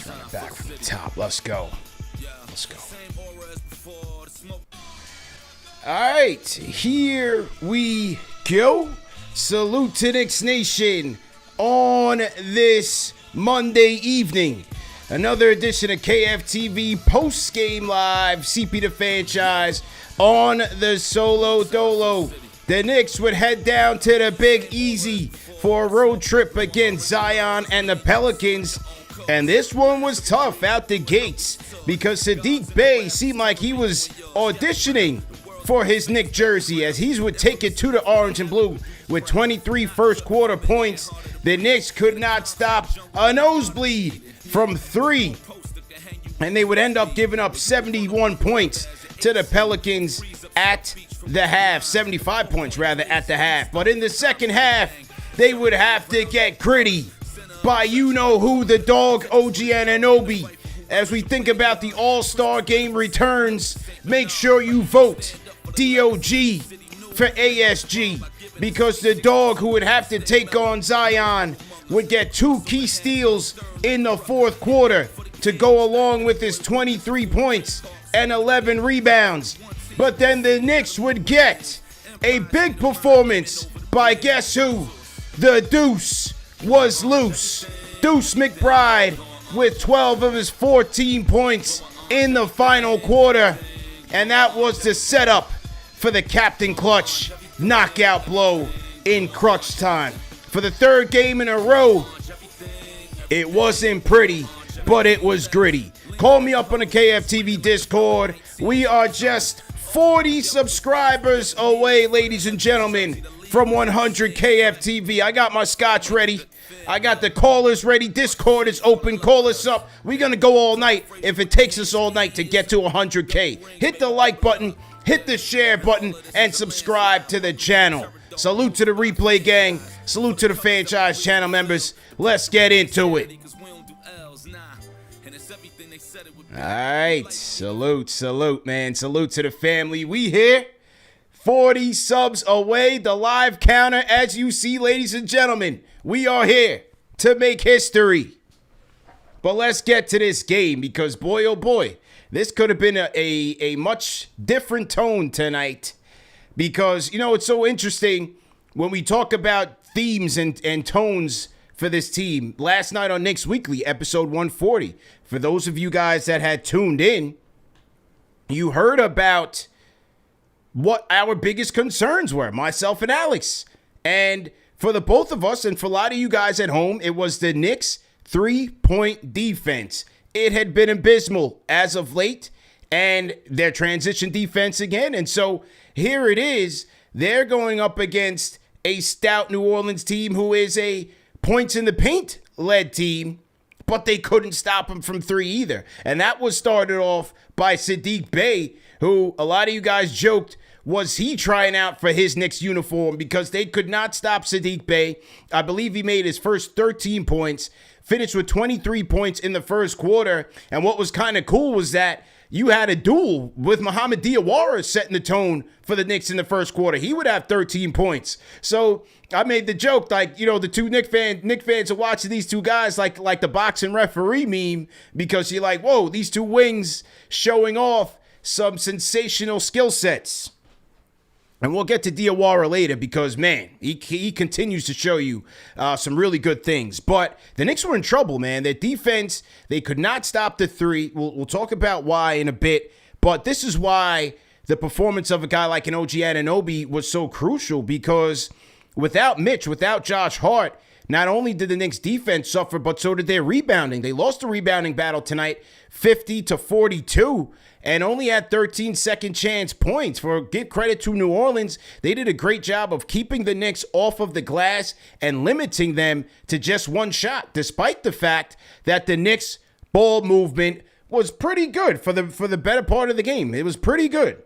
Bring it back from the top. Let's go. All right, here we go. Salute to Knicks Nation on this Monday evening. Another edition of KFTV post-game live, CP the franchise on the Solo Dolo. The Knicks would head down to the Big Easy for a road trip against Zion and the Pelicans. And this one was tough out the gates because Saddiq Bey seemed like he was auditioning for his Knicks jersey as he would take it to the orange and blue with 23 first quarter points. The Knicks could not stop a nosebleed from three, and they would end up giving up 71 points to the Pelicans at the half, 75 points rather at the half. But in the second half, they would have to get gritty by you-know-who, the dog OG Anunoby. As we think about the All-Star Game returns, make sure you vote DOG for ASG, because the dog who would have to take on Zion would get 2 key steals in the fourth quarter to go along with his 23 points and 11 rebounds. But then the Knicks would get a big performance by guess who? The Deuce was loose. Deuce McBride with 12 of his 14 points in the final quarter. And that was the setup for the Captain Clutch knockout blow in crunch time. For the third game in a row, it wasn't pretty, but it was gritty. Call me up on the KFTV Discord. We are just 40 subscribers away, ladies and gentlemen, from 100 KFTV. I got my scotch ready. I got the callers ready. Discord is open. Call us up. We're going to go all night if it takes us all night to get to 100K. Hit the like button, hit the share button, and subscribe to the channel. Salute to the replay gang. Salute to the franchise channel members. Let's get into it. All right. Salute, man. Salute to the family. We here. 40 subs away. The live counter, as you see, ladies and gentlemen. We are here to make history. But let's get to this game because, boy, oh boy, this could have been a much different tone tonight. Because, you know, it's so interesting when we talk about themes and tones for this team. Last night on Knicks Weekly, episode 140, for those of you guys that had tuned in, you heard about what our biggest concerns were, myself and Alex. And for the both of us and for a lot of you guys at home, it was the Knicks' three-point defense. It had been abysmal as of late, and their transition defense again. And so here it is. They're going up against a stout New Orleans team who is a points in the paint led team, but they couldn't stop him from three either. And that was started off by Saddiq Bey, who a lot of you guys joked, was he trying out for his Knicks uniform because they could not stop Saddiq Bey. I believe he made his first 13 points, finished with 23 points in the first quarter. And what was kind of cool was that you had a duel with Mohamed Diawara setting the tone for the Knicks in the first quarter. He would have 13 points. So I made the joke, like, you know, the two Knicks fans are watching these two guys like the boxing referee meme, because you're like, whoa, these two wings showing off some sensational skill sets. And we'll get to Diawara later because, man, he continues to show you some really good things. But the Knicks were in trouble, man. Their defense, they could not stop the three. We'll talk about why in a bit. But this is why the performance of a guy like an OG Anunoby was so crucial, because without Mitch, without Josh Hart, not only did the Knicks defense suffer, but so did their rebounding. They lost the rebounding battle tonight, 50-42. And only had 13 second chance points. Give credit to New Orleans. They did a great job of keeping the Knicks off of the glass and limiting them to just one shot, despite the fact that the Knicks ball movement was pretty good for the better part of the game. It was pretty good.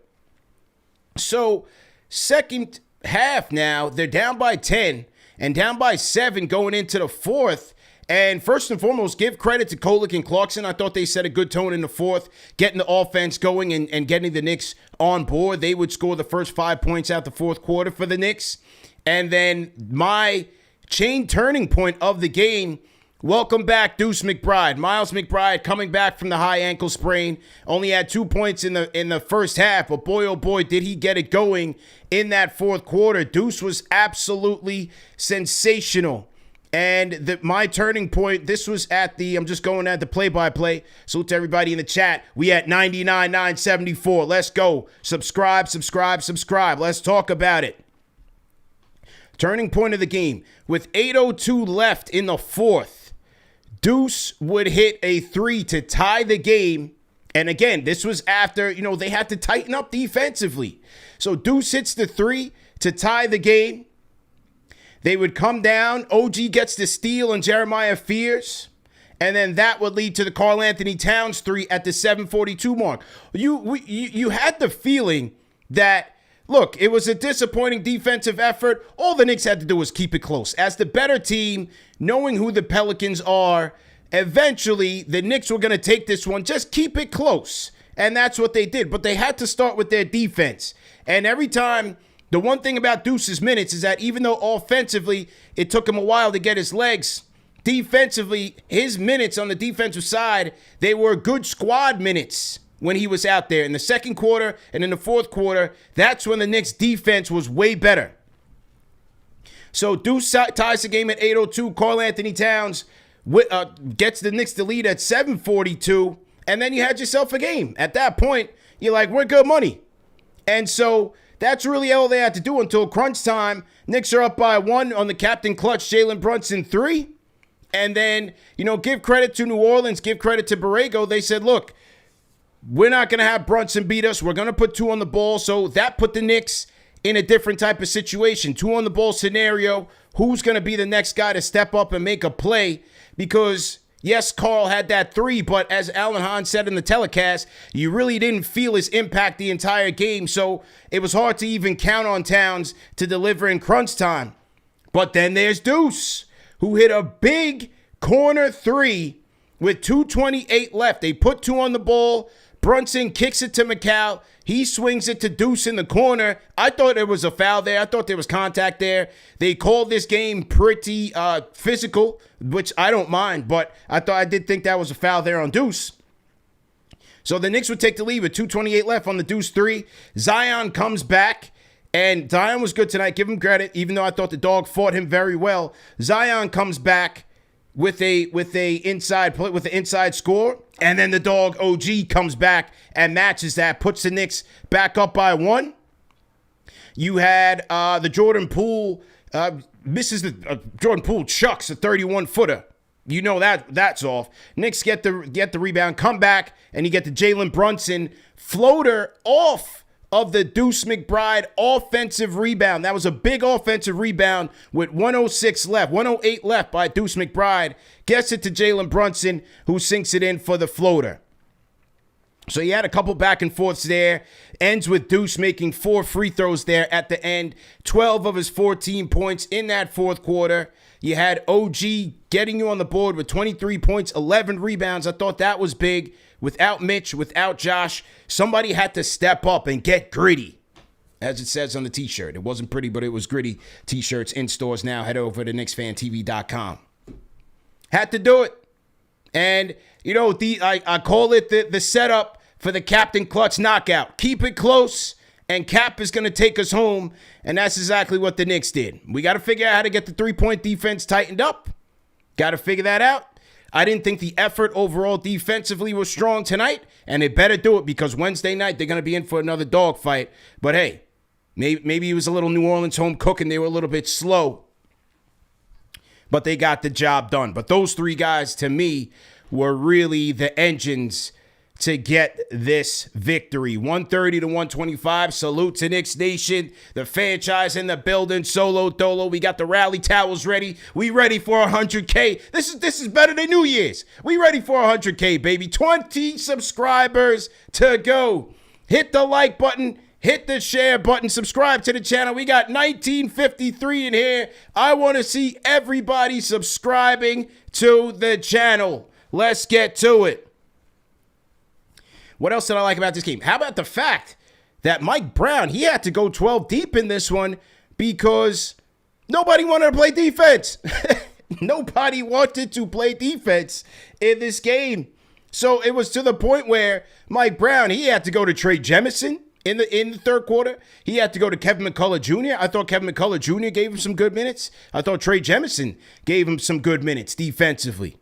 So second half now, they're down by 10 and down by 7 going into the fourth. And first and foremost, give credit to KoDlock and Clarkson. I thought they set a good tone in the fourth, getting the offense going and getting the Knicks on board. They would score the first 5 points out the fourth quarter for the Knicks. And then my chain turning point of the game Welcome back, Deuce McBride. Miles McBride coming back from the high ankle sprain. Only had 2 points in the first half, but boy, oh boy, did he get it going in that fourth quarter. Deuce was absolutely sensational. And my turning point, this was I'm just going at the play-by-play. Salute to everybody in the chat. We at 99,974. Let's go. Subscribe. Let's talk about it. Turning point of the game. With 8:02 left in the fourth, Deuce would hit a 3 to tie the game. And again, this was after, they had to tighten up defensively. So Deuce hits the 3 to tie the game. They would come down. OG gets the steal on Jeremiah Fears. And then that would lead to the Karl Anthony Towns 3 at the 7:42 mark. You had the feeling that, look, it was a disappointing defensive effort. All the Knicks had to do was keep it close. As the better team, knowing who the Pelicans are, eventually the Knicks were going to take this one. Just keep it close. And that's what they did. But they had to start with their defense. And every time, the one thing about Deuce's minutes is that even though offensively it took him a while to get his legs, defensively, his minutes on the defensive side, they were good squad minutes when he was out there. In the second quarter and in the fourth quarter, that's when the Knicks defense was way better. So Deuce ties the game at 8:02. Karl Anthony Towns gets the Knicks to lead at 7:42. And then you had yourself a game. At that point, you're like, we're good money. And so that's really all they had to do until crunch time. Knicks are up by 1 on the captain clutch, Jalen Brunson 3. And then, give credit to New Orleans, give credit to Borrego. They said, look, we're not going to have Brunson beat us. We're going to put 2 on the ball. So that put the Knicks in a different type of situation. 2 on the ball scenario. Who's going to be the next guy to step up and make a play? Because, yes, Karl had that 3, but as Alan Hahn said in the telecast, you really didn't feel his impact the entire game. So it was hard to even count on Towns to deliver in crunch time. But then there's Deuce, who hit a big corner 3 with 2:28 left. They put 2 on the ball. Brunson kicks it to McCall. He swings it to Deuce in the corner. I thought there was a foul there. I thought there was contact there. They called this game pretty physical, which I don't mind, but I did think that was a foul there on Deuce. So the Knicks would take the lead with 2:28 left on the Deuce 3. Zion comes back, and Zion was good tonight. Give him credit, even though I thought the dog fought him very well. Zion comes back with a inside score, and then the dog OG comes back and matches that, puts the Knicks back up by 1. You had the Jordan Poole misses the Jordan Poole chucks a 31-footer. That's off. Knicks get the rebound, come back, and you get the Jalen Brunson floater off of the Deuce McBride offensive rebound. That was a big offensive rebound with 108 left by Deuce McBride. Gets it to Jalen Brunson, who sinks it in for the floater. So you had a couple back and forths there. Ends with Deuce making 4 free throws there at the end. 12 of his 14 points in that fourth quarter. You had OG getting you on the board with 23 points, 11 rebounds. I thought that was big. Without Mitch, without Josh, somebody had to step up and get gritty, as it says on the t-shirt. It wasn't pretty, but it was gritty. T-shirts in stores now. Head over to KnicksFanTV.com. Had to do it. And, I call it the setup for the Captain Clutch knockout. Keep it close, and Cap is going to take us home, and that's exactly what the Knicks did. We got to figure out how to get the three-point defense tightened up. Got to figure that out. I didn't think the effort overall defensively was strong tonight, and they better do it because Wednesday night they're going to be in for another dogfight. But hey, maybe it was a little New Orleans home cooking. They were a little bit slow, but they got the job done. But those 3 guys, to me, were really the engines to get this victory. 130-125. Salute to Knicks Nation. The franchise in the building. Solo Dolo. We got the rally towels ready. We ready for 100K. This is better than New Year's. We ready for 100K, baby. 20 subscribers to go. Hit the like button. Hit the share button. Subscribe to the channel. We got 1953 in here. I want to see everybody subscribing to the channel. Let's get to it. What else did I like about this game? How about the fact that Mike Brown, he had to go 12 deep in this one because nobody wanted to play defense. Nobody wanted to play defense in this game. So it was to the point where Mike Brown, he had to go to Trey Jemison in the third quarter. He had to go to Kevin McCullough Jr. I thought Kevin McCullough Jr. gave him some good minutes. I thought Trey Jemison gave him some good minutes defensively.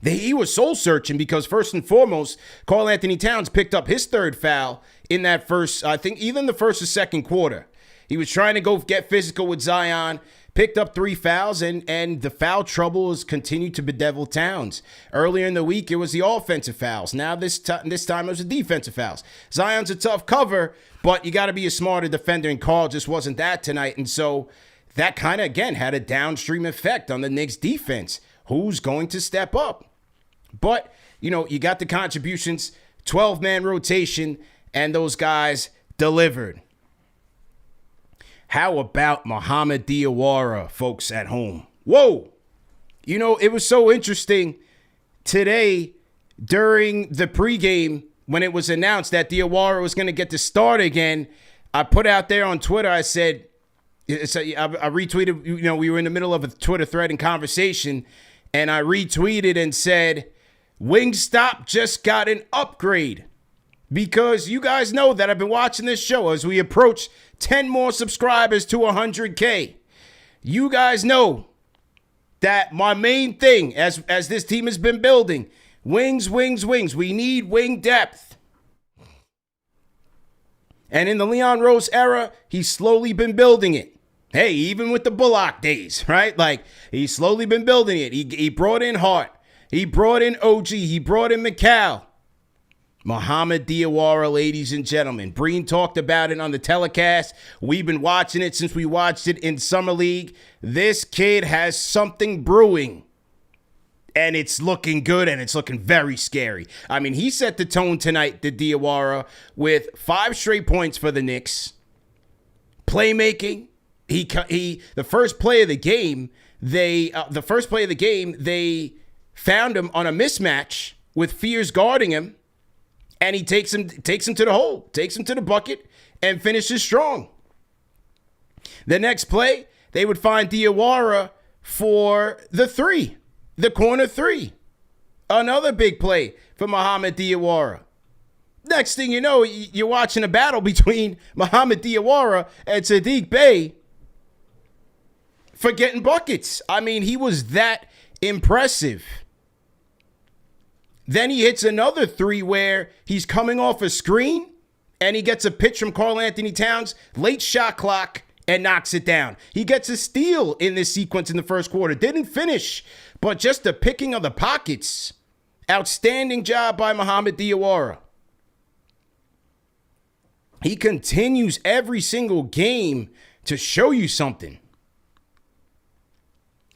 He was soul searching because first and foremost, Karl Anthony Towns picked up his third foul in that first, I think even the first or second quarter. He was trying to go get physical with Zion, picked up 3 fouls, and the foul trouble has continued to bedevil Towns. Earlier in the week, it was the offensive fouls. Now this time it was the defensive fouls. Zion's a tough cover, but you got to be a smarter defender, and Karl just wasn't that tonight. And so that kind of, again, had a downstream effect on the Knicks defense. Who's going to step up? But, you know, you got the contributions, 12-man rotation, and those guys delivered. How about Mohamed Diawara, folks at home? Whoa! You know, it was so interesting today during the pregame when it was announced that Diawara was going to get to start again. I put out there on Twitter, I said, I retweeted, you know, we were in the middle of a Twitter thread and conversation, and I retweeted and said, Wingstop just got an upgrade. Because you guys know that I've been watching this show as we approach 10 more subscribers to 100K. You guys know that my main thing as this team has been building, wings. We need wing depth. And in the Leon Rose era, he's slowly been building it. Hey, even with the Bullock days, right? Like, he's slowly been building it. He brought in Hart. He brought in OG. He brought in McCall. Mohamed Diawara, ladies and gentlemen. Breen talked about it on the telecast. We've been watching it since we watched it in Summer League. This kid has something brewing. And it's looking good, and it's looking very scary. I mean, he set the tone tonight, the Diawara, with 5 straight points for the Knicks. Playmaking. The first play of the game, they found him on a mismatch with Fears guarding him. And he takes him to the hole, takes him to the bucket, and finishes strong. The next play, they would find Diawara for the corner 3. Another big play for Mohamed Diawara. Next thing you know, you're watching a battle between Mohamed Diawara and Saddiq Bey for getting buckets. I mean, he was that impressive. Then he hits another 3 where he's coming off a screen and he gets a pitch from Karl Anthony Towns, late shot clock, and knocks it down. He gets a steal in this sequence in the first quarter. Didn't finish, but just the picking of the pockets. Outstanding job by Mohamed Diawara. He continues every single game to show you something.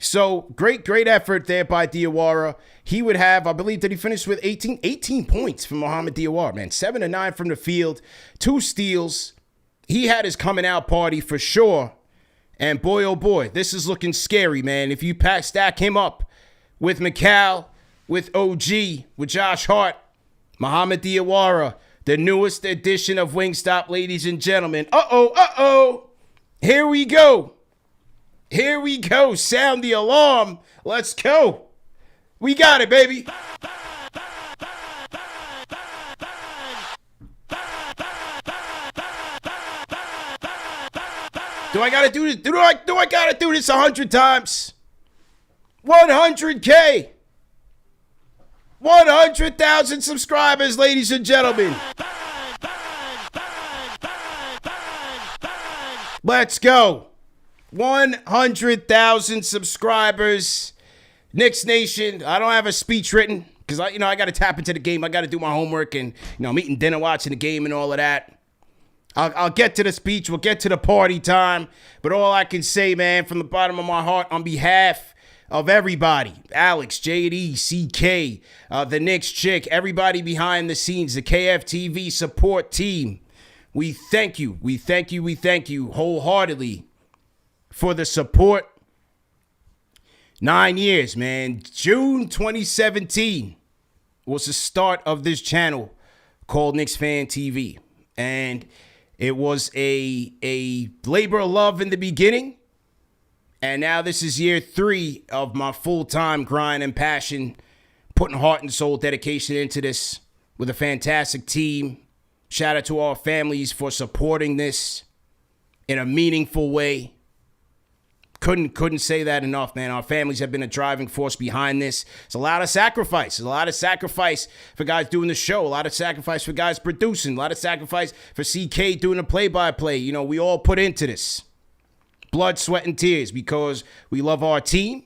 So, great effort there by Diawara. He would have, I believe, that he finished with 18 points from Mohamed Diawara, man. 7 of 9 from the field, 2 steals. He had his coming out party for sure. And boy, oh boy, this is looking scary, man. If you stack him up with McCall, with OG, with Josh Hart, Mohamed Diawara, the newest edition of Wingstop, ladies and gentlemen. Uh-oh. Here we go. Sound the alarm. Let's go. We got it, baby. Do I gotta do this? Do I gotta do this 100 times? 100K. 100,000 subscribers, ladies and gentlemen. Let's go. 100,000 subscribers. Knicks Nation, I don't have a speech written because I got to tap into the game. I got to do my homework and, I'm eating dinner, watching the game and all of that. I'll get to the speech. We'll get to the party time. But all I can say, man, from the bottom of my heart, on behalf of everybody, Alex, JD, CK, the Knicks chick, everybody behind the scenes, the KFTV support team, we thank you. We thank you wholeheartedly for the support. 9 years, man. June 2017 was the start of this channel called KnicksFanTV. And it was a labor of love in the beginning. And now this is year 3 of my full-time grind and passion, putting heart and soul dedication into this with a fantastic team. Shout out to all families for supporting this in a meaningful way. Couldn't say that enough, man. Our families have been a driving force behind this. It's a lot of sacrifice. There's a lot of sacrifice for guys doing the show. A lot of sacrifice for guys producing. A lot of sacrifice for CK doing the play-by-play. You know, we all put into this. Blood, sweat, and tears because we love our team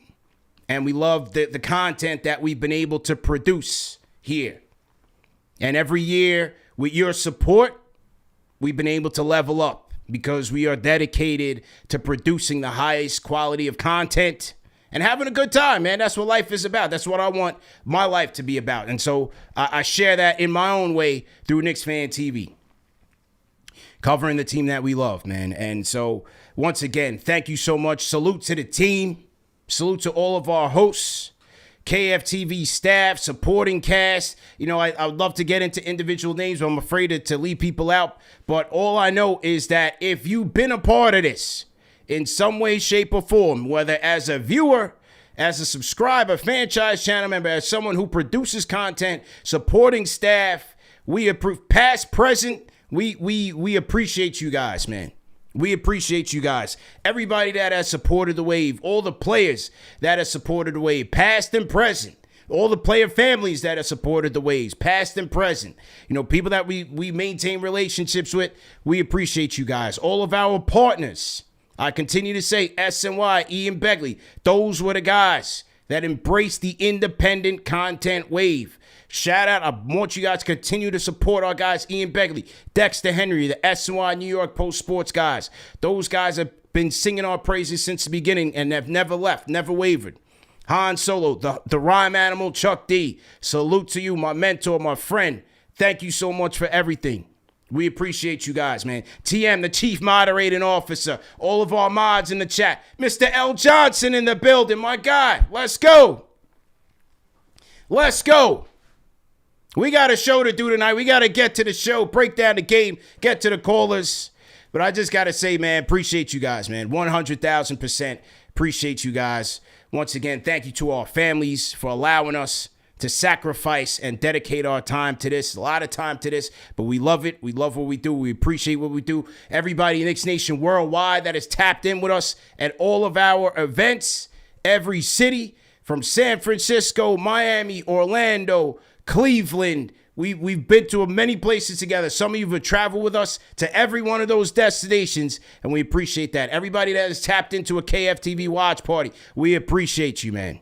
and we love the content that we've been able to produce here. And every year, with your support, we've been able to level up because we are dedicated to producing the highest quality of content and having a good time, man. That's what life is about. That's what I want my life to be about. And so I share that in my own way through KnicksFanTV, covering the team that we love, man. And so once again, thank you so much. Salute to the team. Salute to all of our hosts, KFTV staff, supporting cast. You know, I would love to get into individual names, but I'm afraid to leave people out. But all I know is that if you've been a part of this in some way, shape, or form, whether as a viewer, as a subscriber, franchise channel member, as someone who produces content, supporting staff, we approve past, present, we appreciate you guys, man. We appreciate you guys. Everybody that has supported the wave, all the players that have supported the wave, past and present, all the player families that have supported the waves, past and present, you know, people that we maintain relationships with, we appreciate you guys. All of our partners, I continue to say SNY, Ian Begley, those were the guys that embraced the independent content wave. Shout out. I want you guys to continue to support our guys, Ian Begley, Dexter Henry, the SNY New York Post Sports guys. Those guys have been singing our praises since the beginning and have never left, never wavered. Han Solo, the rhyme animal, Chuck D. Salute to you, my mentor, my friend. Thank you so much for everything. We appreciate you guys, man. TM, the chief moderating officer. All of our mods in the chat. Mr. L. Johnson in the building, my guy. Let's go. Let's go. We got a show to do tonight. We got to get to the show, break down the game, get to the callers. But I just got to say, man, appreciate you guys, man. 100,000% appreciate you guys. Once again, thank you to our families for allowing us to sacrifice and dedicate our time to this. A lot of time to this, but we love it. We love what we do. We appreciate what we do. Everybody in Knicks Nation worldwide that has tapped in with us at all of our events, every city from San Francisco, Miami, Orlando, Cleveland. We've been to many places together. Some of you have traveled with us to every one of those destinations, and we appreciate that. Everybody that has tapped into a KFTV watch party, we appreciate you, man.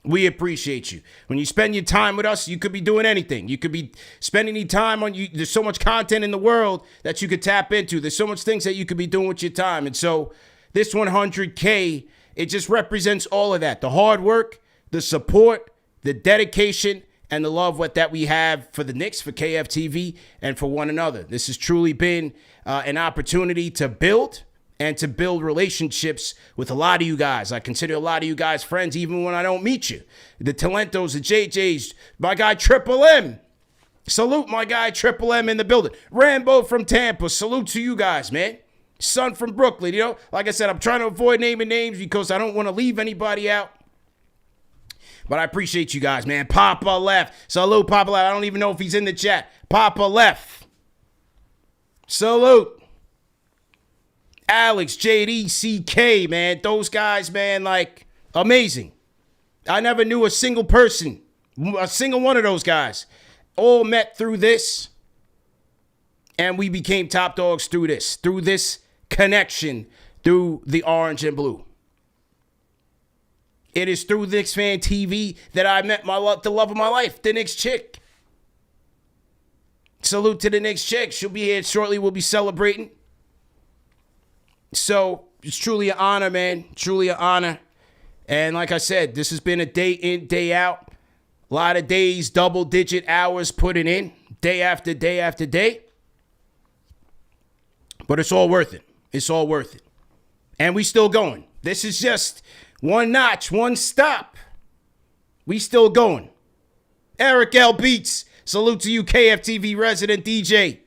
We appreciate you. When you spend your time with us, you could be doing anything. You could be spending your time on you. There's so much content in the world that you could tap into. There's so much things that you could be doing with your time. And so this 100K, it just represents all of that. The hard work, the support, the dedication, and the love that we have for the Knicks, for KFTV, and for one another. This has truly been an opportunity to build and to build relationships with a lot of you guys. I consider a lot of you guys friends even when I don't meet you. The Talentos, the JJs, my guy TRIPLEM. Salute my guy TRIPLEM in the building. Rambo from Tampa. Salute to you guys, man. Son from Brooklyn, you know. Like I said, I'm trying to avoid naming names because I don't want to leave anybody out. But I appreciate you guys, man. Papa left. Salute, Papa left. I don't even know if he's in the chat. Papa left. Salute. Alex, JD, CK, man. Those guys, man, like, amazing. I never knew a single person, a single one of those guys. All met through this. And we became top dogs through this connection, through the orange and blue. It is through KnicksFanTV that I met the love of my life, the Knicks chick. Salute to the Knicks chick. She'll be here shortly. We'll be celebrating. So it's truly an honor, man. Truly an honor. And like I said, this has been a day in, day out. A lot of days, double-digit hours putting in, day after day after day. But it's all worth it. It's all worth it. And we still going. This is just one notch, one stop. We still going. Eric L. Beats. Salute to you, KFTV resident DJ.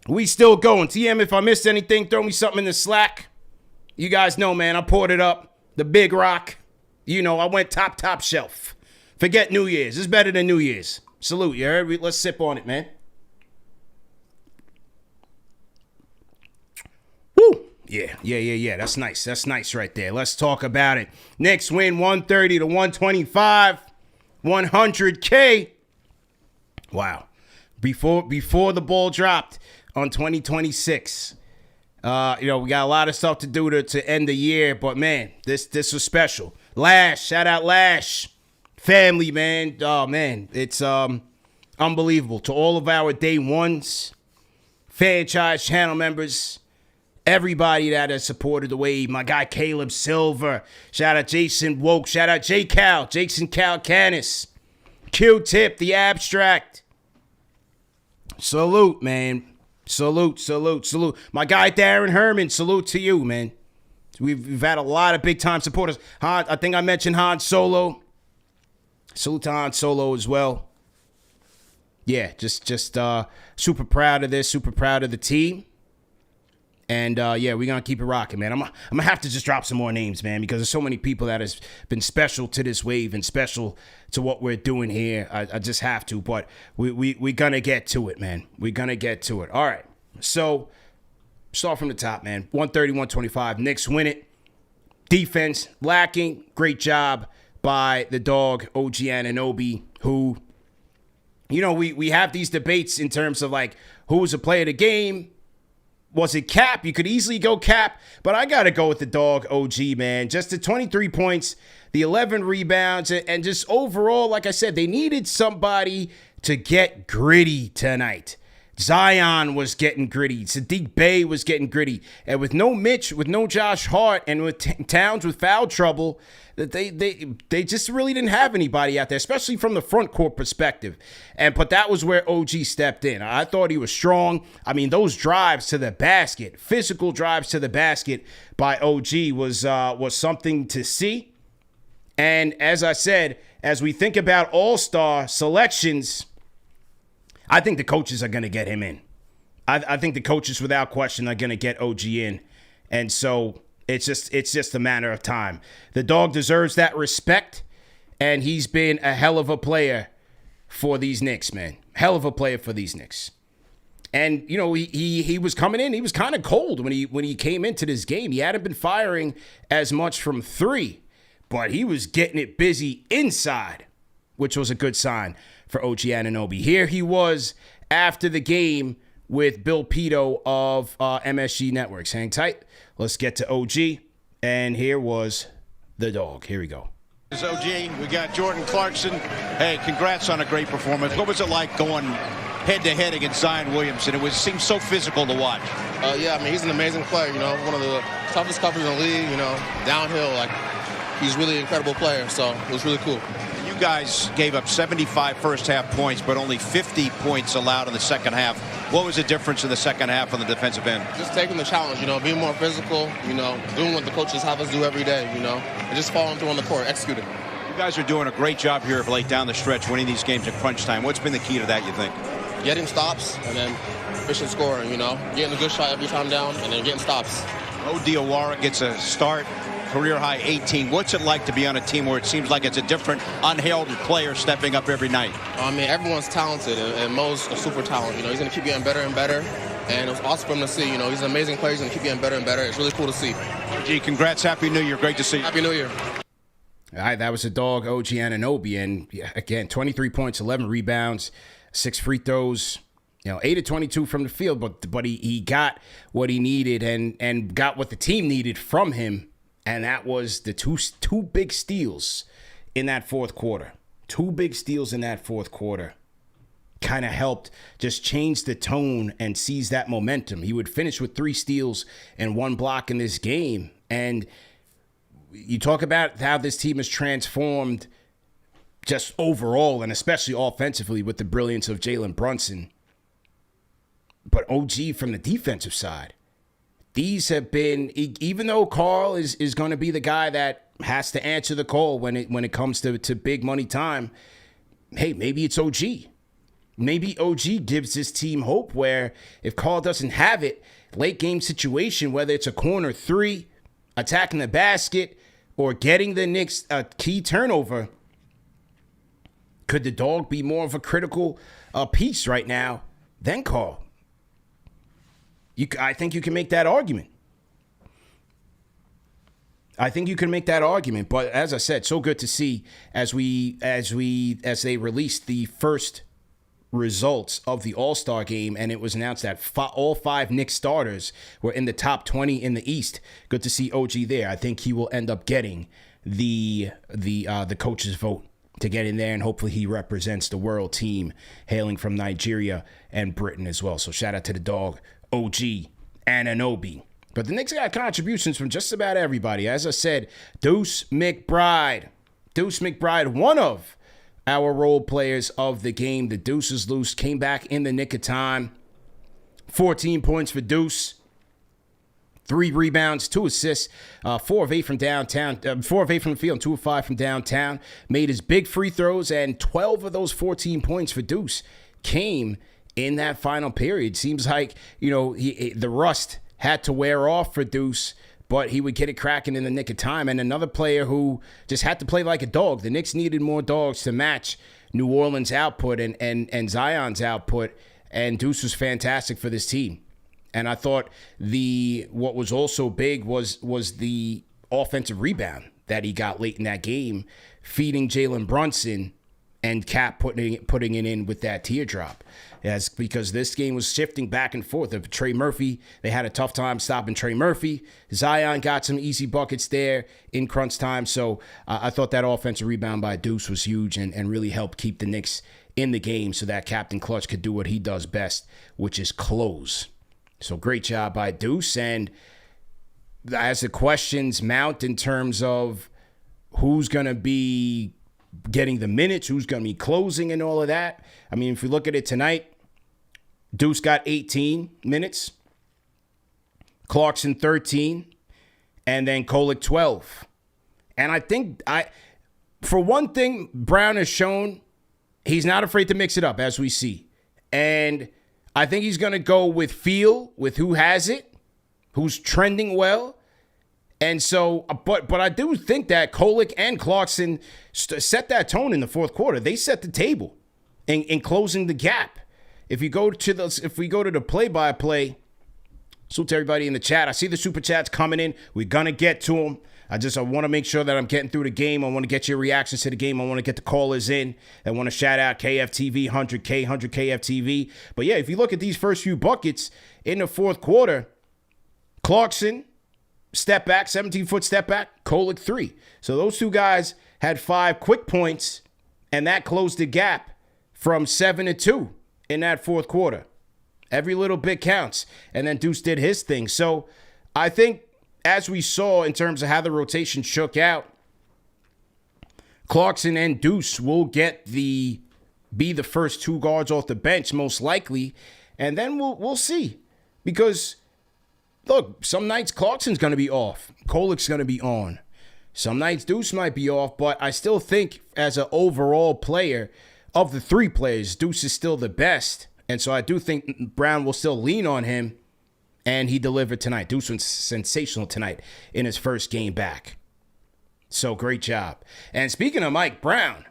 We still going. TM, if I missed anything, throw me something in the Slack. You guys know, man, I poured it up. The big rock. You know, I went top shelf. Forget New Year's. It's better than New Year's. Salute, you heard? Let's sip on it, man. Woo! Yeah. That's nice. That's nice right there. Let's talk about it. Knicks win 130 to 125. 100K. Wow. Before the ball dropped on 2026. We got a lot of stuff to do to end the year, but man, this was special. Lash, shout out Lash. Family, man. Oh man, it's unbelievable. To all of our day ones, franchise channel members, everybody that has supported the wave. My guy Caleb Silver. Shout out Jason Woke. Shout out J Cal, Jason Cal Canis. Q-Tip, the abstract. Salute, man. Salute. My guy Darren Herman, salute to you, man. We've had a lot of big-time supporters. I think I mentioned Han Solo. Salute to Han Solo as well. Yeah, just super proud of this, super proud of the team. And, we're going to keep it rocking, man. I'm going to have to just drop some more names, man, because there's so many people that has been special to this wave and special to what we're doing here. I just have to, but we're going to get to it, man. We're going to get to it. All right, so start from the top, man. 130, 125. Knicks win it. Defense lacking. Great job by the dog, OG Anunoby, who, we have these debates in terms of, like, who was a player of the game. Was it Cap? You could easily go Cap, but I got to go with the dog, OG, man. Just the 23 points, the 11 rebounds, and just overall, like I said, they needed somebody to get gritty tonight. Zion was getting gritty. Sadiq Bey was getting gritty. And with no Mitch, with no Josh Hart, and with Towns with foul trouble, that they just really didn't have anybody out there, especially from the front court perspective. But that was where OG stepped in. I thought he was strong. I mean, those drives to the basket, physical drives to the basket by OG was something to see. And as I said, as we think about all-star selections, I think the coaches are going to get him in. I think the coaches, without question, are going to get OG in. And so it's just a matter of time. The dog deserves that respect, and he's been a hell of a player for these Knicks, man. Hell of a player for these Knicks. And, he was coming in. He was kind of cold when he came into this game. He hadn't been firing as much from three, but he was getting it busy inside, which was a good sign for OG Anunoby. Here he was after the game with Bill Pito of MSG Networks. Hang tight. Let's get to OG. And here was the dog. Here we go. It's OG. We got Jordan Clarkson. Hey, congrats on a great performance. What was it like going head-to-head against Zion Williamson? It seemed so physical to watch. He's an amazing player, one of the toughest covers in the league, downhill. He's really an incredible player, so it was really cool. You guys gave up 75 first-half points, but only 50 points allowed in the second half. What was the difference in the second half on the defensive end? Just taking the challenge, being more physical, doing what the coaches have us do every day, and just following through on the court, executing. You guys are doing a great job here of late down the stretch, winning these games at crunch time. What's been the key to that, you think? Getting stops and then efficient scoring, getting a good shot every time down and then getting stops. Diawara gets a start. Career high 18. What's it like to be on a team where it seems like it's a different, unheralded player stepping up every night? Everyone's talented, and Mo's a super talent. He's going to keep getting better and better, and it was awesome for him to see. He's an amazing player. He's going to keep getting better and better. It's really cool to see. OG, congrats. Happy New Year. Great to see you. Happy New Year. All right, that was the dog, OG Anunoby, and again, 23 points, 11 rebounds, 6 free throws. 8 of 22 from the field, but he got what he needed and got what the team needed from him. And that was the two big steals in that fourth quarter. 2 big steals in that fourth quarter kind of helped just change the tone and seize that momentum. He would finish with 3 steals and 1 block in this game. And you talk about how this team has transformed just overall and especially offensively with the brilliance of Jalen Brunson. But OG from the defensive side. These have been, even though Carl is going to be the guy that has to answer the call when it comes to big money time, hey, maybe it's OG. Maybe OG gives this team hope where if Carl doesn't have it, late game situation, whether it's a corner 3, attacking the basket or getting the Knicks a key turnover, could the dog be more of a critical piece right now than Carl? I think you can make that argument. But as I said, so good to see as they released the first results of the All-Star game, and it was announced that all 5 Knicks starters were in the top 20 in the East. Good to see OG there. I think he will end up getting the coach's vote to get in there, and hopefully he represents the world team hailing from Nigeria and Britain as well. So shout out to the dog, OG Anunoby. But the Knicks got contributions from just about everybody. As I said, Deuce McBride, one of our role players of the game. The Deuce is loose, came back in the nick of time. 14 points for Deuce, 3 rebounds, 2 assists, 4 of 8 from downtown, 4 of 8 from the field, and 2 of 5 from downtown. Made his big free throws, and 12 of those 14 points for Deuce came in that final period. Seems like, the rust had to wear off for Deuce, but he would get it cracking in the nick of time. And another player who just had to play like a dog. The Knicks needed more dogs to match New Orleans' output and Zion's output, and Deuce was fantastic for this team. And I thought what was also big was the offensive rebound that he got late in that game, feeding Jalen Brunson and Cap putting it in with that teardrop. Yes, because this game was shifting back and forth. If Trey Murphy, they had a tough time stopping Trey Murphy. Zion got some easy buckets there in crunch time. So I thought that offensive rebound by Deuce was huge and really helped keep the Knicks in the game so that Captain Clutch could do what he does best, which is close. So great job by Deuce. And as the questions mount in terms of who's going to be getting the minutes, who's going to be closing and all of that. I mean, if we look at it tonight, Deuce got 18 minutes, Clarkson 13, and then Kolek 12. And I think, for one thing, Brown has shown he's not afraid to mix it up, as we see. And I think he's going to go with feel, with who has it, who's trending well. And so, but I do think that Kolek and Clarkson set that tone in the fourth quarter. They set the table in closing the gap. If we go to the play-by-play, salute to everybody in the chat. I see the super chats coming in. We're gonna get to them. I want to make sure that I'm getting through the game. I want to get your reactions to the game. I want to get the callers in. I want to shout out KFTV, 100 KFTV. But yeah, if you look at these first few buckets in the fourth quarter, Clarkson, step back, 17-foot step back, Kolek 3. So those two guys had 5 quick points, and that closed the gap from 7-2 in that fourth quarter. Every little bit counts. And then Deuce did his thing. So I think, as we saw in terms of how the rotation shook out, Clarkson and Deuce will be the first 2 guards off the bench, most likely. And then we'll see. Because, look, some nights Clarkson's going to be off. Kolek's going to be on. Some nights Deuce might be off. But I still think, as an overall player, of the 3 players, Deuce is still the best. And so I do think Brown will still lean on him. And he delivered tonight. Deuce was sensational tonight in his first game back. So great job. And speaking of Mike Brown,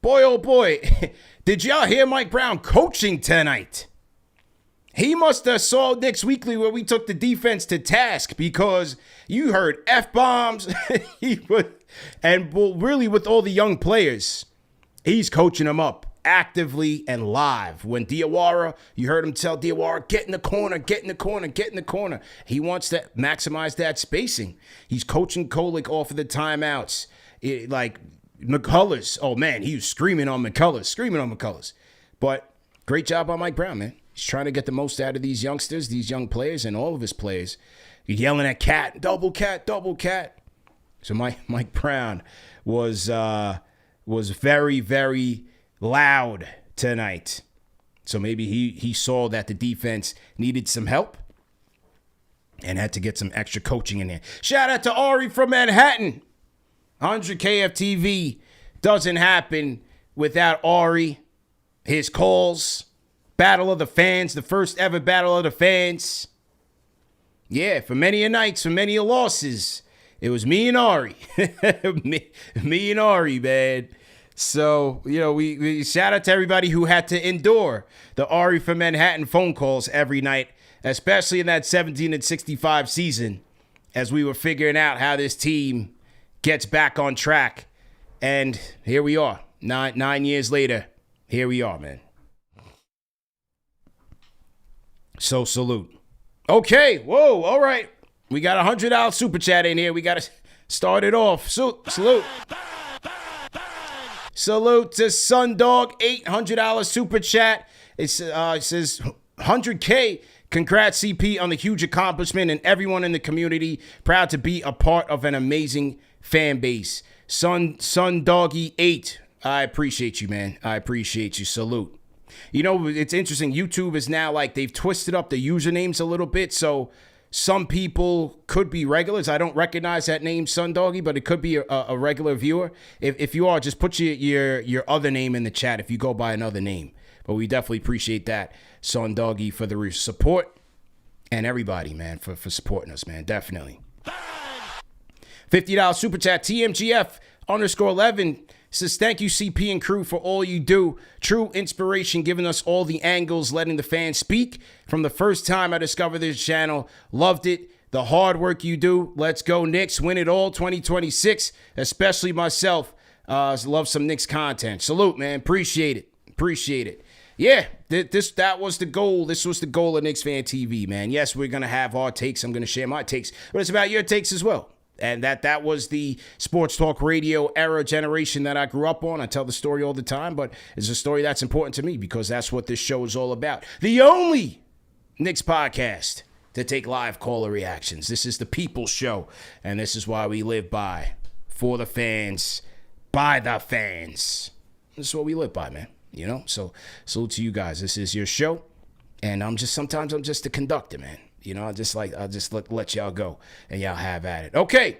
boy, oh boy, did y'all hear Mike Brown coaching tonight? He must have saw Knicks Weekly where we took the defense to task, because you heard F-bombs. And really with all the young players, he's coaching them up actively and live. When Diawara, you heard him tell Diawara, get in the corner, get in the corner, get in the corner. He wants to maximize that spacing. He's coaching Kolek off of the timeouts. Like McCullers, oh man, he was screaming on McCullers. But great job by Mike Brown, man. He's trying to get the most out of these youngsters, these young players, and all of his players. He's yelling at Cat, double Cat, double Cat. So Mike Brown was very, very loud tonight. So maybe he saw that the defense needed some help and had to get some extra coaching in there. Shout out to Ari from Manhattan. 100 KFTV doesn't happen without Ari. His calls, Battle of the Fans, the first ever Battle of the Fans. Yeah, for many a nights, for many a losses, It was me and Ari. me and Ari, man. So, you know, we shout out to everybody who had to endure the Ari from Manhattan phone calls every night, especially in that 17 and 65 season, as we were figuring out how this team gets back on track. And here we are, nine years later. Here we are, man. So salute. Okay, whoa, all right. We got a $100 super chat in here. We got to start it off. Salute. Salute to Sundog, $800 super chat. It says 100K. Congrats, CP, on the huge accomplishment, and everyone in the community proud to be a part of an amazing fan base. Sundoggy 8. I appreciate you, man. I appreciate you. Salute. You know, it's interesting. YouTube is now like they've twisted up the usernames a little bit, so some people could be regulars. I don't recognize that name, Sundoggy, but it could be a regular viewer. If you are, just put your other name in the chat if you go by another name. But we definitely appreciate that, Sundoggy, for the support, and everybody, man, for supporting us, man. Definitely. $50 super chat, TMGF_11 says, thank you, CP and crew, for all you do. True inspiration, giving us all the angles, letting the fans speak. From the first time I discovered this channel, loved it. The hard work you do. Let's go, Knicks. Win it all 2026, especially myself. Love some Knicks content. Salute, man. Appreciate it. Yeah, that was the goal. This was the goal of KnicksFanTV, man. Yes, we're going to have our takes. I'm going to share my takes, but it's about your takes as well. And that was the sports talk radio era generation that I grew up on. I tell the story all the time, but it's a story that's important to me because that's what this show is all about. The only Knicks podcast to take live caller reactions. This is the People's Show, and this is why we live by. For the fans, by the fans. This is what we live by, man. You know? So, salute to you guys. This is your show, and sometimes I'm just the conductor, man. You know, I'll just let y'all go, and y'all have at it. Okay.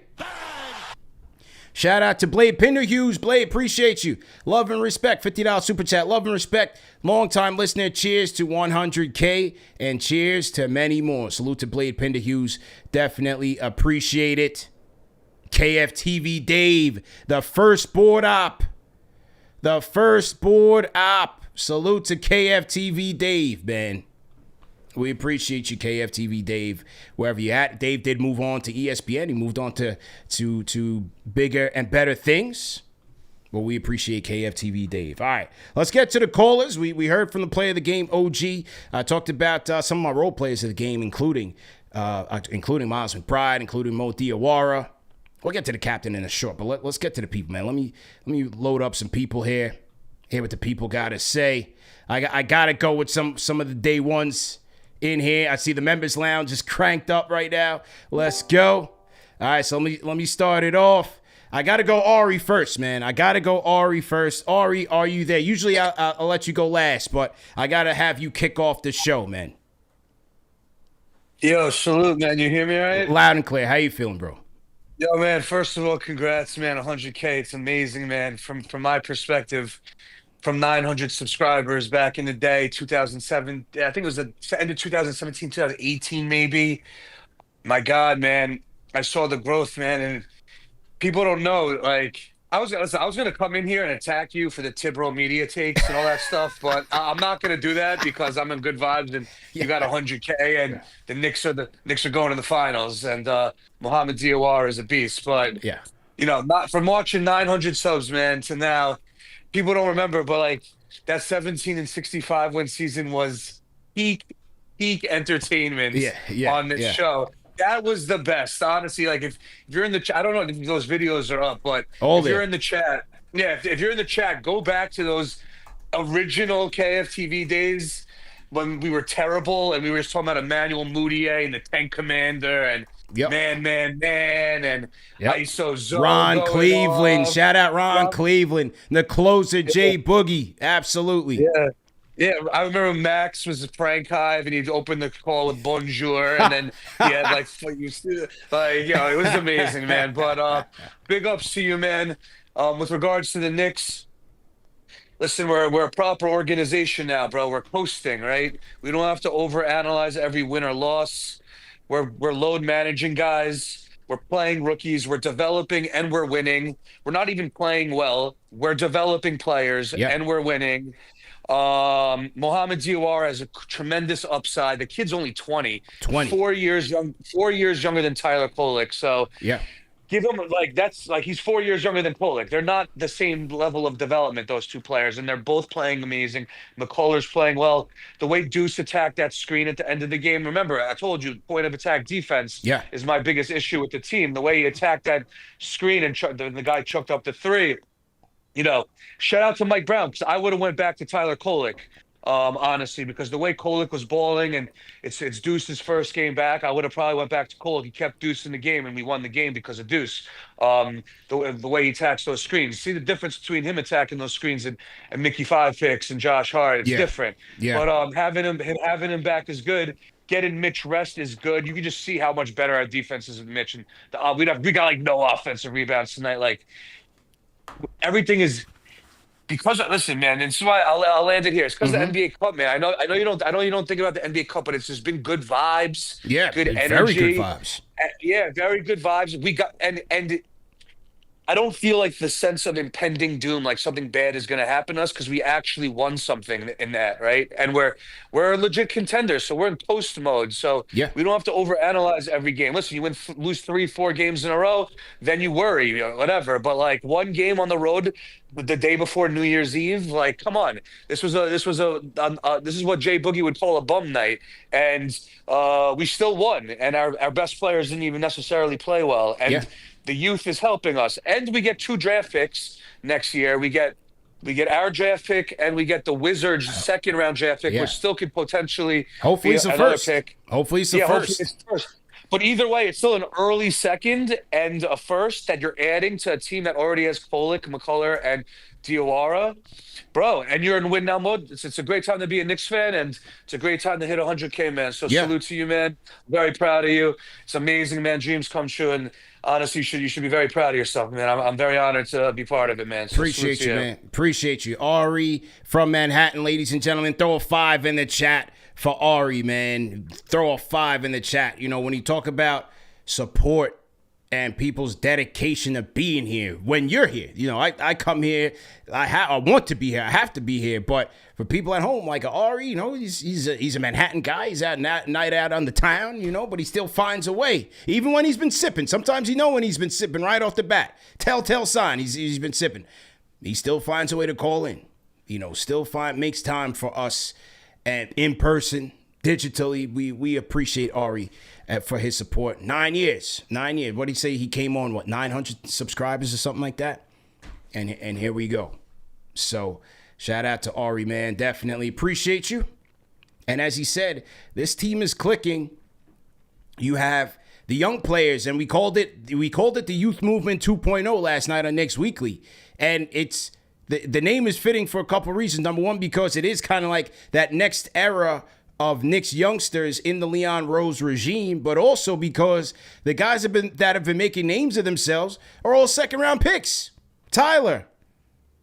Shout out to Blade Pinderhughes. Blade, appreciate you. Love and respect. $50 super chat. Love and respect. Long-time listener. Cheers to 100K, and cheers to many more. Salute to Blade Pinderhughes. Definitely appreciate it. KFTV Dave, the first board op. Salute to KFTV Dave, man. We appreciate you, KFTV Dave, wherever you're at. Dave did move on to ESPN. He moved on to bigger and better things. But we appreciate KFTV Dave. All right, let's get to the callers. We heard from the player of the game, OG. I talked about some of my role players of the game, including Miles McBride, including Mo Diawara. We'll get to the captain in a short, but let's get to the people, man. Let me load up some people here. Hear what the people got to say. I got to go with some of the day ones in here. I see the members lounge is cranked up right now. Let's go. All right, so let me start it off. I got to go Ari first, man. Ari, are you there? Usually I'll let you go last, but I got to have you kick off the show, man. Yo, salute, man. You hear me all right? Loud and clear. How you feeling, bro? Yo, man, first of all, congrats, man. 100K. It's amazing, man. From my perspective, from 900 subscribers back in the day, 2007, I think it was the end of 2017, 2018, maybe. My God, man, I saw the growth, man, and people don't know, like, I was gonna come in here and attack you for the Tibro media takes and all that stuff, but I'm not gonna do that because I'm in good vibes and you got 100K and the Knicks are going to the finals and Mohamed Diawara is a beast. But you know, not from watching 900 subs, man, to now, people don't remember, but like that 17 and 65 win season was peak entertainment on this show. That was the best, honestly. Like if you're in the chat, I don't know if those videos are up, but you're in the chat, if you're in the chat, go back to those original KFTV days when we were terrible and we were talking about Emmanuel Mudiay and the Tank Commander and man, and ISO Zone. Ron Cleveland, shout out Ron Cleveland, the closer Jay Boogie, absolutely. Yeah, I remember Max was a Frank Hive, and he'd open the call with bonjour, and then he had like it was amazing, man. But big ups to you, man. With regards to the Knicks, listen, we're a proper organization now, bro. We're coasting, right? We don't have to overanalyze every win or loss. We're load managing guys. We're playing rookies. We're developing and we're winning. We're not even playing well. We're developing players and we're winning. Mohamed Diawara has a tremendous upside. The kid's only 20. 4 years young, 4 years younger than Tyler Kolek. So give him that's he's 4 years younger than Kolek. They're not the same level of development, those two players, and they're both playing amazing. McCullough's playing well. The way Deuce attacked that screen at the end of the game. Remember, I told you, point of attack defense is my biggest issue with the team. The way he attacked that screen and the guy chucked up the three. Shout out to Mike Brown, because I would have went back to Tyler Kolek, honestly, because the way Kolek was balling, and it's Deuce's first game back, I would have probably went back to Kolek. He kept Deuce in the game, and we won the game because of Deuce. The way he attacks those screens. See the difference between him attacking those screens and Mickey Five Picks and Josh Hart. It's different. But having him back is good. Getting Mitch rest is good. You can just see how much better our defense is with Mitch. And we got no offensive rebounds tonight. Everything is because listen, man. And this is why I'll land it here. It's because of the NBA Cup, man. I know you don't think about the NBA Cup, but it's just been good vibes. Yeah, good energy. Very good vibes. Very good vibes. We got and I don't feel like the sense of impending doom, like something bad is going to happen to us, because we actually won something in that, right? And we're a legit contender, so we're in post mode. So we don't have to overanalyze every game. Listen, you lose 3-4 games in a row, then you worry, whatever. But one game on the road the day before New Year's Eve, come on, this is what Jay Boogie would call a bum night, and we still won, and our best players didn't even necessarily play well, and. The youth is helping us, and we get 2 draft picks next year. We get our draft pick, and we get the Wizards' second round draft pick, which still could potentially hopefully it's the first pick. Hopefully it's the first. Hopefully it's first. But either way, it's still an early second and a first that you're adding to a team that already has Kolek, McCullough, and Diawara. Bro, and you're in win now mode. It's a great time to be a Knicks fan, and it's a great time to hit 100K, man. So salute to you, man. Very proud of you. It's amazing, man. Dreams come true, and honestly, you should be very proud of yourself, man. I'm very honored to be part of it, man. So appreciate you, man. Appreciate you. Ari from Manhattan, ladies and gentlemen. Throw a 5 in the chat for Ari, man. Throw a 5 in the chat. When you talk about support and people's dedication to being here, when you're here, I come here, I want to be here, I have to be here, but for people at home like Ari, he's a Manhattan guy, he's out night out on the town, but he still finds a way, even when he's been sipping. Sometimes when he's been sipping right off the bat, telltale sign he's been sipping, he still finds a way to call in, makes time for us, and in person, digitally, we appreciate Ari for his support. 9 years. What did he say? He came on, 900 subscribers or something like that? And here we go. So, shout out to Ari, man. Definitely appreciate you. And as he said, this team is clicking. You have the young players, and we called it the Youth Movement 2.0 last night on Knicks Weekly. And it's the name is fitting for a couple of reasons. Number one, because it is kind of like that next era of Knicks youngsters in the Leon Rose regime, but also because the guys that have been making names of themselves are all second-round picks. Tyler,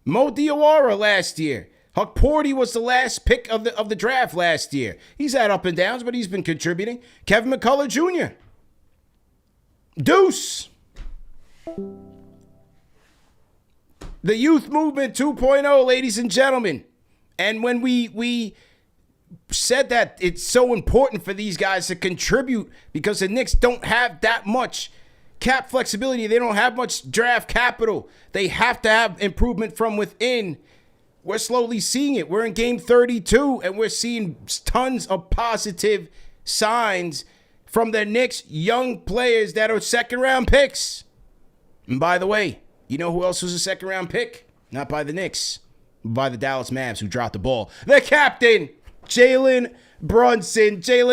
Mo Diawara last year. Huck Porty was the last pick of the draft last year. He's had up and downs, but he's been contributing. Kevin McCullough Jr. Deuce. The Youth Movement 2.0, ladies and gentlemen. And when we said that it's so important for these guys to contribute because the Knicks don't have that much cap flexibility. They don't have much draft capital. They have to have improvement from within. We're slowly seeing it. We're in game 32, and we're seeing tons of positive signs from the Knicks young players that are second-round picks. And by the way, you know who else was a second-round pick? Not by the Knicks, by the Dallas Mavs, who dropped the ball. The captain, Jalen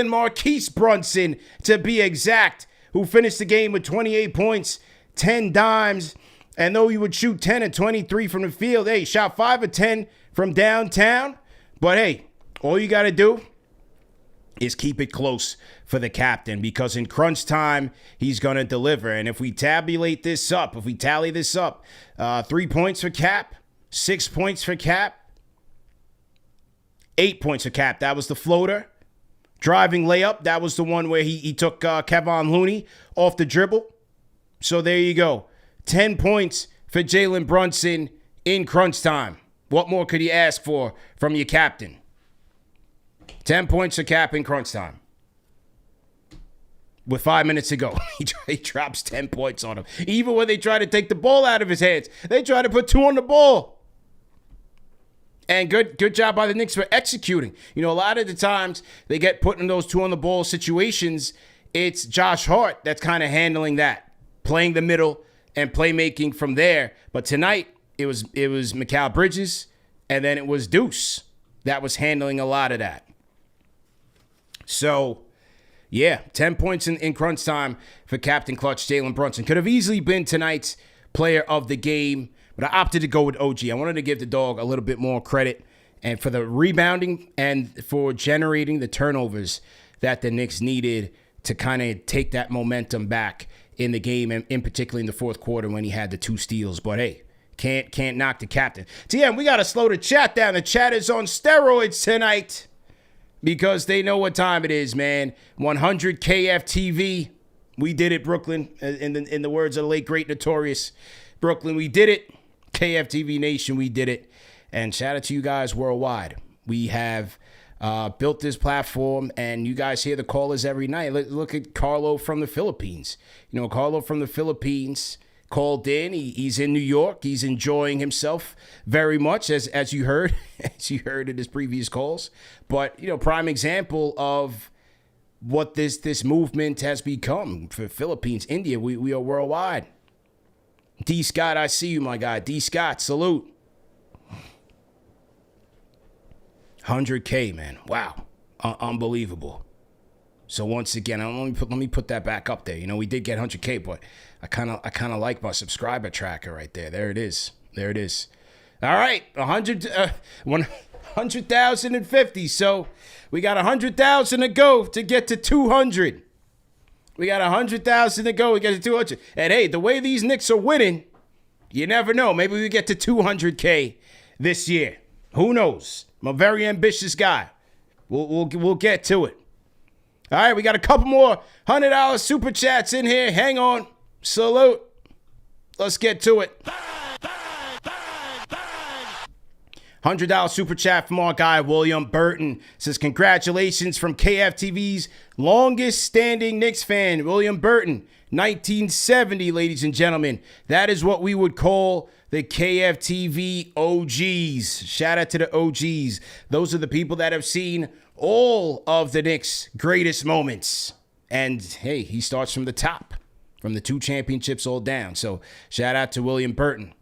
Marquise Brunson, to be exact, who finished the game with 28 points, 10 dimes, and though he would shoot 10 of 23 from the field, hey, shot 5 of 10 from downtown, but hey, all you got to do is keep it close for the captain, because in crunch time, he's going to deliver. And if we tally this up, 3 points for Cap, 6 points for Cap, 8 points for Cap. That was the floater. Driving layup. That was the one where he took Kevon Looney off the dribble. So there you go. 10 points for Jalen Brunson in crunch time. What more could you ask for from your captain? 10 points for Cap in crunch time. With 5 minutes to go, he drops 10 points on him. Even when they try to take the ball out of his hands, they try to put 2 on the ball. And good job by the Knicks for executing. You know, a lot of the times they get put in those 2 on the ball situations, it's Josh Hart that's kind of handling that, playing the middle and playmaking from there. But tonight, it was Mikal Bridges, and then it was Deuce that was handling a lot of that. So, yeah, 10 points in crunch time for Captain Clutch Jalen Brunson. Could have easily been tonight's player of the game, but I opted to go with OG. I wanted to give the dog a little bit more credit and for the rebounding and for generating the turnovers that the Knicks needed to kind of take that momentum back in the game, and in particular in the fourth quarter when he had the 2 steals. But hey, can't knock the captain. TM, we got to slow the chat down. The chat is on steroids tonight because they know what time it is, man. 100 KFTV. We did it, Brooklyn. In the words of the late, great, notorious Brooklyn, we did it. KFTV Nation, we did it. And shout out to you guys worldwide. We have built this platform, and you guys hear the callers every night. Look at Carlo from the Philippines. You know, Carlo from the Philippines called in. He's in New York. He's enjoying himself very much, as you heard, in his previous calls. But, you know, prime example of what this movement has become for Philippines, India. We are worldwide. D. Scott, I see you, my guy. D. Scott, salute. 100K, man. Wow. Unbelievable. So once again, let me put that back up there. You know, we did get 100K, but I kind of like my subscriber tracker right there. There it is. All right, 100,050. So we got 100,000 to go to get to 200. We got 100,000 to go. We get to 200. And hey, the way these Knicks are winning, you never know. Maybe we get to 200K this year. Who knows? I'm a very ambitious guy. We'll get to it. All right, we got a couple more $100 super chats in here. Hang on. Salute. Let's get to it. $100 super chat from our guy, William Burton. Says, congratulations from KFTV's longest standing Knicks fan, William Burton. 1970, ladies and gentlemen. That is what we would call the KFTV OGs. Shout out to the OGs. Those are the people that have seen all of the Knicks' greatest moments. And hey, he starts from the top, from the 2 championships all down. So shout out to William Burton,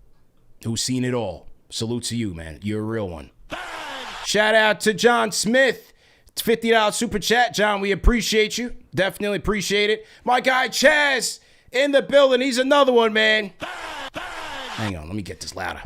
who's seen it all. Salute to you, man. You're a real one. Shout out to John Smith. It's $50 super chat. John, we appreciate you. Definitely appreciate it. My guy Chaz in the building. He's another one, man. Hang on, let me get this louder.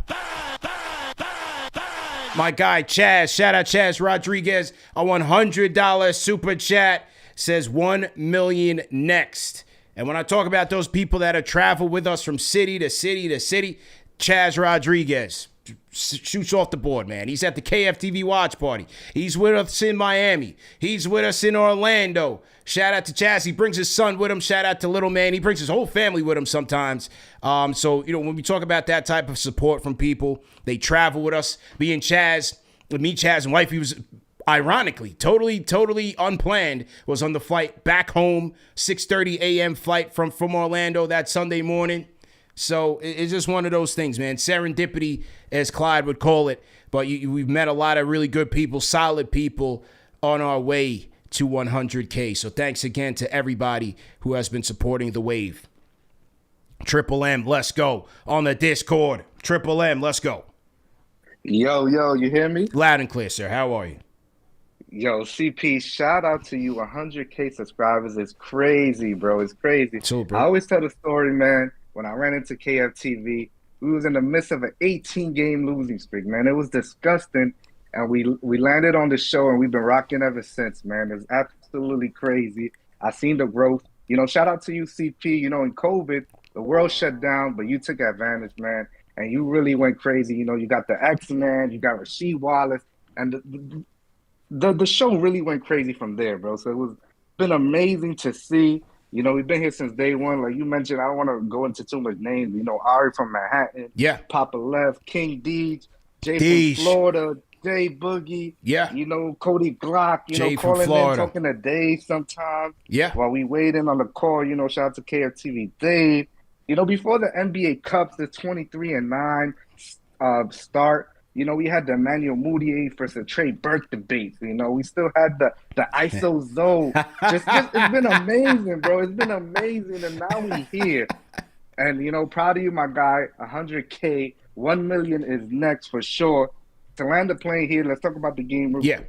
My guy Chaz. Shout out Chaz Rodriguez. A $100 super chat. Says 1 million next. And when I talk about those people that have traveled with us from city to city to city, Chaz Rodriguez shoots off the board, man. He's at the KFTV watch party. He's with us in Miami. He's with us in Orlando. Shout out to Chaz. He brings his son with him. Shout out to little man. He brings his whole family with him sometimes. So, you know, when we talk about that type of support from people, they travel with us. Me, Chaz, and wife, he was ironically, totally unplanned, was on the flight back home, 6:30 a.m. flight from Orlando that Sunday morning. So it's just one of those things, man. Serendipity, as Clyde would call it. But we've met a lot of really good people, solid people on our way to 100K. So thanks again to everybody who has been supporting the wave. Triple M, let's go. On the Discord, Triple M, let's go. Yo, you hear me? Loud and clear, sir. How are you? Yo, CP, shout out to you. 100K subscribers is crazy, bro. It's crazy. So, bro. I always tell the story, man. When I ran into KFTV, we was in the midst of an 18-game losing streak, man. It was disgusting, and we landed on the show, and we've been rocking ever since, man. It's absolutely crazy. I seen the growth. You know, shout out to you, CP. You know, in COVID, the world shut down, but you took advantage, man, and you really went crazy. You know, you got the X-Men, you got Rasheed Wallace, and the show really went crazy from there, bro. So it was been amazing to see. You know, we've been here since day one. Like you mentioned, I don't want to go into too much names. You know, Ari from Manhattan, Yeah. Papa Left, King Deej, Jay Deej. from Florida, Jay Boogie. Yeah. You know, CodyGlock. You Jay know, from calling Florida. in, talking to Dave sometimes. Yeah. While we waiting on the call, you know, shout out to KFTV Dave. You know, before the NBA Cups, the 23-9 start. You know, we had the Emmanuel Mudiay versus Trey Burke debates. You know, we still had the ISO Zoe. Just it's been amazing, bro. It's been amazing, and now we here. And you know, proud of you, my guy. 100K, 1 million is next for sure. To land the plane here, let's talk about the game. Yeah.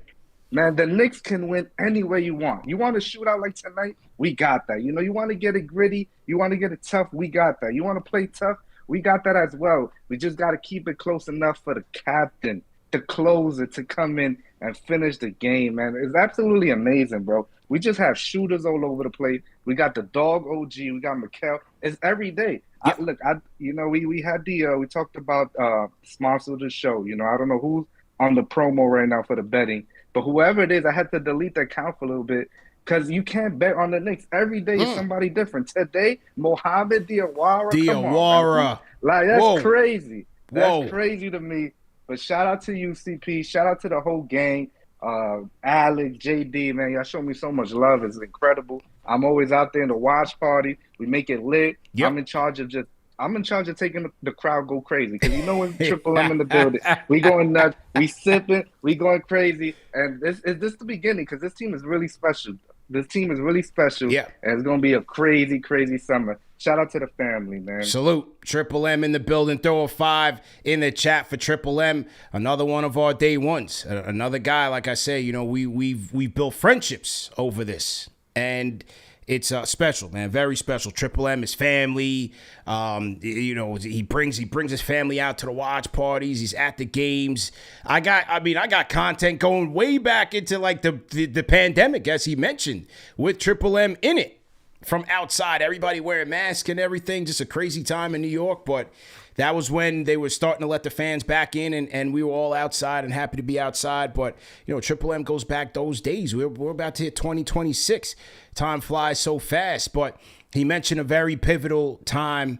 Man, the Knicks can win any way you want. You want to shoot out like tonight? We got that. You know, you want to get it gritty? You want to get it tough? We got that. You want to play tough? We got that as well. We just got to keep it close enough for the captain, the closer, to come in and finish the game, man. It's absolutely amazing, bro. We just have shooters all over the place. We got the dog OG. We got McHale. It's every day. Yeah. We had we talked about sponsor of the show. You know, I don't know who's on the promo right now for the betting, but whoever it is, I had to delete the account for a little bit. Because you can't bet on the Knicks. Every day is somebody different. Today, Mohamed Diawara. Diawara. Like, that's Whoa. crazy. That's Whoa. crazy to me. But shout out to you, CP. Shout out to the whole gang. Alex, JD, man. Y'all show me so much love. It's incredible. I'm always out there in the watch party. We make it lit. Yep. I'm in charge of taking the crowd go crazy. Because you know when Triple M in the building, we going nuts. We sipping. We going crazy. And this is the beginning because this team is really special. This team is really special. Yeah. And it's going to be a crazy, crazy summer. Shout out to the family, man. Salute. Triple M in the building. Throw a 5 in the chat for Triple M. Another one of our day ones. Another guy, like I say, you know, we've built friendships over this. And it's special, man. Very special. Triple M is family. You know, he brings his family out to the watch parties. He's at the games. I got content going way back into like the pandemic, as he mentioned, with Triple M in it. From outside, everybody wearing masks and everything. Just a crazy time in New York, but that was when they were starting to let the fans back in, and we were all outside and happy to be outside. But, you know, Triple M goes back those days. We're about to hit 2026. Time flies so fast. But he mentioned a very pivotal time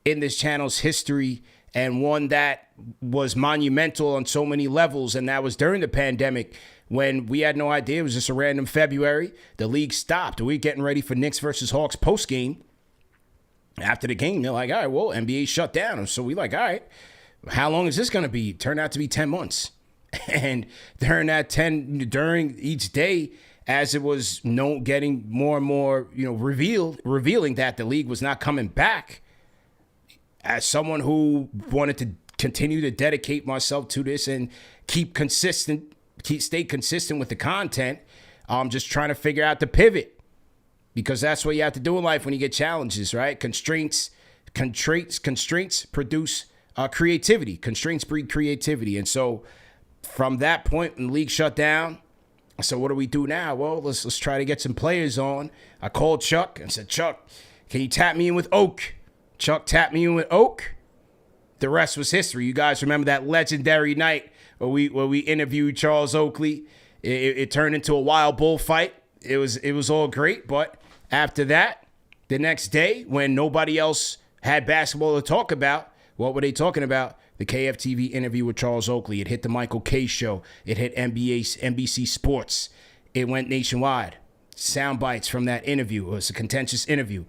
in this channel's history, and one that was monumental on so many levels, and that was during the pandemic, when we had no idea. It was just a random February. The league stopped. We were getting ready for Knicks versus Hawks post-game. After the game, they're like, all right, well, NBA shut down. So we like, all right, how long is this going to be? Turned out to be 10 months. And during each day, as it was getting more and more, you know, revealing that the league was not coming back, as someone who wanted to continue to dedicate myself to this and stay consistent with the content, I'm just trying to figure out the pivot, because that's what you have to do in life when you get challenges, right? Constraints produce creativity. Constraints breed creativity. And so from that point, when the league shut down, I said, what do we do now? Well, let's try to get some players on. I called Chuck and said, Chuck, can you tap me in with Oak? Chuck tapped me in with Oak. The rest was history. You guys remember that legendary night where we interviewed Charles Oakley. It turned into a wild bull fight. It was all great, but after that, the next day, when nobody else had basketball to talk about, what were they talking about? The KFTV interview with Charles Oakley. It hit the Michael K show. It hit NBC Sports. It went nationwide. Sound bites from that interview. It was a contentious interview.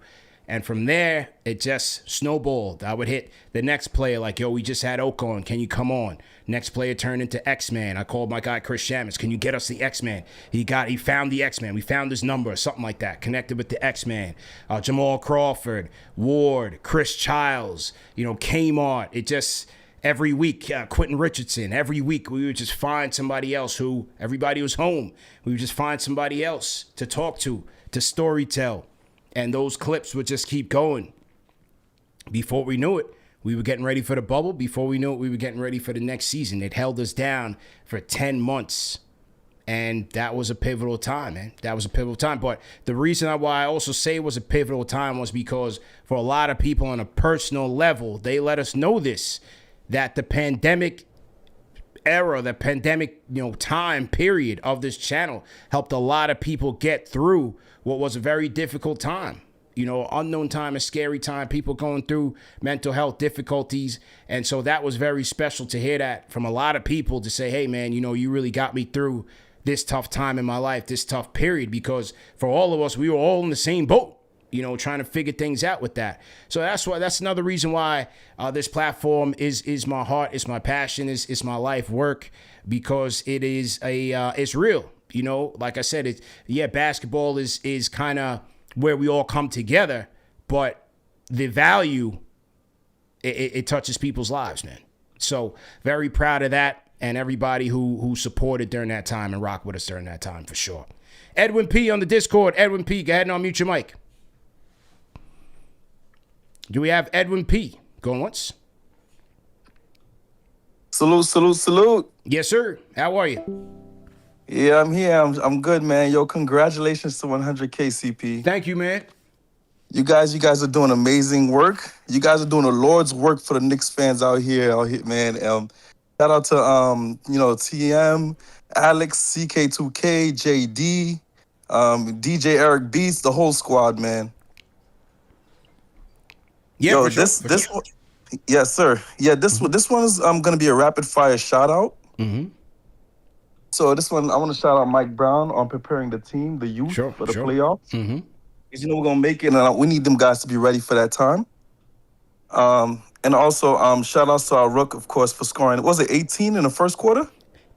And from there, it just snowballed. I would hit the next player like, yo, we just had Oak on. Can you come on? Next player turned into X-Man. I called my guy Chris Shamus. Can you get us the X-Man? He found the X-Man. We found his number or something like that. Connected with the X-Man. Jamal Crawford, Ward, Chris Childs, you know, Kmart. It just, every week, Quentin Richardson. Every week, we would just find somebody else who, everybody was home. We would just find somebody else to talk to storytell. And those clips would just keep going. Before we knew it, we were getting ready for the bubble. Before we knew it, we were getting ready for the next season. It held us down for 10 months. And that was a pivotal time, man. That was a pivotal time. But the reason why I also say it was a pivotal time was because for a lot of people on a personal level, they let us know this, that the pandemic era, the pandemic, you know, time period of this channel helped a lot of people get through what was a very difficult time. You know, unknown time, a scary time, people going through mental health difficulties. And so that was very special to hear that from a lot of people to say, hey, man, you know, you really got me through this tough time in my life, this tough period, because for all of us, we were all in the same boat, you know, trying to figure things out with that. So that's another reason why this platform is my heart, it's my passion, it's my life work, because it is it's real. You know, like I said, basketball is kind of where we all come together, but the value, it touches people's lives, man. So very proud of that, and everybody who supported during that time and rocked with us during that time for sure. Edwin P on the Discord. Edwin P, go ahead and unmute your mic. Do we have Edwin P? Going once? Salute, salute, salute. Yes, sir. How are you? Yeah, I'm here. I'm good, man. Yo, congratulations to 100K, CP. Thank you, man. You guys are doing amazing work. You guys are doing the Lord's work for the Knicks fans out here, man. Shout out to TM, Alex, CK2K, JD, DJ Eric Beats, the whole squad, man. Yeah, yo, for sure, this one, yes, sir. Yeah, this one is gonna be a rapid fire shout out. Mm-hmm. So this one, I want to shout out Mike Brown on preparing the team, the youth, for the playoffs. Mm-hmm. Because, you know, we're going to make it, and we need them guys to be ready for that time. And also, shout outs to our rook, of course, for scoring. Was it 18 in the first quarter?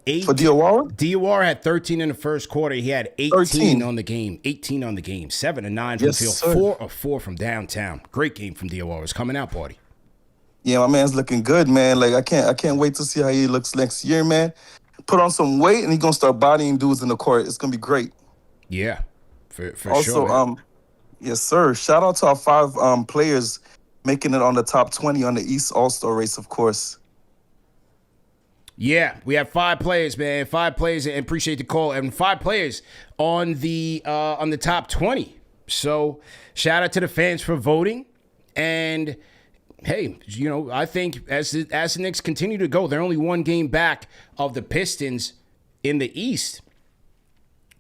8 for Diawara? Diawara had 13 in the first quarter. He had 18 on the game. 18 on the game. 7 and 9 from the field. Sir. 4 of 4 from downtown. Great game from Diawara. It's coming out party. Yeah, my man's looking good, man. Like, I can't wait to see how he looks next year, man. Put on some weight, and he's going to start bodying dudes in the court. It's going to be great. Yeah, for also, sure. Yes, sir. Shout out to our 5 players making it on the top 20 on the East All-Star race, of course. Yeah, we have 5 players, man. 5 players, and appreciate the call. And 5 players on the top 20. So shout out to the fans for voting. And hey, you know, I think as the Knicks continue to go, they're only 1 game back of the Pistons in the East.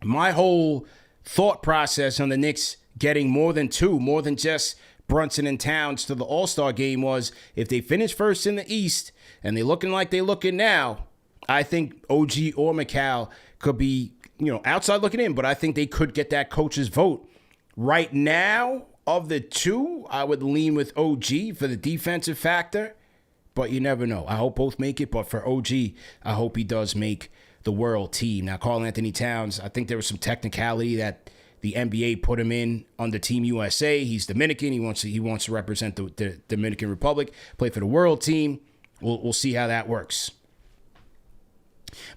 My whole thought process on the Knicks getting more than just Brunson and Towns to the All-Star game was, if they finish first in the East and they're looking like they're looking now, I think OG or McCall could be, you know, outside looking in, but I think they could get that coach's vote. Right now, of the 2, I would lean with OG for the defensive factor, but you never know. I hope both make it, but for OG, I hope he does make the world team. Now, Karl Anthony Towns, I think there was some technicality that the NBA put him in under Team USA. He's Dominican. He wants to represent the Dominican Republic, play for the world team. We'll see how that works.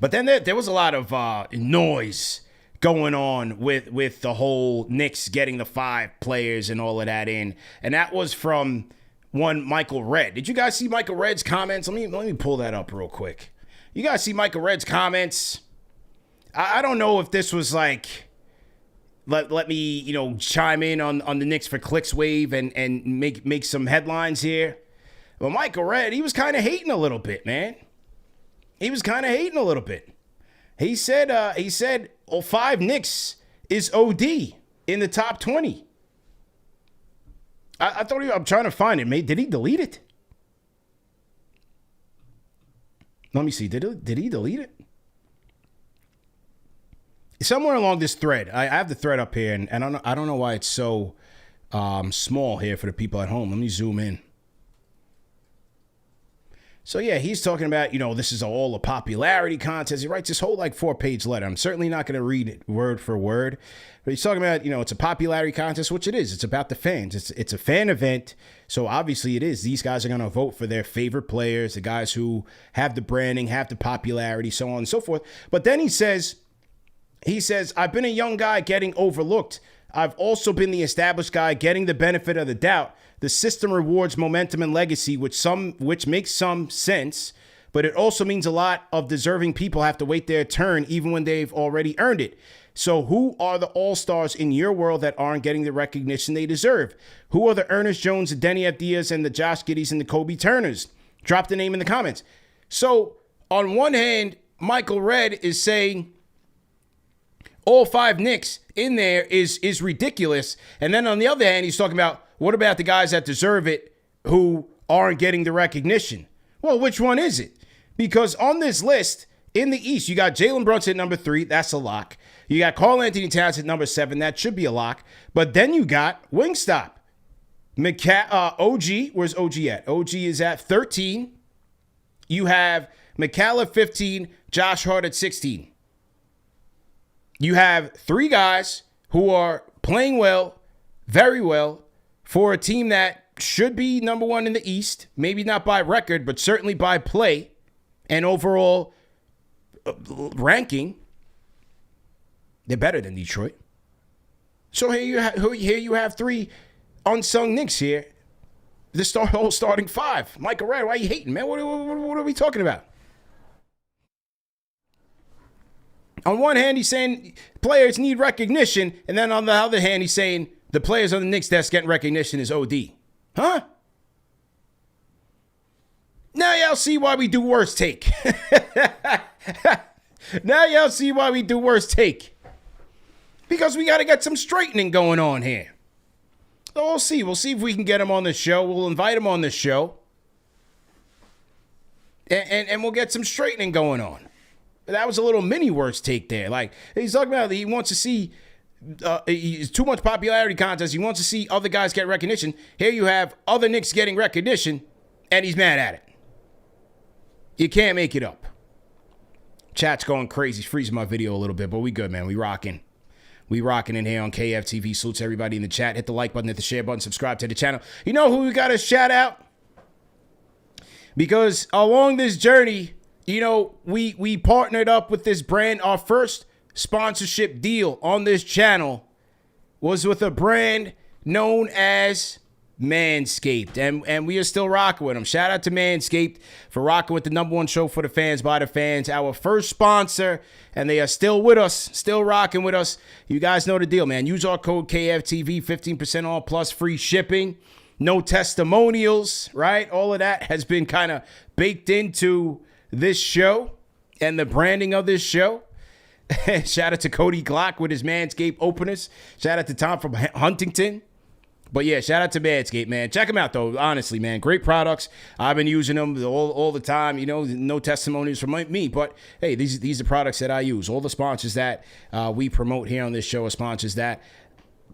But then there was a lot of noise going on with the whole Knicks getting the 5 players and all of that in. And that was from one Michael Redd. Did you guys see Michael Redd's comments? Let me pull that up real quick. You guys see Michael Redd's comments? I don't know if this was like, let me, you know, chime in on the Knicks for Clicks Wave and make some headlines here. But Michael Redd, he was kind of hating a little bit, man. He was kind of hating a little bit. He said, 5 Knicks is OD in the top 20. I thought I'm trying to find it, mate. Did he delete it? Let me see. Did he delete it? Somewhere along this thread, I have the thread up here, and I don't know why it's so small here for the people at home. Let me zoom in. So yeah, he's talking about, you know, this is all a popularity contest. He writes this whole like 4-page letter. I'm certainly not going to read it word for word, but he's talking about, you know, it's a popularity contest, which it is. It's about the fans. It's a fan event. So obviously it is. These guys are going to vote for their favorite players, the guys who have the branding, have the popularity, so on and so forth. But then he says, I've been a young guy getting overlooked. I've also been the established guy getting the benefit of the doubt. The system rewards momentum and legacy, which makes some sense, but it also means a lot of deserving people have to wait their turn even when they've already earned it. So who are the all-stars in your world that aren't getting the recognition they deserve? Who are the Ernest Jones, the Denny Avdias, and the Josh Giddeys and the Kobe Turners? Drop the name in the comments. So on one hand, Michael Redd is saying all 5 Knicks in there is ridiculous. And then on the other hand, he's talking about, what about the guys that deserve it who aren't getting the recognition? Well, which one is it? Because on this list, in the East, you got Jalen Brunson at number 3. That's a lock. You got Karl-Anthony Towns at number 7. That should be a lock. But then you got Wingstop. OG, where's OG at? OG is at 13. You have McCall at 15, Josh Hart at 16. You have 3 guys who are playing well, very well, for a team that should be number 1 in the East. Maybe not by record, but certainly by play and overall ranking. They're better than Detroit. So here you have 3 unsung Knicks here. The whole starting 5. Michael Red, why are you hating, man? What are we talking about? On one hand, he's saying players need recognition, and then on the other hand, he's saying the players on the Knicks that's getting recognition is OD. Huh? Now y'all see why we do worst take. Now y'all see why we do worst take. Because we got to get some straightening going on here. So we'll see. We'll see if we can get him on the show. We'll invite him on the show. And we'll get some straightening going on. That was a little mini worst take there. Like, he's talking about he wants to see he's too much popularity contest. He wants to see other guys get recognition. Here you have other Knicks getting recognition, and he's mad at it. You can't make it up. Chat's going crazy. He's freezing my video a little bit, but we good, man. We rocking. We rocking in here on KFTV. Salutes everybody in the chat. Hit the like button, hit the share button, subscribe to the channel. You know who we got to shout out? Because along this journey, you know, we partnered up with this brand. Our first sponsorship deal on this channel was with a brand known as Manscaped, and we are still rocking with them. Shout out to Manscaped for rocking with the number 1 show for the fans by the fans, our first sponsor, and they are still with us, still rocking with us. You guys know the deal, man. Use our code KFTV, 15% off plus free shipping. No testimonials, right? All of that has been kind of baked into this show and the branding of this show. Shout out to CodyGlock with his Manscaped openers. Shout out to Tom from Huntington. But yeah, shout out to Manscaped, man. Check them out, though. Honestly, man. Great products. I've been using them all the time. You know, no testimonies from me. But, hey, these are products that I use. All the sponsors that we promote here on this show are sponsors that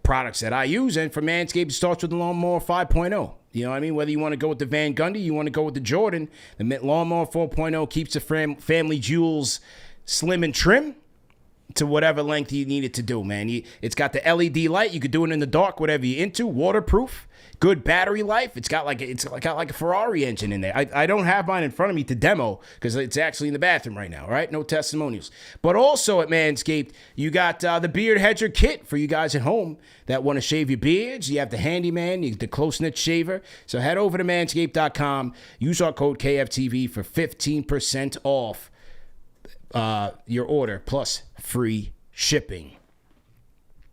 products that I use. And for Manscaped, it starts with the Lawnmower 5.0. You know what I mean? Whether you want to go with the Van Gundy, you want to go with the Jordan, the Lawnmower 4.0 keeps the family jewels slim and trim to whatever length you need it to do, man. It's got the LED light. You could do it in the dark, whatever you're into. Waterproof, good battery life. It's got like a Ferrari engine in there. I don't have mine in front of me to demo because it's actually in the bathroom right now, right? No testimonials. But also at Manscaped, you got the Beard Hedger kit for you guys at home that want to shave your beards. You have the Handyman, you get the close-knit shaver. So head over to manscaped.com. Use our code KFTV for 15% off your order plus free shipping.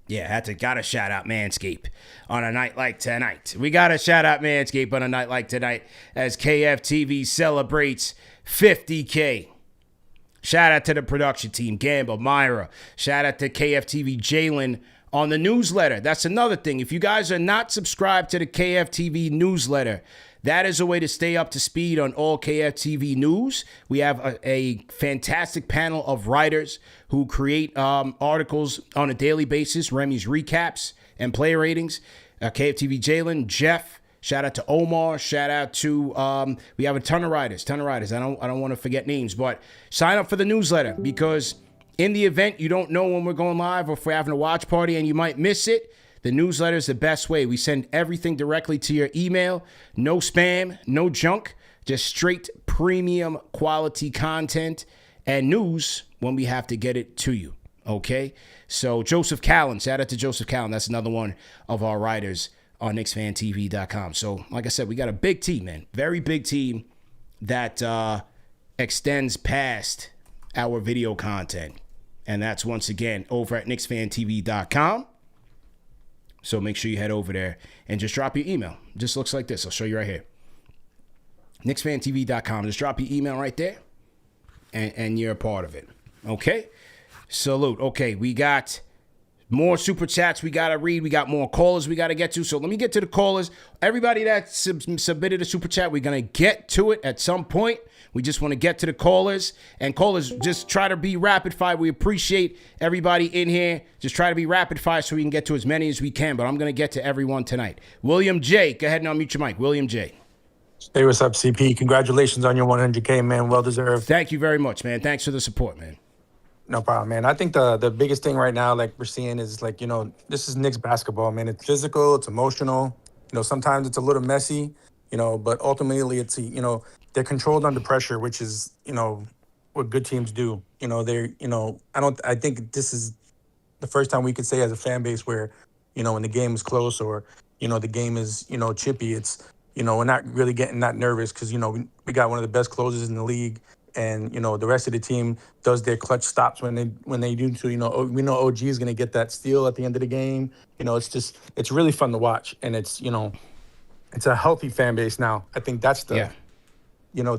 Yeah, gotta shout out Manscaped on a night like tonight. We gotta shout out Manscaped on a night like tonight as KFTV celebrates 50K. Shout out to the production team, Gamble, Myra. Shout out to KFTV Jalen on the newsletter. That's another thing. If you guys are not subscribed to the KFTV newsletter, that is a way to stay up to speed on all KFTV news. We have a fantastic panel of writers who create articles on a daily basis, Remy's recaps and play ratings. KFTV Jalen, Jeff, shout out to Omar, shout out to, we have a ton of writers. I don't want to forget names, but sign up for the newsletter because in the event you don't know when we're going live or if we're having a watch party and you might miss it, the newsletter is the best way. We send everything directly to your email. No spam, no junk, just straight premium quality content and news when we have to get it to you, okay? So Joseph Callan, shout out to Joseph Callan. That's another one of our writers on KnicksFanTV.com. So like I said, we got a big team, man. Very big team that extends past our video content. And that's once again over at KnicksFanTV.com. So make sure you head over there and just drop your email. Just looks like this. I'll show you right here. KnicksFanTV.com. Just drop your email right there, and you're a part of it. Okay? Salute. Okay, we got more super chats we got to read. We got more callers we got to get to. So let me get to the callers. Everybody that submitted a super chat, we're going to get to it at some point. We just want to get to the callers. And callers, just try to be rapid fire. We appreciate everybody in here. Just try to be rapid fire so we can get to as many as we can. But I'm going to get to everyone tonight. William J. Go ahead and unmute your mic. William J. Hey, what's up, CP? Congratulations on your 100K, man. Well deserved. Thank you very much, man. Thanks for the support, man. No problem, man. I think the biggest thing right now, like we're seeing, is like, this is Knicks basketball, man. It's physical, it's emotional. Sometimes it's a little messy, but ultimately it's, they're controlled under pressure, which is, what good teams do. I think this is the first time we could say as a fan base where, when the game is close or, the game is, chippy, it's, we're not really getting that nervous because, we got one of the best closers in the league. And, the rest of the team does their clutch stops when they do. So, we know OG is going to get that steal at the end of the game. It's really fun to watch. And it's a healthy fan base now. I think that's the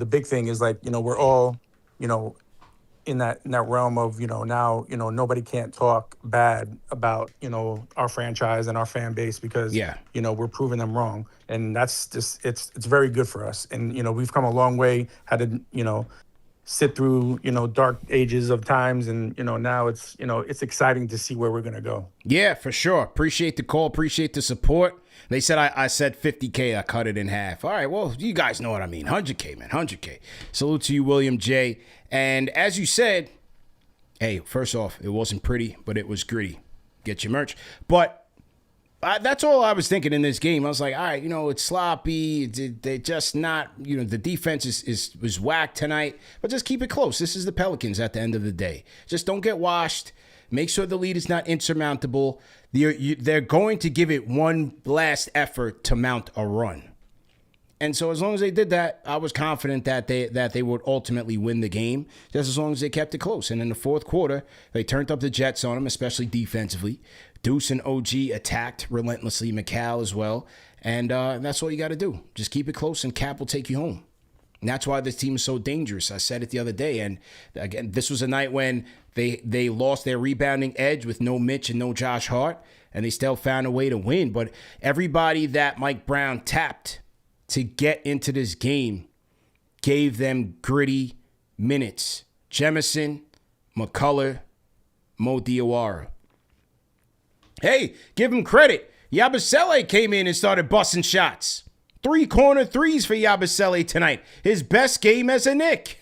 big thing is like, we're all, in that realm of, now, nobody can't talk bad about, our franchise and our fan base because, we're proving them wrong. And that's just, it's very good for us. And, we've come a long way, had to, sit through, dark ages of times. And, now it's, it's exciting to see where we're going to go. Yeah, for sure. Appreciate the call. Appreciate the support. They said I said 50K. I cut it in half. All right, well, you guys know what I mean. 100K, man. 100K. Salute to you, William J. And as you said, hey, first off, it wasn't pretty, but it was gritty. Get your merch. But that's all I was thinking in this game. I was like, all right, it's sloppy. They're just not, the defense is whack tonight. But just keep it close. This is the Pelicans at the end of the day. Just don't get washed. Make sure the lead is not insurmountable. They're going to give it one last effort to mount a run. And so as long as they did that, I was confident that they would ultimately win the game, just as long as they kept it close. And in the fourth quarter, they turned up the Jets on them, especially defensively. Deuce and OG attacked relentlessly, McCall as well. And that's all you got to do. Just keep it close, and Cap will take you home. And that's why this team is so dangerous. I said it the other day. And again, this was a night when they lost their rebounding edge with no Mitch and no Josh Hart, and they still found a way to win. But everybody that Mike Brown tapped to get into this game gave them gritty minutes. Jemison, McCullough, Mo Diawara. Hey, give him credit. Yabusele came in and started busting shots. 3 corner threes for Yabusele tonight. His best game as a Knick.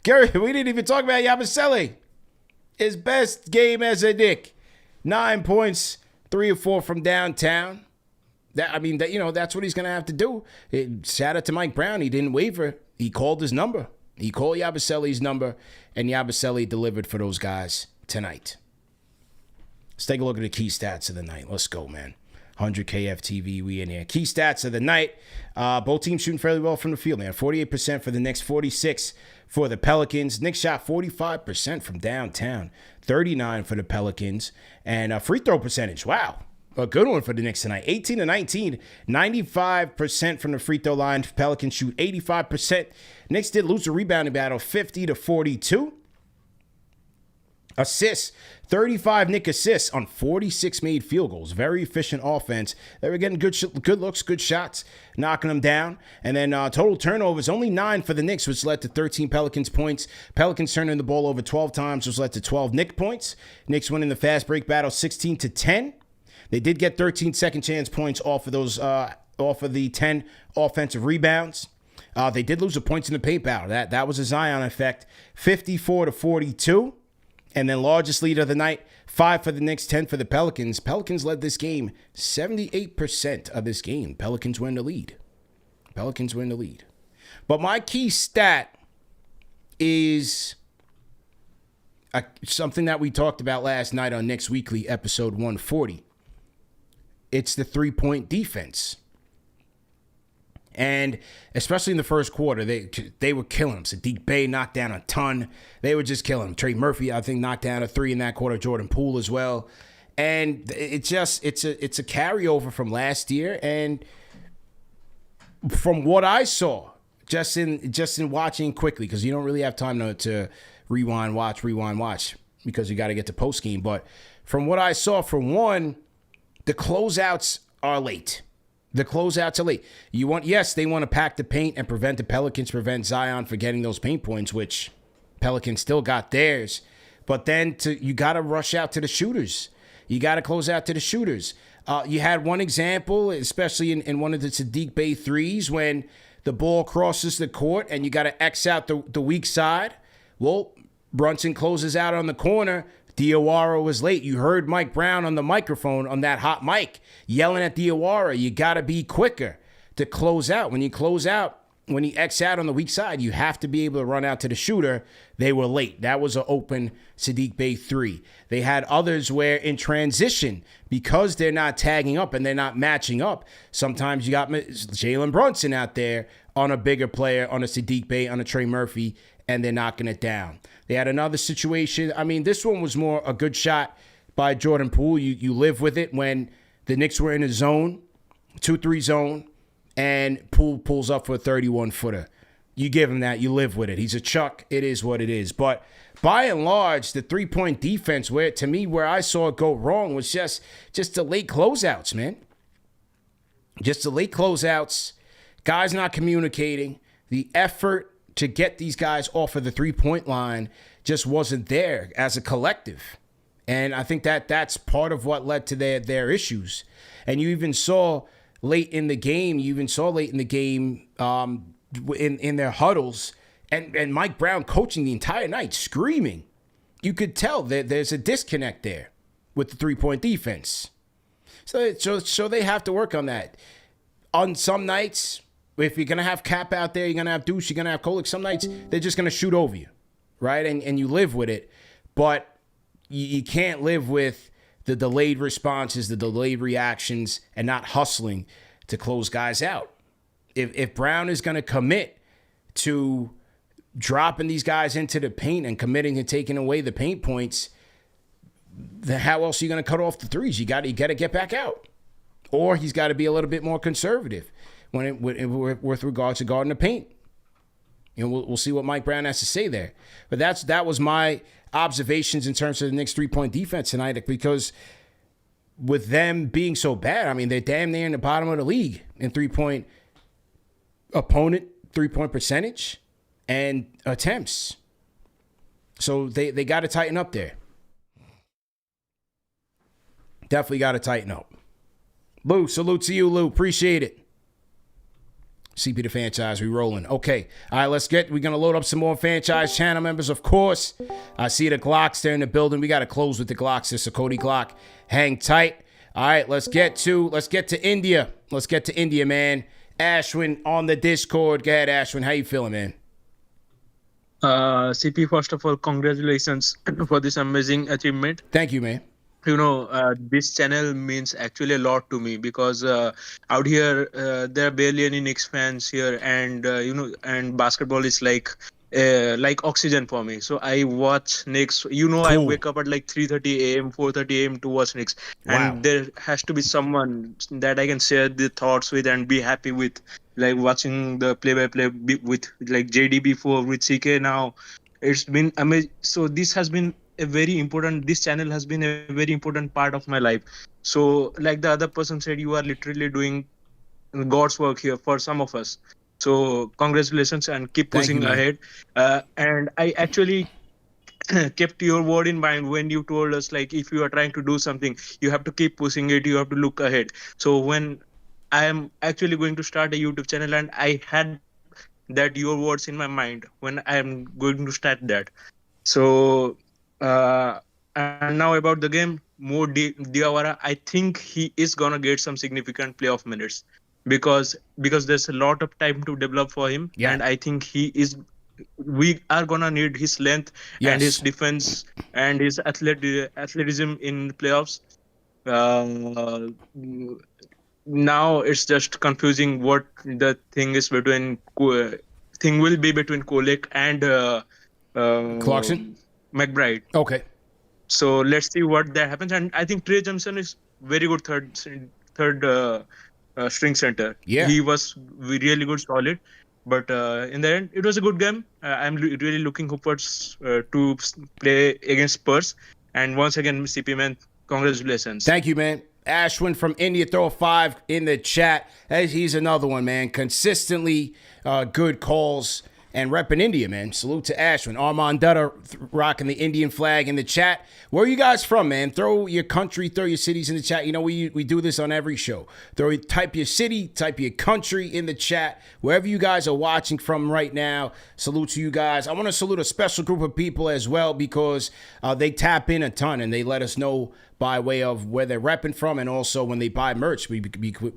Gary, we didn't even talk about Yabusele. His best game as a Knick. 9 points, 3 or 4 from downtown. That's what he's going to have to do. Shout out to Mike Brown. He didn't waver. He called his number. He called Yabusele's number, and Yabusele delivered for those guys tonight. Let's take a look at the key stats of the night. Let's go, man. 100 KFTV, we in here. Key stats of the night. Both teams shooting fairly well from the field, man. 48% for the Knicks, 46% for the Pelicans. Knicks shot 45% from downtown, 39% for the Pelicans. And free throw percentage, wow. A good one for the Knicks tonight. 18-19, 95% from the free throw line. Pelicans shoot 85%. Knicks did lose the rebounding battle, 50-42. Assists, 35 Knick assists on 46 made field goals. Very efficient offense. They were getting good looks, good shots, knocking them down. And then total turnovers, only 9 for the Knicks, which led to 13 Pelicans points. Pelicans turning the ball over 12 times, which led to 12 Knick points. Knicks winning the fast break battle 16-10. They did get 13 second chance points off of the 10 offensive rebounds. They did lose the points in the paint battle. That was a Zion effect, 54-42. And then largest lead of the night, 5 for the Knicks, 10 for the Pelicans. Pelicans led this game 78% of this game. Pelicans win the lead. But my key stat is something that we talked about last night on Knicks Weekly, episode 140. It's the three-point defense. And especially in the first quarter, they were killing them. Sadiq Bey knocked down a ton. They were just killing them. Trey Murphy, I think, knocked down a 3 in that quarter. Jordan Poole as well. And it's a carryover from last year. And from what I saw, just in watching quickly, because you don't really have time to rewind, watch, because you got to get to post game. But from what I saw, for one, the closeouts are late. The closeouts are late. Yes, they want to pack the paint and prevent the Pelicans, prevent Zion from getting those paint points, which Pelicans still got theirs. But then you got to rush out to the shooters. You got to close out to the shooters. You had one example, especially in one of the Saddiq Bey threes, when the ball crosses the court and you got to X out the weak side. Well, Brunson closes out on the corner. Diawara was late. You heard Mike Brown on the microphone, on that hot mic, yelling at Diawara. You got to be quicker to close out. When you close out, when you X out on the weak side, you have to be able to run out to the shooter. They were late. That was an open Saddiq Bey 3. They had others where in transition, because they're not tagging up and they're not matching up, sometimes you got Jalen Brunson out there on a bigger player, on a Saddiq Bey, on a Trey Murphy, and they're knocking it down. They had another situation. I mean, this one was more a good shot by Jordan Poole. You live with it when the Knicks were in a zone, 2-3 zone, and Poole pulls up for a 31-footer. You give him that. You live with it. He's a Chuck. It is what it is. But by and large, the three-point defense, where I saw it go wrong, was just the late closeouts, man. Just the late closeouts. Guys not communicating. The effort to get these guys off of the three-point line just wasn't there as a collective. And I think that's part of what led to their issues. And you even saw late in the game, in their huddles, and Mike Brown coaching the entire night, screaming. You could tell that there's a disconnect there with the three-point defense. So they have to work on that. On some nights, if you're going to have Cap out there, you're going to have Deuce, you're going to have KoDlock, some nights they're just going to shoot over you, right? And you live with it. But you can't live with the delayed responses, the delayed reactions, and not hustling to close guys out. If Brown is going to commit to dropping these guys into the paint and committing to taking away the paint points, then how else are you going to cut off the threes? You got to get back out. Or he's got to be a little bit more conservative with regards to guarding the paint. You know, we'll see what Mike Brown has to say there. But that was my observations in terms of the Knicks three-point defense tonight, because with them being so bad, I mean, they're damn near in the bottom of the league in three-point percentage and attempts. So they got to tighten up there. Definitely got to tighten up. Lou, salute to you, Lou. Appreciate it. CP the franchise, we rolling. Okay, all right, we're going to load up some more franchise channel members, of course. I see the Glocks there in the building. We got to close with the Glocks. So CodyGlock, hang tight. All right, let's get to India. Let's get to India, man. Ashwin on the Discord. Go ahead, Ashwin. How you feeling, man? CP, first of all, congratulations for this amazing achievement. Thank you, man. You know, this channel means actually a lot to me, because out here there are barely any Knicks fans here, and and basketball is like oxygen for me. So I watch Knicks. Cool. I wake up at like 3:30 a.m., 4:30 a.m. to watch Knicks, and there has to be someone that I can share the thoughts with and be happy with, like watching the play-by-play with like JD before, with CK now. It's been amazing. So this channel has been a very important part of my life. So like the other person said, you are literally doing God's work here for some of us. So congratulations and keep pushing ahead. And I actually kept your word in mind when you told us, like, if you are trying to do something, you have to keep pushing it. You have to look ahead. So when I am actually going to start a YouTube channel, and I had that your words in my mind when I am going to start that. So and now about the game, more Diawara, I think he is gonna get some significant playoff minutes, because there's a lot of time to develop for him, and I think we are gonna need his length and his defense and his athleticism in playoffs. Now it's just confusing what the thing will be between KoDlock and Clarkson. McBride. Okay. So let's see what that happens. And I think Trey Johnson is very good third string center. Yeah. He was really good, solid. But in the end, it was a good game. I'm really looking forward to play against Spurs. And once again, CP man, congratulations. Thank you, man. Ashwin from India, throw a 5 in the chat. He's another one, man. Consistently good calls and repping India, man. Salute to Ashwin. Armand Dutta rocking the Indian flag in the chat. Where are you guys from, man? Throw your country, throw your cities in the chat. You know, we do this on every show. Type your city, type your country in the chat. Wherever you guys are watching from right now, salute to you guys. I want to salute a special group of people as well because they tap in a ton and they let us know by way of where they're repping from and also when they buy merch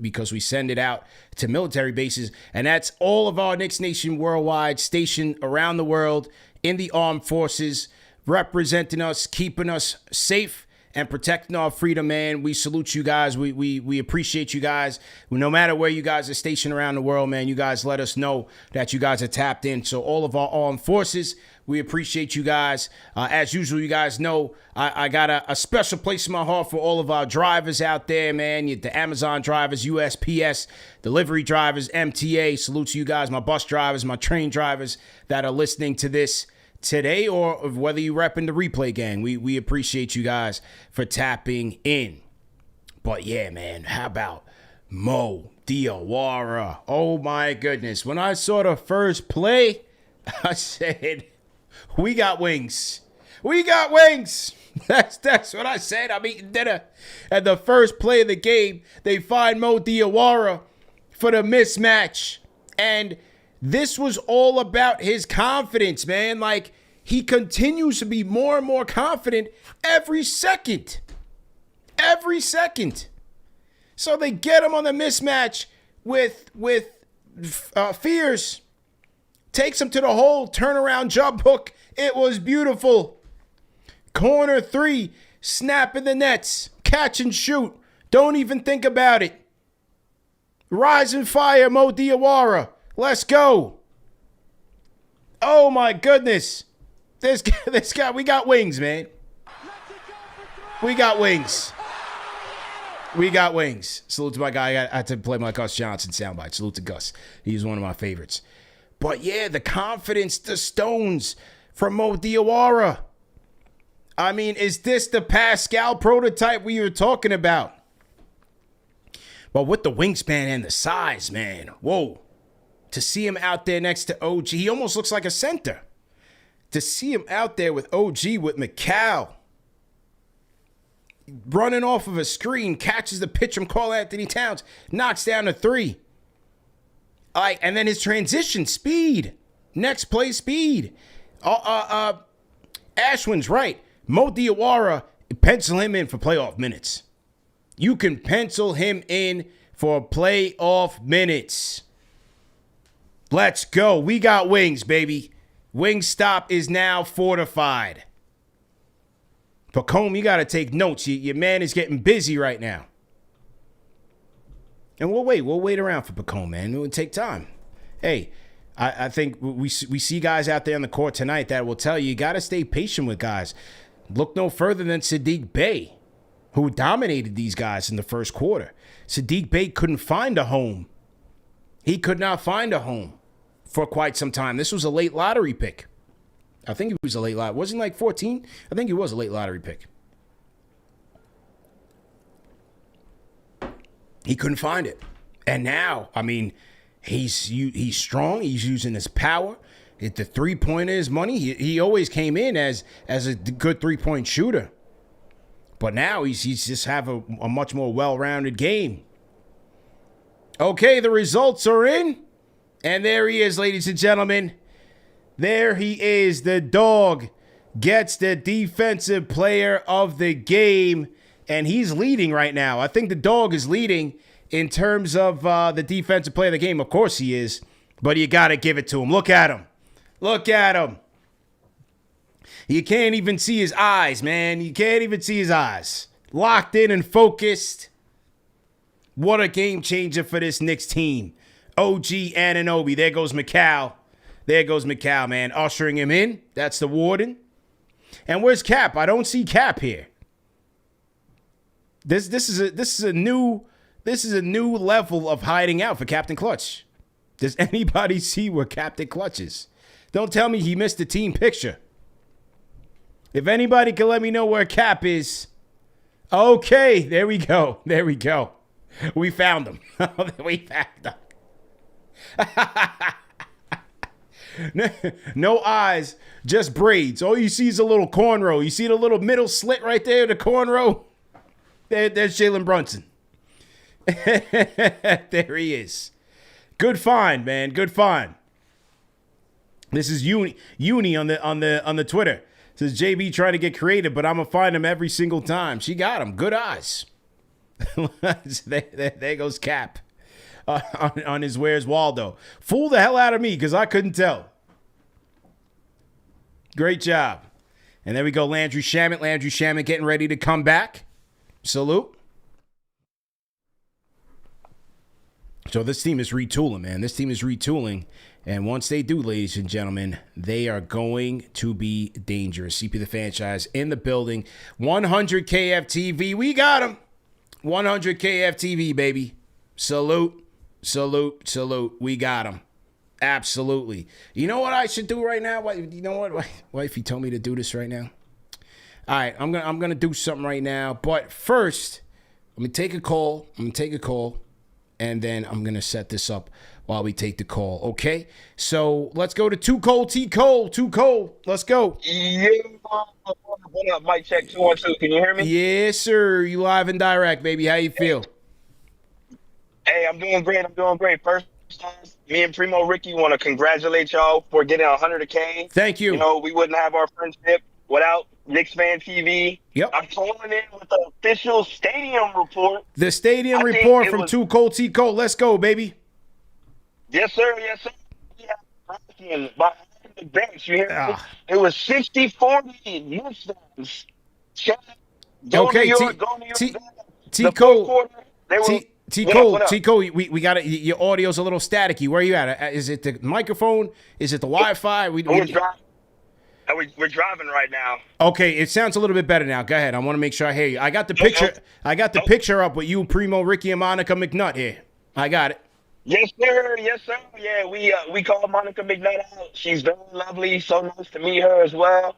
because we send it out to military bases. And that's all of our Knicks Nation worldwide, stationed around the world in the armed forces, representing us, keeping us safe and protecting our freedom, man. We salute you guys. We appreciate you guys. No matter where you guys are stationed around the world, man, you guys let us know that you guys are tapped in. So all of our armed forces, we appreciate you guys. As usual, you guys know I got a special place in my heart for all of our drivers out there, man. The Amazon drivers, USPS, delivery drivers, MTA. Salute to you guys, my bus drivers, my train drivers that are listening to this today or whether you repping the replay gang. We appreciate you guys for tapping in. But yeah, man, how about Mo Diawara? Oh my goodness. When I saw the first play, I said, we got wings. We got wings. That's what I said. I'm eating dinner. At the first play of the game, they find Mo Diawara for the mismatch. And this was all about his confidence, man. Like, he continues to be more and more confident every second. Every second. So they get him on the mismatch with Fears. Takes him to the hole, turnaround jump hook. It was beautiful. Corner 3, snapping the nets. Catch and shoot. Don't even think about it. Rise and fire, Mo Diawara. Let's go. Oh my goodness. This guy, we got wings, man. We got wings. We got wings. Salute to my guy. I had to play my Gus Johnson soundbite. Salute to Gus. He's one of my favorites. But yeah, the confidence, the stones from Mo Diawara. I mean, is this the Pascal prototype we were talking about? Well, with the wingspan and the size, man. Whoa. To see him out there next to OG, he almost looks like a center. To see him out there with OG, with McCall, running off of a screen, catches the pitch from Karl Anthony Towns, knocks down a 3. And then his transition speed, next play speed. Ashwin's right. Mo Diawara, pencil him in for playoff minutes. You can pencil him in for playoff minutes. Let's go. We got wings, baby. Wingstop is now fortified. Pacome, you got to take notes. Your man is getting busy right now. And we'll wait. We'll wait around for Pacome, man. It will take time. Hey, I think we see guys out there on the court tonight that will tell you got to stay patient with guys. Look no further than Saddiq Bey, who dominated these guys in the first quarter. Saddiq Bey couldn't find a home. He could not find a home for quite some time. This was a late lottery pick. I think it was a late lottery. Wasn't he like 14? I think it was a late lottery pick. He couldn't find it. And now, I mean, he's strong. He's using his power. The three-pointer is money. He always came in as a good three-point shooter. But now he's just have a much more well-rounded game. Okay, the results are in. And there he is, ladies and gentlemen. There he is. The dog gets the defensive player of the game. And he's leading right now. I think the dog is leading in terms of the defensive player of the game. Of course he is. But you got to give it to him. Look at him. Look at him. You can't even see his eyes, man. You can't even see his eyes. Locked in and focused. What a game changer for this Knicks team. OG Anunoby. There goes McCall. There goes McCall, man. Ushering him in. That's the warden. And where's Cap? I don't see Cap here. This is a new level of hiding out for Captain Clutch. Does anybody see where Captain clutches? Don't tell me he missed the team picture. If anybody can let me know where Cap is. Okay, there we go. There we go. We found him. We found him. No eyes, just braids. All you see is a little cornrow. You see the little middle slit right there, the cornrow? There's Jalen Brunson. There he is. Good find, man. Good find. This is Uni on the Twitter. Says JB trying to get creative, but I'm gonna find him every single time. She got him. Good eyes. there goes Cap on his Where's Waldo. Fool the hell out of me because I couldn't tell. Great job. And there we go, Landry Shamet. Landry Shamet getting ready to come back. Salute. So this team is retooling, man. This team is retooling. And once they do, ladies and gentlemen, they are going to be dangerous. CP the franchise in the building. 100 KFTV. We got him. 100 KFTV, baby. Salute, salute, salute. We got him. Absolutely. You know what I should do right now? You know what? Wifey told me to do this right now. All right, I'm gonna do something right now. But first, let me take a call. And then I'm going to set this up while we take the call, okay? So let's go to Too Cold T. Cole. Too Cold. Let's go. Yeah. What up, mic check 2 1 2. Can you hear me? Yes, sir. You live and direct, baby. How you feel? Hey, I'm doing great. First, me and Primo Ricky want to congratulate y'all for getting 100K. Thank you. You know, we wouldn't have our friendship without KnicksFanTV. Yep. I'm calling in with the official stadium report. The stadium report from Too Cold T. Cole. Let's go, baby. Yes, sir. Yes, sir. Yeah, behind the bench. You hear me? It was 60-40 Mustangs. Okay, T. Cole. T. Cole, we got it. Your audio's a little staticky. Where are you at? Is it the microphone? Is it the Wi-Fi? We're driving right now. Okay, it sounds a little bit better now. Go ahead. I want to make sure I hear you. I got the picture. I got the picture up with you, Primo, Ricky, and Monica McNutt here. I got it. Yes, sir. Yes, sir. Yeah, we called Monica McNutt out. She's very lovely. So nice to meet her as well.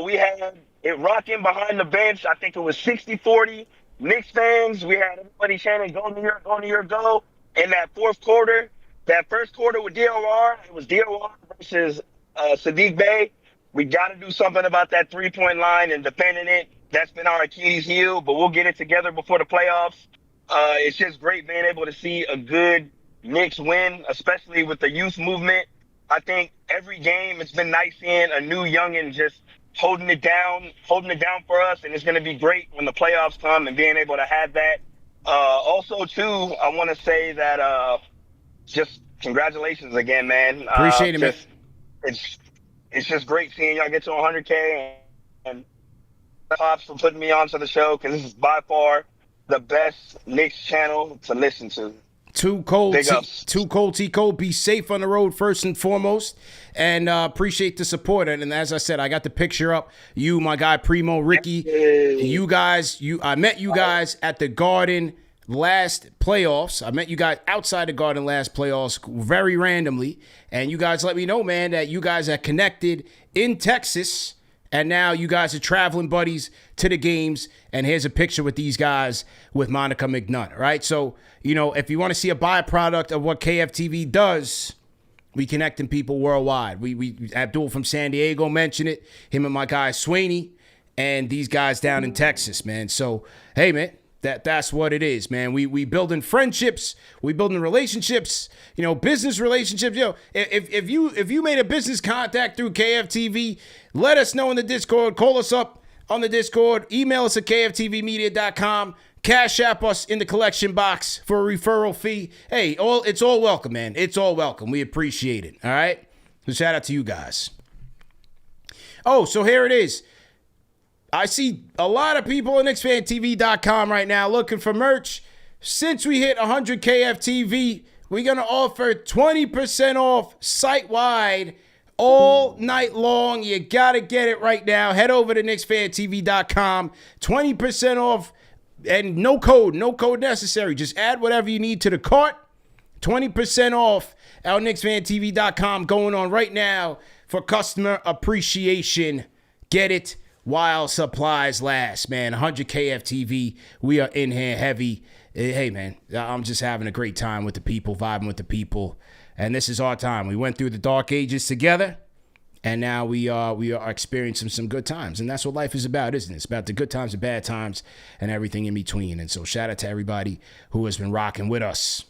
We had it rocking behind the bench. I think it was 60-40 Knicks fans. We had everybody chanting, "Go New York, go New York, go!" In that fourth quarter, that first quarter with Diawara, it was Diawara versus Sadiq Bey. We got to do something about that three-point line and defending it. That's been our Achilles heel, but we'll get it together before the playoffs. It's just great being able to see a good Knicks win, especially with the youth movement. I think every game it's been nice seeing a new youngin just holding it down for us, and it's going to be great when the playoffs come and being able to have that. Also, too, I want to say that just congratulations again, man. Appreciate it, man. It's just great seeing y'all get to 100K, and Pops for putting me onto the show because this is by far the best Knicks channel to listen to. Too Cold T. Cole. Be safe on the road first and foremost, and appreciate the support. And as I said, I got the picture up. You, my guy Primo, Ricky, you guys. I met you guys at the Garden last playoffs. I met you guys outside the Garden last playoffs very randomly, and you guys let me know, man, that you guys are connected in Texas, and now you guys are traveling buddies to the games, and here's a picture with these guys with Monica McNutt, right? So, you know, if you want to see a byproduct of what KFTV does, we connecting people worldwide. We Abdul from San Diego mentioned it, him and my guy Swaney, and these guys down in Texas, man. So, hey, man. That's what it is, man. We building friendships, we building relationships, you know, business relationships. Yo, if you made a business contact through KFTV, let us know in the Discord. Call us up on the Discord. Email us at kftvmedia.com. Cash app us in the collection box for a referral fee. Hey, it's all welcome, man. It's all welcome. We appreciate it. All right. So shout out to you guys. Oh, so here it is. I see a lot of people on KnicksFanTV.com right now looking for merch. Since we hit 100 KFTV, we're going to offer 20% off site-wide all night long. You got to get it right now. Head over to KnicksFanTV.com. 20% off and no code necessary. Just add whatever you need to the cart 20% off our KnicksFanTV.com going on right now for customer appreciation. Get it while supplies last, man. 100 KFTV. We are in here heavy. Hey, man, I'm just having a great time with the people, vibing with the people. And this is our time. We went through the dark ages together, and now we are experiencing some good times. And that's what life is about, isn't it? It's about the good times, the bad times, and everything in between. And so shout out to everybody who has been rocking with us.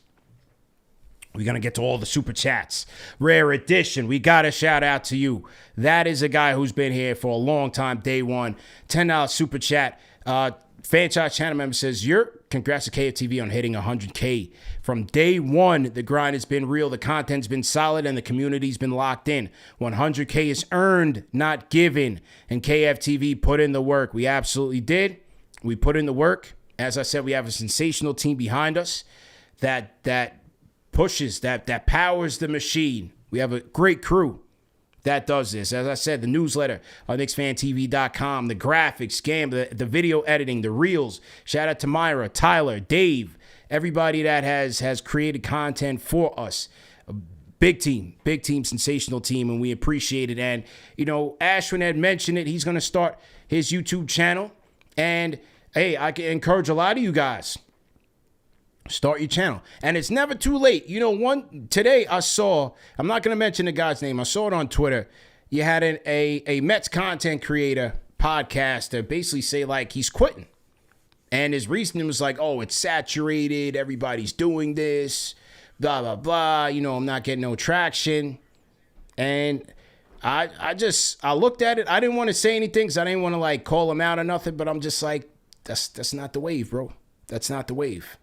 We're going to get to all the super chats. Rare Edition, we got to shout out to you. That is a guy who's been here for a long time, day one. $10 super chat. Franchise channel member says, congrats to KFTV on hitting 100K. From day one, the grind has been real, the content's been solid, and the community's been locked in. 100K is earned, not given. And KFTV put in the work. We absolutely did. We put in the work. As I said, we have a sensational team behind us that pushes, that powers the machine. We have a great crew that does this. As I said, the newsletter on KnicksFanTV.com, the graphics, the video editing, the reels. Shout out to Myra, Tyler, Dave, everybody that has created content for us. A big team, sensational team, and we appreciate it. And, Ashwin had mentioned it. He's going to start his YouTube channel. And, hey, I can encourage a lot of you guys. Start your channel. And it's never too late. Today I saw, I'm not going to mention the guy's name. I saw it on Twitter. You had a Mets content creator podcaster basically say like he's quitting. And his reasoning was like, oh, it's saturated. Everybody's doing this. Blah, blah, blah. I'm not getting no traction. And I looked at it. I didn't want to say anything because I didn't want to like call him out or nothing. But I'm just like, that's not the wave, bro. That's not the wave.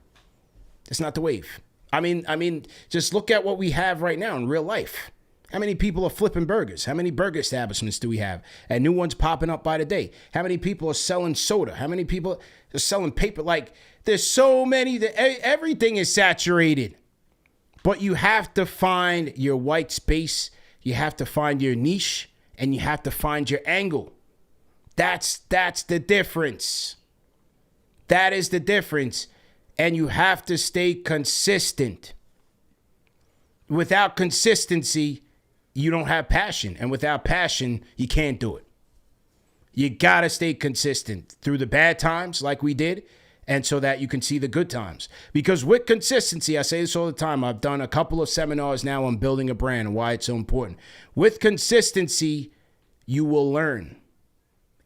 It's not the wave. I mean, just look at what we have right now in real life. How many people are flipping burgers? How many burger establishments do we have? And new ones popping up by the day. How many people are selling soda? How many people are selling paper? Like, there's so many. Everything is saturated. But you have to find your white space. You have to find your niche. And you have to find your angle. That's the difference. That is the difference. And you have to stay consistent. Without consistency, you don't have passion. And without passion, you can't do it. You got to stay consistent through the bad times like we did, and so that you can see the good times. Because with consistency, I say this all the time, I've done a couple of seminars now on building a brand and why it's so important. With consistency, you will learn.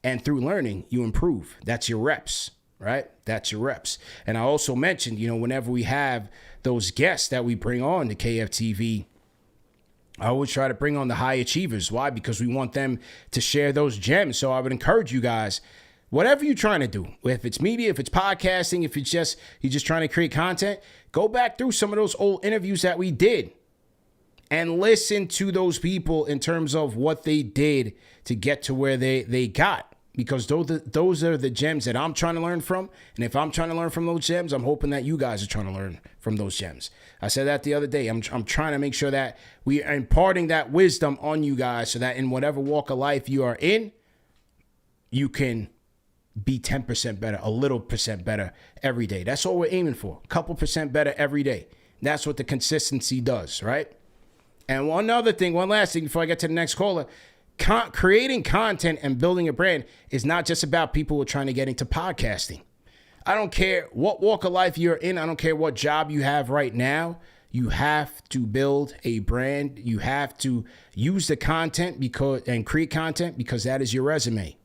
And through learning, you improve. That's your reps. Right? That's your reps. And I also mentioned, whenever we have those guests that we bring on to KFTV, I always try to bring on the high achievers. Why? Because we want them to share those gems. So I would encourage you guys, whatever you're trying to do, if it's media, if it's podcasting, if it's you're just trying to create content, go back through some of those old interviews that we did and listen to those people in terms of what they did to get to where they got. Because those are the gems that I'm trying to learn from. And if I'm trying to learn from those gems, I'm hoping that you guys are trying to learn from those gems. I said that the other day. I'm trying to make sure that we are imparting that wisdom on you guys so that in whatever walk of life you are in, you can be 10% better, a little percent better every day. That's all we're aiming for. A couple percent better every day. That's what the consistency does, right? And one last thing before I get to the next caller. Creating content and building a brand is not just about people who are trying to get into podcasting. I don't care what walk of life you're in. I don't care what job you have right now. You have to build a brand. You have to use the content and create content because that is your resume.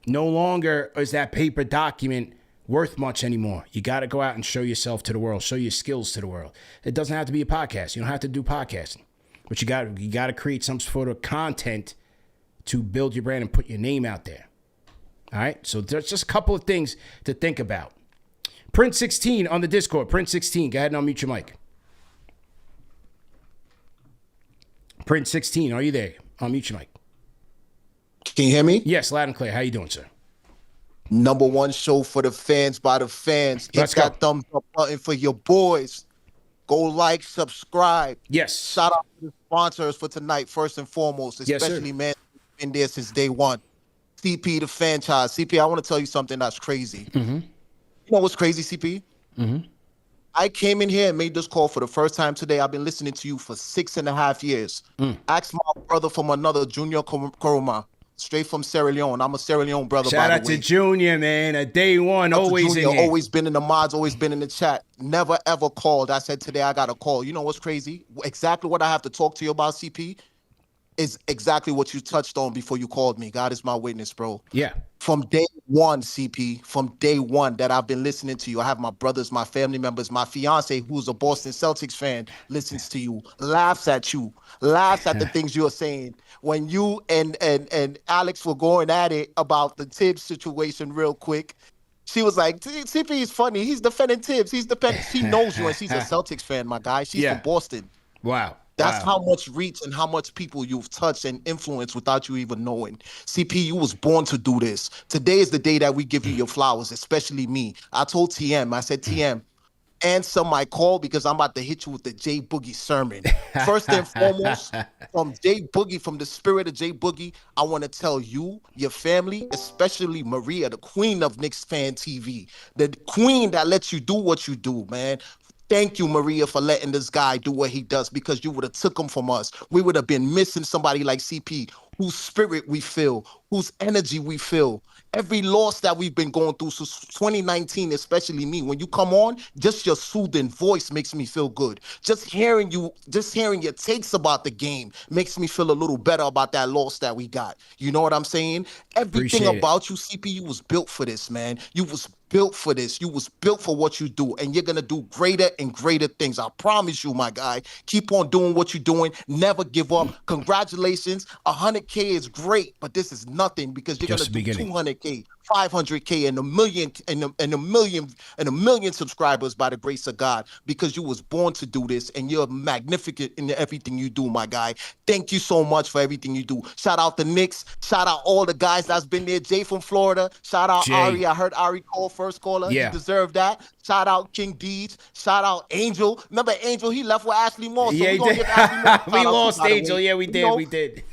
No longer is that paper document worth much anymore. You got to go out and show yourself to the world, show your skills to the world. It doesn't have to be a podcast. You don't have to do podcasting, but you got to create some sort of content to build your brand and put your name out there. All right? So there's just a couple of things to think about. Prince 16 on the Discord. Prince 16, go ahead and unmute your mic. Prince 16, are you there? Unmute your mic. Can you hear me? Yes, loud and clear. How you doing, sir? Number one show for the fans by the fans. Hit that thumbs up button for your boys. Go like, subscribe. Yes. Shout out to the sponsors for tonight, first and foremost, especially man been there since day one. CP the franchise. CP, I want to tell you something that's crazy. Mm-hmm. You know what's crazy, CP? Mm-hmm. I came in here and made this call for the first time today. I've been listening to you for 6.5 years. Ask my brother from another Junior Koroma, straight from Sierra Leone. I'm a Sierra Leone brother, Shout by out the way. to Junior, man. A day one, always Junior, in here. always been in the mods, always been in the chat. Never ever called. I said today I got a call. You know what's crazy? Exactly what I have to talk to you about, CP, is exactly what you touched on before you called me. God is my witness, bro. Yeah. From day one, CP, from day one that I've been listening to you, I have my brothers, my family members, my fiance, who's a Boston Celtics fan, listens to you, laughs at you, laughs at the things you're saying. When you and Alex were going at it about the Tibbs situation real quick, she was like, CP is funny. He's defending Tibbs. He knows you, and she's a Celtics fan, my guy. She's from Boston. Wow. That's how much reach and how much people you've touched and influenced without you even knowing. CP, you was born to do this. Today is the day that we give you your flowers, especially me. I told TM, I said, TM, answer my call because I'm about to hit you with the J Boogie sermon. First and foremost, from J Boogie, from the spirit of J Boogie, I want to tell you, your family, especially Maria, the queen of KnicksFanTV, the queen that lets you do what you do, man. Thank you, Maria, for letting this guy do what he does, because you would have took him from us. We would have been missing somebody like CP, whose spirit we feel, whose energy we feel. Every loss that we've been going through since 2019, especially me, when you come on, just your soothing voice makes me feel good. Just hearing your takes about the game makes me feel a little better about that loss that we got. You know what I'm saying? Everything about you, CP, you was built for this, man. You was built for this. You was built for what you do, and you're gonna do greater and greater things. I promise you, my guy. Keep on doing what you're doing. Never give up. Congratulations. 100K is great, but this is nothing, because you're gonna do 200K, 500K, and a million subscribers by the grace of God, because you was born to do this, and you're magnificent in everything you do, my guy. Thank you so much for everything you do. Shout out the Knicks. Shout out all the guys that's been there. Jay from Florida. Shout out Ari. I heard Ari call first caller. Yeah. He deserved that. Shout out King Deeds. Shout out Angel. Remember Angel? He left with Ashley Moore. So Yeah, we gonna give Ashley Moore a shout we out lost too, by the Angel. way. Yeah, we did. We did.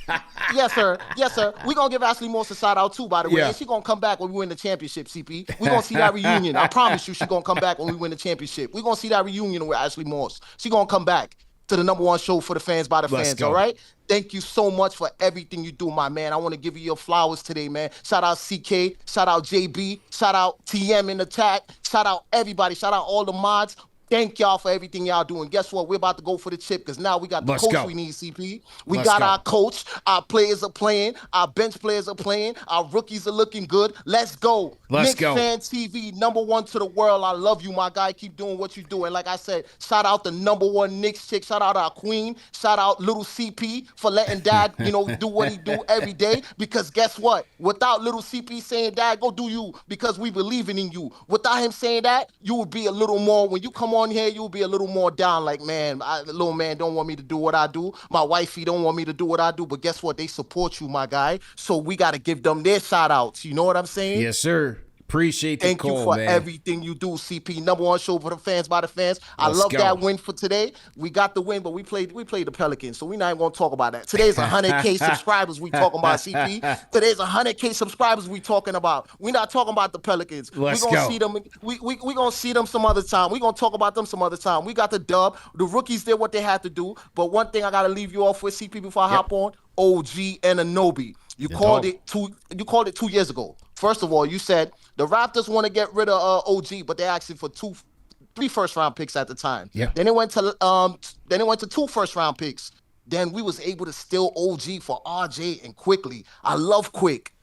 Yes, sir. Yes, sir. We're going to give Ashley Morse a shout out too, by the way. Yeah. And she's going to come back when we win the championship, CP. We're going to see that reunion. I promise you, she's going to come back when we win the championship. We're going to see that reunion with Ashley Morse. She's going to come back to the #1 show for the fans by the fans, all right? Thank you so much for everything you do, my man. I want to give you your flowers today, man. Shout out CK. Shout out JB. Shout out TM in the chat. Shout out everybody. Shout out all the mods. Thank y'all for everything y'all doing. Guess what? We're about to go for the chip, because now we got the coach we need, CP. We got our coach. Our players are playing. Our bench players are playing. Our rookies are looking good. Let's go. KnicksFanTV, #1 to the world. I love you, my guy. Keep doing what you do. And like I said, shout out the #1 Knicks chick. Shout out our queen. Shout out little CP for letting dad, do what he do every day. Because guess what? Without little CP saying, Dad, go do you, because we believing in you. Without him saying that, you would be a little more, when you come on here, you'll be a little more down, like, man, little man don't want me to do what I do. My wifey don't want me to do what I do. But guess what? They support you, my guy. So we got to give them their shout outs. You know what I'm saying? Yes, sir. Appreciate the call, man. Thank you for everything you do, CP. #1 show for the fans by the fans. I love that win for today. We got the win, but we played the Pelicans, so we're not even going to talk about that. Today's 100K subscribers we talking about, CP. Today's 100K subscribers we talking about. We're not talking about the Pelicans. We're going to see them. We going to see them some other time. We're going to talk about them some other time. We got the dub. The rookies did what they had to do. But one thing I got to leave you off with, CP, before I hop on, OG Anunoby. You called it 2 years ago. First of all, you said the Raptors want to get rid of OG, but they're asking for 3 first-round picks at the time. Yeah. Then it went to 2 first-round picks. Then we was able to steal OG for RJ and Quickly. I love Quick.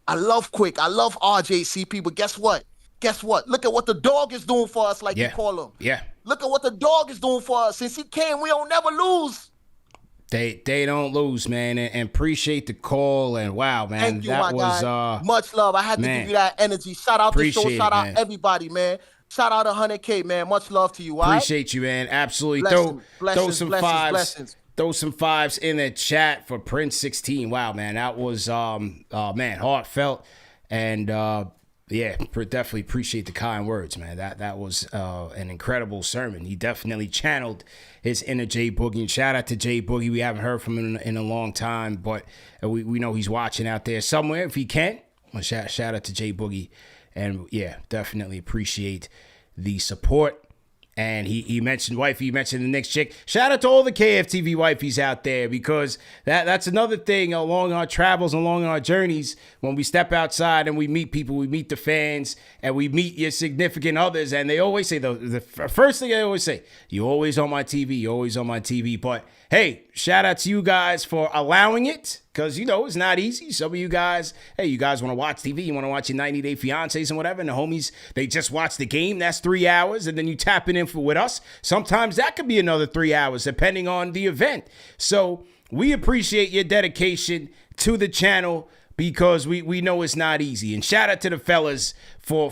I love RJ, CP. But guess what? Look at what the dog is doing for us, like you call him. Yeah. Look at what the dog is doing for us. Since he came, we don't never lose. They don't lose, man, and appreciate the call. And wow, man, thank you, that my was guy. Much love. I had to give you that energy. Shout out the show. Shout out everybody, man. Shout out 100K, man. Much love to you. Appreciate you, man. Absolutely. Throw some fives. Throw some fives in the chat for Prince 16. Wow, man, that was man, heartfelt, and definitely appreciate the kind words, man. That was an incredible sermon. He definitely channeled his inner J Boogie. And shout out to J Boogie. We haven't heard from him in a long time, but we know he's watching out there somewhere if he can. Well, shout out to J Boogie, and yeah, definitely appreciate the support. And he mentioned wifey, he mentioned the Knicks chick. Shout out to all the KFTV wifeys out there, because that's another thing along our travels, along our journeys. When we step outside and we meet people, we meet the fans, and we meet your significant others. And they always say, the first thing they always say, you're always on my TV, you're always on my TV. But hey, shout out to you guys for allowing it, because, you know, it's not easy. Some of you guys, hey, you guys want to watch TV, you want to watch your 90 Day Fiancés and whatever, and the homies, they just watch the game. That's 3 hours, and then you tapping in with us. Sometimes that could be another 3 hours, depending on the event. So we appreciate your dedication to the channel, because we know it's not easy. And shout out to the fellas for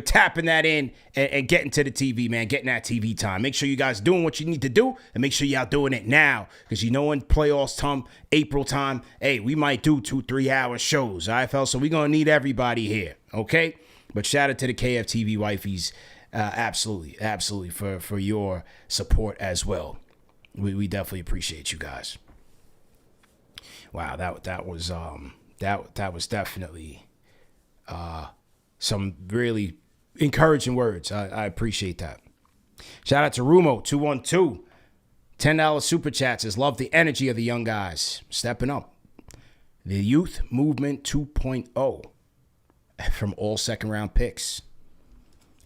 tapping that in and getting to the TV, man, getting that TV time. Make sure you guys doing what you need to do, and make sure y'all doing it now, because you know in playoffs time, April time, hey, we might do 2-3 hour shows, all right, fellas? So we're going to need everybody here, okay? But shout out to the KFTV wifeys, absolutely, for your support as well. We definitely appreciate you guys. Wow, that was that was definitely some really encouraging words. I appreciate that. Shout out to Rumo 212. $10 super chats. Says, love the energy of the young guys stepping up. The youth movement 2.0 from all second round picks.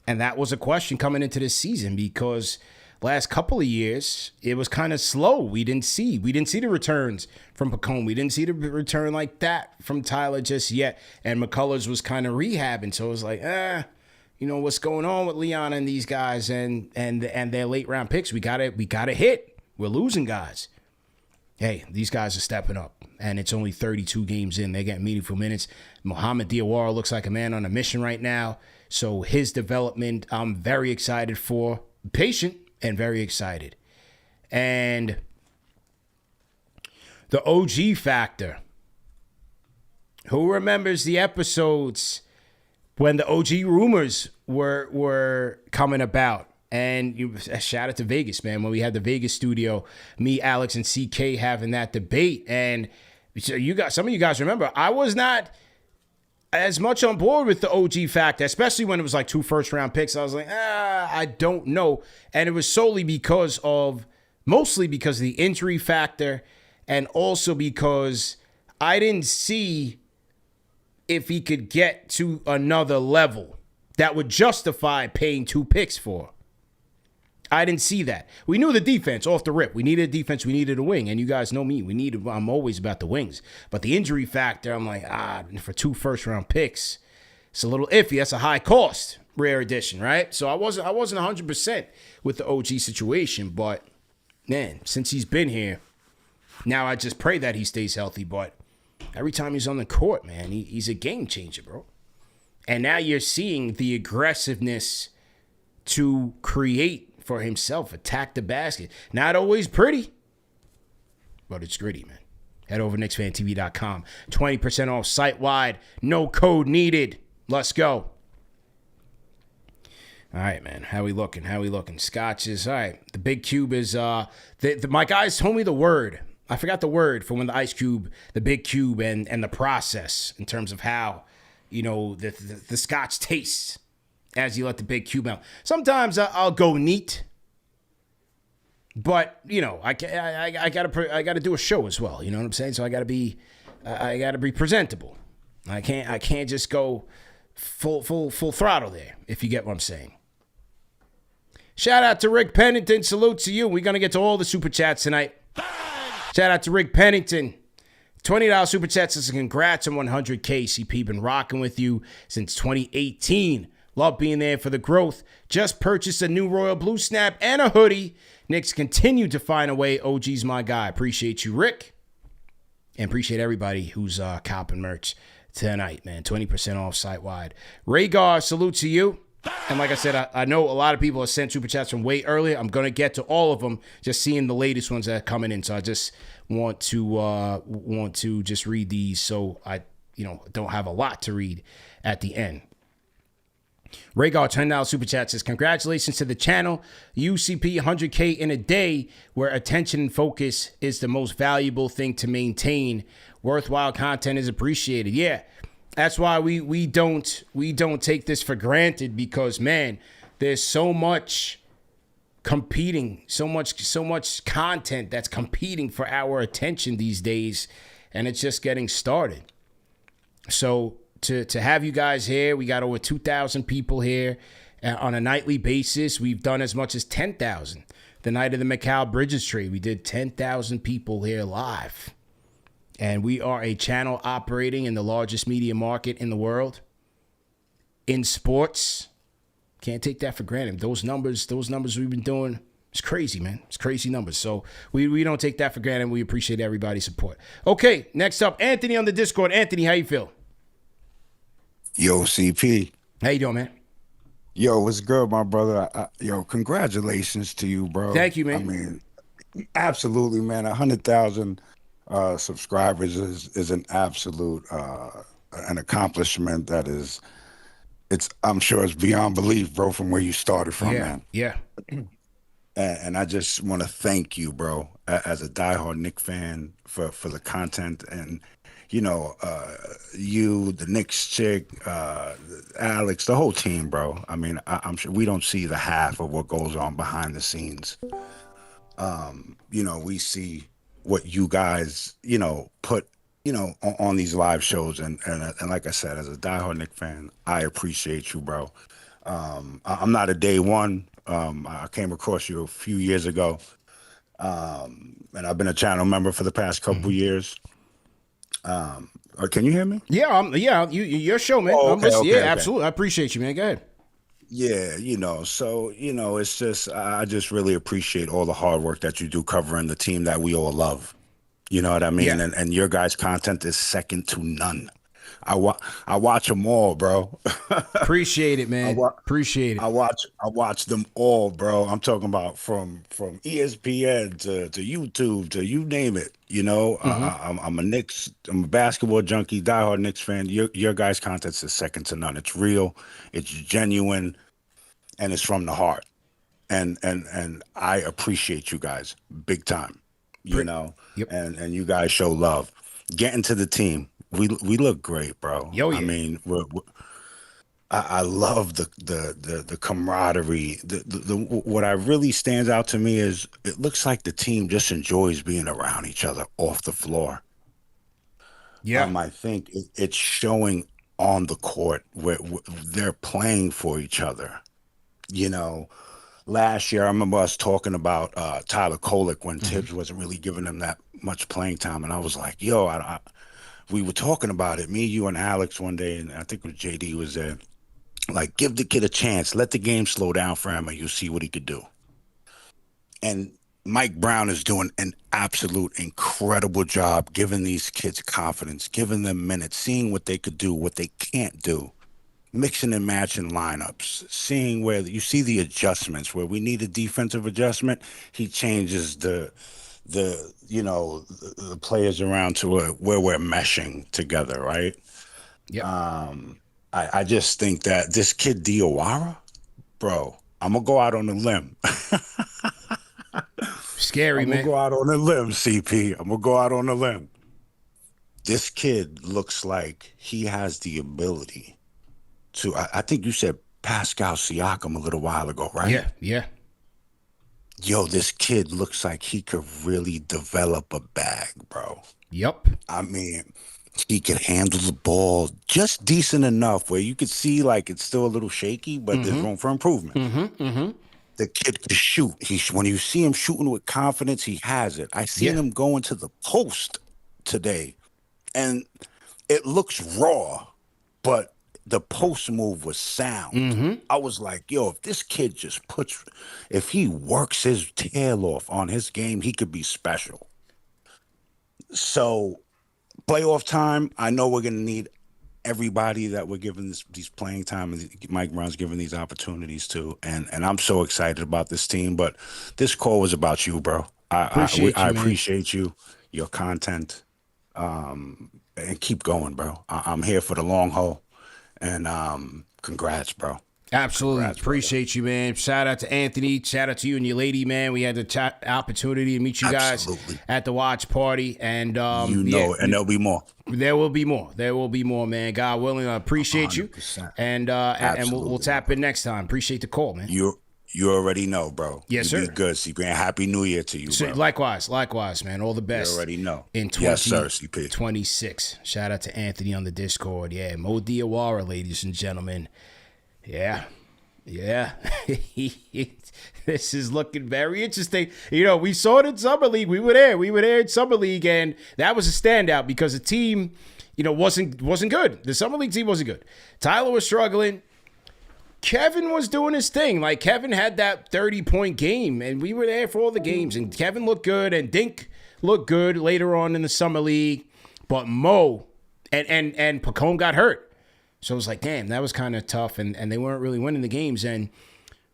And that was a question coming into this season, because last couple of years, it was kind of slow. We didn't see the returns from Pacone. We didn't see the return like that from Tyler just yet. And McCullers was kind of rehabbing. So it was like, you know, what's going on with Leon and these guys and their late round picks? We gotta hit. We're losing guys. Hey, these guys are stepping up. And it's only 32 games in. They're getting meaningful minutes. Mohamed Diawara looks like a man on a mission right now. So his development, I'm very excited for. Patient and very excited. And the OG factor. Who remembers the episodes when the OG rumors were coming about? And shout out to Vegas, man, when we had the Vegas studio, me, Alex, and CK having that debate. And so some of you guys remember, I was not as much on board with the OG factor, especially when it was like 2 first-round picks. I was like, I don't know. And it was mostly because of the injury factor, and also because I didn't see if he could get to another level that would justify paying 2 picks for. I didn't see that. We knew the defense off the rip. We needed a defense. We needed a wing. And you guys know me. I'm always about the wings. But the injury factor, I'm like, for 2 first-round picks, it's a little iffy. That's a high cost, rare edition, right? So I wasn't 100% with the OG situation. But, man, since he's been here, now I just pray that he stays healthy. But every time he's on the court, man, he's a game changer, bro. And now you're seeing the aggressiveness to create for himself, attack the basket. Not always pretty, but it's gritty, man. Head over to KnicksFanTV.com. 20% off site-wide. No code needed. Let's go. All right, man. How we looking? Scotches. All right. The big cube is, my guys told me the word. I forgot the word for when the ice cube, the big cube, and the process in terms of how, you know, the scotch tastes as you let the big cube out. Sometimes I'll go neat, but you know I gotta do a show as well. You know what I'm saying? So I gotta be presentable. I can't just go full throttle there. If you get what I'm saying. Shout out to Rick Pennington. Salute to you. We're gonna get to all the super chats tonight. Shout out to Rick Pennington. $20 super chats says congrats on 100K. CP been rocking with you since 2018. Love being there for the growth. Just purchased a new Royal Blue Snap and a hoodie. Knicks continue to find a way. OG's my guy. Appreciate you, Rick. And appreciate everybody who's copping merch tonight, man. 20% off site-wide. Rhaegar, salute to you. And like I said, I know a lot of people have sent super chats from way earlier. I'm going to get to all of them, just seeing the latest ones that are coming in. So I just want to just read these so I don't have a lot to read at the end. Rhaegar, $10 super chat says, congratulations to the channel. UCP 100K in a day where attention and focus is the most valuable thing to maintain. Worthwhile content is appreciated. Yeah, that's why we don't take this for granted, because, man, there's so much competing, so much content that's competing for our attention these days, and it's just getting started. So to have you guys here, we got over 2,000 people here on a nightly basis. We've done as much as 10,000. The night of the Mikal Bridges trade, we did 10,000 people here live. And we are a channel operating in the largest media market in the world. In sports, can't take that for granted. Those numbers we've been doing, it's crazy, man. It's crazy numbers. So we don't take that for granted. We appreciate everybody's support. Okay, next up, Anthony on the Discord. Anthony, how you feel? Yo, CP. How you doing, man? Yo, what's good, my brother? Yo, congratulations to you, bro. Thank you, man. I mean, absolutely, man. 100,000 subscribers is an absolute an accomplishment that is. I'm sure it's beyond belief, bro, from where you started from, man. Yeah. And I just want to thank you, bro, as a diehard Knicks fan for the content and, you know, you, the Knicks chick, Alex, the whole team, bro. I mean, I'm sure we don't see the half of what goes on behind the scenes. You know, we see what you guys, you know, put, you know, on these live shows. And like I said, as a diehard Knicks fan, I appreciate you, bro. I'm not a day one. I came across you a few years ago. And I've been a channel member for the past couple years. Can you hear me? Yeah, your show, man. Oh, okay. Absolutely. I appreciate you, man. Go ahead. Yeah, you know, so, you know, it's just, I just really appreciate all the hard work that you do covering the team that we all love. You know what I mean? Yeah. And your guys' content is second to none. I watch them all, bro. Appreciate it, man. Appreciate it. I watch them all, bro. I'm talking about from ESPN to YouTube to you name it. You know, I'm a basketball junkie, diehard Knicks fan. Your guys' content is second to none. It's real, it's genuine, and it's from the heart. And I appreciate you guys big time. You know, and you guys show love. Getting to the team. We look great, bro. Yo, yeah. I mean, I love the camaraderie. What I really stands out to me is it looks like the team just enjoys being around each other off the floor. Yeah, I think it's showing on the court where they're playing for each other. You know, last year I remember us talking about Tyler Kolek when Timbs wasn't really giving him that much playing time, and I was like, yo, we were talking about it, me, you, and Alex one day, and I think it was JD was there. Like, give the kid a chance. Let the game slow down for him, and you'll see what he could do. And Mike Brown is doing an absolute incredible job giving these kids confidence, giving them minutes, seeing what they could do, what they can't do, mixing and matching lineups, seeing where you see the adjustments. Where we need a defensive adjustment, he changes the players around to where we're meshing together, right? Yeah. I just think that this kid Diawara, bro, I'm gonna go out on a limb. Scary, man. I'm gonna go out on a limb, CP. I'm gonna go out on a limb. This kid looks like he has the ability to. I think you said Pascal Siakam a little while ago, right? Yeah. Yo, this kid looks like he could really develop a bag, bro. Yep. I mean, he could handle the ball just decent enough where you could see like it's still a little shaky, but there's room for improvement. The kid could shoot. When you see him shooting with confidence, he has it. I seen him going to the post today, and it looks raw, but the post move was sound. I was like, yo, if this kid just if he works his tail off on his game, he could be special. So playoff time, I know we're going to need everybody that we're giving these playing time, and Mike Brown's giving these opportunities to. And I'm so excited about this team, but this call was about you, bro. I appreciate you, your content, and keep going, bro. I'm here for the long haul. And congrats, bro. Absolutely. Congrats, appreciate you, man. Shout out to Anthony. Shout out to you and your lady, man. We had the opportunity to meet you guys at the watch party. And and there'll be more. There will be more. There will be more, man. God willing, I appreciate 100%. you. And we'll tap in next time. Appreciate the call, man. You already know, bro. Yes, you sir. Be good, CP. And Happy New Year to you, So, bro. likewise, man. All the best. You already know. In Yes, sir, CP. 2026. Shout out to Anthony on the Discord. Yeah, Mo Diawara, ladies and gentlemen. Yeah. This is looking very interesting. You know, we saw it in Summer League. We were there in Summer League, and that was a standout because the team, you know, wasn't good. The Summer League team wasn't good. Tyler was struggling. Kevin was doing his thing. Like, Kevin had that 30-point game, and we were there for all the games. And Kevin looked good, and Dink looked good later on in the Summer League. But Mo and Pacone got hurt. So it was like, damn, that was kind of tough, and they weren't really winning the games.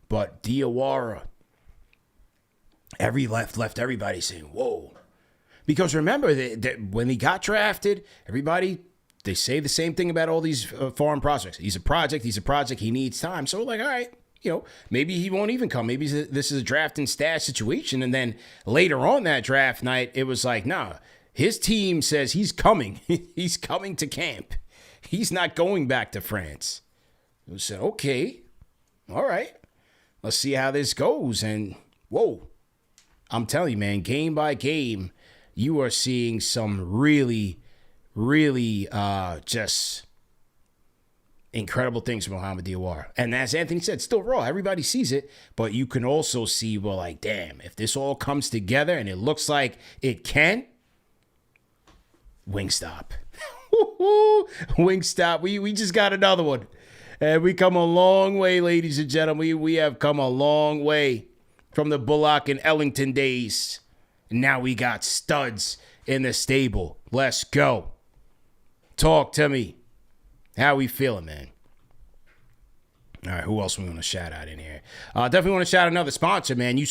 But Diawara, left everybody saying, whoa. Because remember, that when he got drafted, everybody, they say the same thing about all these foreign prospects. He's a project. He needs time. So we're like, all right, you know, maybe he won't even come. Maybe this is a draft and stash situation. And then later on that draft night, it was like, nah, his team says he's coming. He's coming to camp. He's not going back to France. We said, okay, all right, let's see how this goes. And whoa, I'm telling you, man, game by game, you are seeing some really just incredible things from Mohamed Diawara. And as Anthony said, still raw. Everybody sees it, but you can also see, well, like, damn, if this all comes together and it looks like it can, Wingstop. Wingstop. We just got another one. And we come a long way, ladies and gentlemen. We have come a long way from the Bullock and Ellington days. And now we got studs in the stable. Let's go. Talk to me. How we feeling, man? All right, who else we want to shout out in here? Definitely want to shout out another sponsor, man. You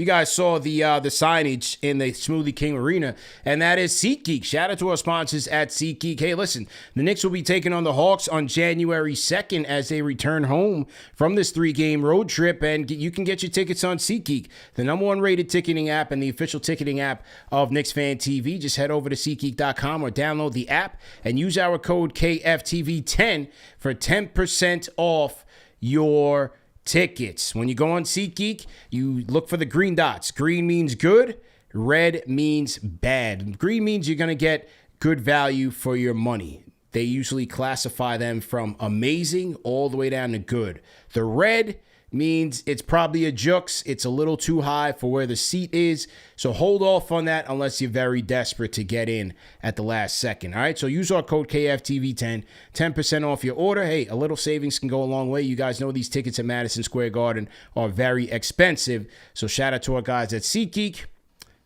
guys saw the signage in the Smoothie King Arena, and that is SeatGeek. Shout out to our sponsors at SeatGeek. Hey, listen, the Knicks will be taking on the Hawks on January 2nd as they return home from this 3-game road trip, and you can get your tickets on SeatGeek, the #1 rated ticketing app and the official ticketing app of KnicksFanTV. Just head over to SeatGeek.com or download the app and use our code KFTV10 for 10% off your tickets. When you go on SeatGeek, you look for the green dots. Green means good, red means bad. Green means you're going to get good value for your money. They usually classify them from amazing all the way down to good. The red means it's probably a jukes. It's a little too high for where the seat is. So hold off on that unless you're very desperate to get in at the last second. All right, so use our code KFTV10, 10% off your order. Hey, a little savings can go a long way. You guys know these tickets at Madison Square Garden are very expensive. So shout out to our guys at SeatGeek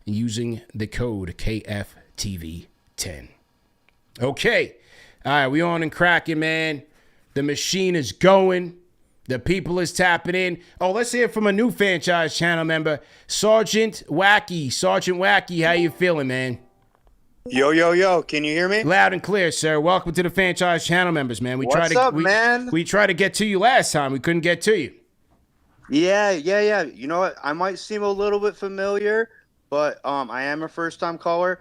using the code KFTV10. Okay, all right, we on and cracking, man. The machine is going. The people is tapping in. Oh, let's hear from a new franchise channel member, Sergeant Wacky. Sergeant Wacky, how you feeling, man? Yo. Can you hear me? Loud and clear, sir. Welcome to the franchise channel members, man. What's up, man? We tried to get to you last time. We couldn't get to you. Yeah. You know what? I might seem a little bit familiar, but I am a first-time caller.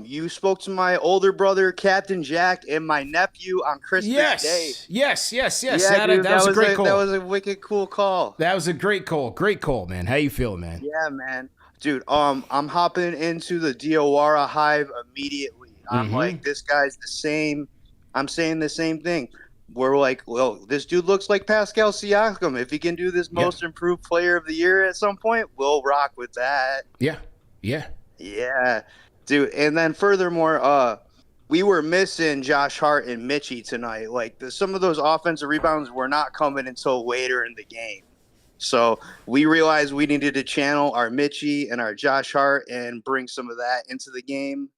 You spoke to my older brother, Captain Jack, and my nephew on Christmas Day. Yes. Yeah, That was a great call. That was a wicked cool call. That was a great call. Great call, man. How you feeling, man? Yeah, man. Dude, I'm hopping into the Diawara hive immediately. I'm like, this guy's the same. I'm saying the same thing. We're like, well, this dude looks like Pascal Siakam. If he can do this most improved player of the year at some point, we'll rock with that. Yeah. Dude, and then furthermore, we were missing Josh Hart and Mitchie tonight. Like, some of those offensive rebounds were not coming until later in the game. So we realized we needed to channel our Mitchie and our Josh Hart and bring some of that into the game.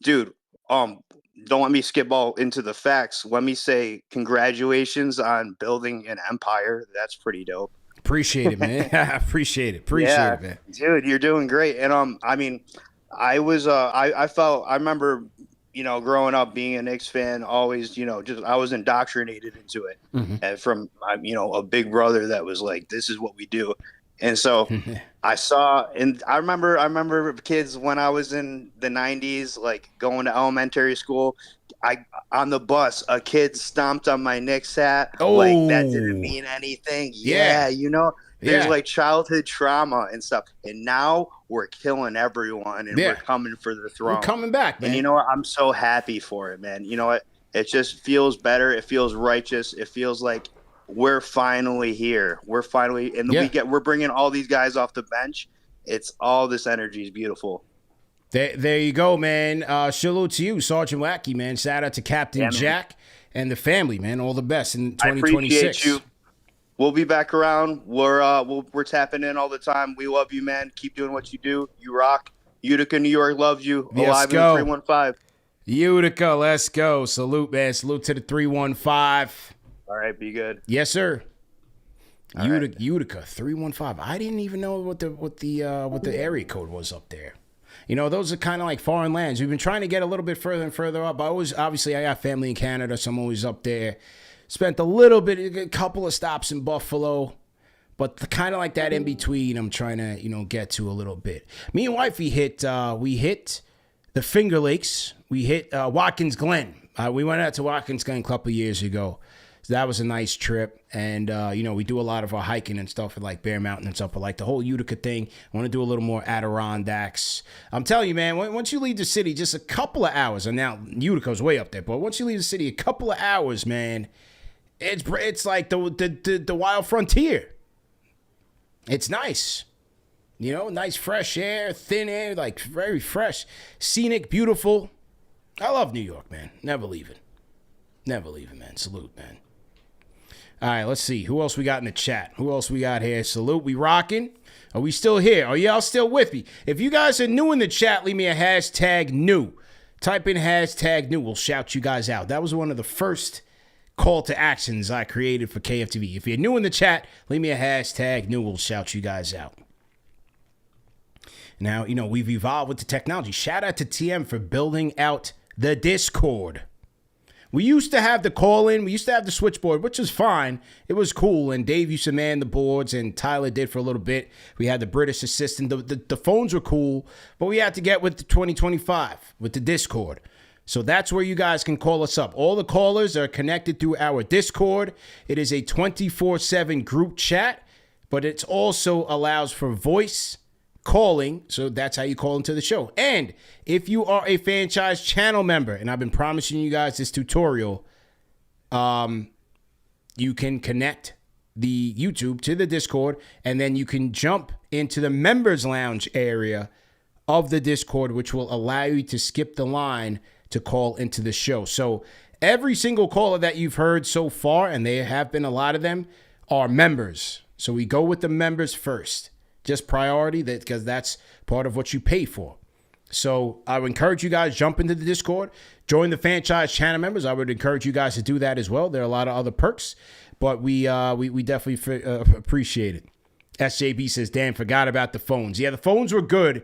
Dude, don't let me skip all into the facts. Let me say congratulations on building an empire. That's pretty dope. Appreciate it, man. Appreciate it, man. Dude, you're doing great. And I mean, I remember, growing up being a Knicks fan, always, I was indoctrinated into it. And from, a big brother that was like, this is what we do. And so I saw, and I remember kids when I was in the 90s, like going to elementary school. On the bus, a kid stomped on my Knicks hat. Like that didn't mean anything. Yeah, there's like childhood trauma and stuff. And now we're killing everyone, and we're coming for the throne. We're coming back, man. And you know what? I'm so happy for it, man. You know what? It just feels better. It feels righteous. It feels like we're finally here. We're finally, and we're bringing all these guys off the bench. It's all this energy is beautiful. There you go, man. Salute to you, Sergeant Wacky, man. Shout out to Captain Jack and the family, man. All the best in 2026. I appreciate you. We'll be back around. We're tapping in all the time. We love you, man. Keep doing what you do. You rock. Utica, New York loves you. Alive in the 315. Utica, let's go. Salute, man. Salute to the 315. All right, be good. Yes, sir. Right. Utica 315. I didn't even know what the area code was up there. You know, those are kind of like foreign lands. We've been trying to get a little bit further and further up. Obviously, I got family in Canada, so I'm always up there. Spent a couple of stops in Buffalo, but kind of like that in between, I'm trying to, get to a little bit. Me and wifey we hit the Finger Lakes. We hit Watkins Glen. We went out to Watkins Glen a couple of years ago. So that was a nice trip. And, we do a lot of our hiking and stuff at like Bear Mountain and stuff. But like the whole Utica thing, I want to do a little more Adirondacks. I'm telling you, man, once you leave the city, just a couple of hours, and now Utica's way up there, but once you leave the city, a couple of hours, man, it's like the wild frontier. It's nice. Nice fresh air, thin air, like very fresh, scenic, beautiful. I love New York, man. Never leaving. Never leaving, man. Salute, man. All right, let's see. Who else we got in the chat? Who else we got here? Salute. We rocking? Are we still here? Are y'all still with me? If you guys are new in the chat, leave me a hashtag new. Type in hashtag new. We'll shout you guys out. That was one of the first call to actions I created for KFTV. If you're new in the chat, leave me a hashtag new. We'll shout you guys out. Now, we've evolved with the technology. Shout out to TM for building out the Discord. We used to have the call-in. We used to have the switchboard, which was fine. It was cool, and Dave used to man the boards, and Tyler did for a little bit. We had the British assistant. The phones were cool, but we had to get with the 2025, with the Discord. So that's where you guys can call us up. All the callers are connected through our Discord. It is a 24/7 group chat, but it also allows for voice calling, so that's how you call into the show. And if you are a franchise channel member, and I've been promising you guys this tutorial, you can connect the YouTube to the Discord, and then you can jump into the members lounge area of the Discord, which will allow you to skip the line to call into the show. So every single caller that you've heard so far, and there have been a lot of them, are members. So we go with the members first. Just priority, because that's part of what you pay for. So I would encourage you guys, jump into the Discord, join the franchise channel members. I would encourage you guys to do that as well. There are a lot of other perks, but we definitely appreciate it. SJB says, Dan, forgot about the phones. Yeah, the phones were good.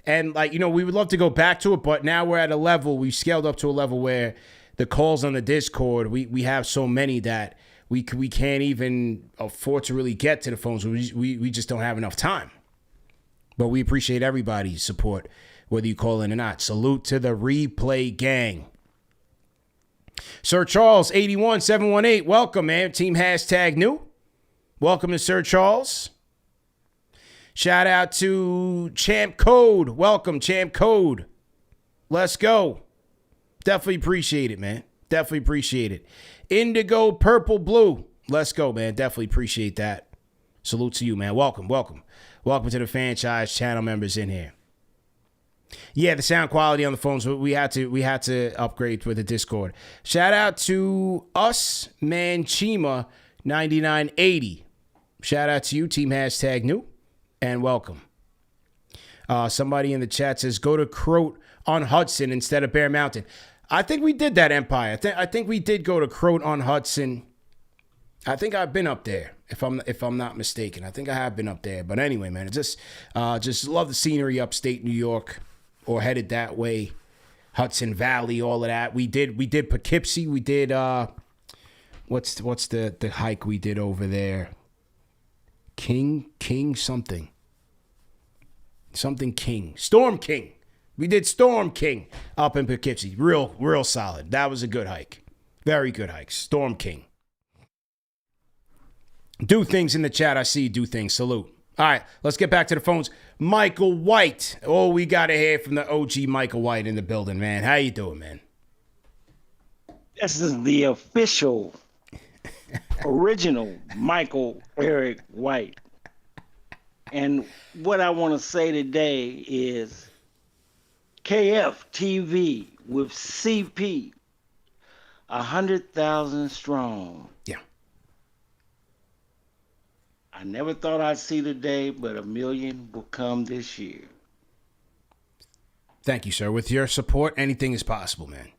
And we would love to go back to it, but now we're at a level, we've scaled up to a level where the calls on the Discord, we have so many that we can't even afford to really get to the phones. We just don't have enough time. But we appreciate everybody's support, whether you call in or not. Salute to the replay gang. Sir Charles, 81718, welcome, man. Team hashtag new. Welcome to Sir Charles. Shout out to Champ Code. Welcome, Champ Code. Let's go. Definitely appreciate it, man. Definitely appreciate it. Indigo, purple, blue. Let's go, man. Definitely appreciate that. Salute to you, man. Welcome. Welcome to the franchise channel members in here. Yeah, the sound quality on the phones, we had to upgrade with the Discord. Shout out to us, Manchima 9980. Shout out to you, team hashtag new, and welcome. Somebody in the chat says, go to Croat on Hudson instead of Bear Mountain. I think we did that, Empire. I think we did go to Croat on Hudson. I think I've been up there, if I'm not mistaken. I think I have been up there. But anyway, man, just love the scenery upstate New York, or headed that way, Hudson Valley, all of that. We did Poughkeepsie. We did what's the hike we did over there? King something. Something King. Storm King. We did Storm King up in Poughkeepsie. Real solid. That was a good hike. Very good hike. Storm King. Do things in the chat. I see you do things. Salute. All right, let's get back to the phones. Michael White. Oh, we got to hear from the OG Michael White in the building, man. How you doing, man? This is the official, original Michael Eric White. And what I want to say today is KFTV with CP, 100,000 strong. Yeah. I never thought I'd see the day, but 1 million will come this year. Thank you, sir. With your support, anything is possible, man.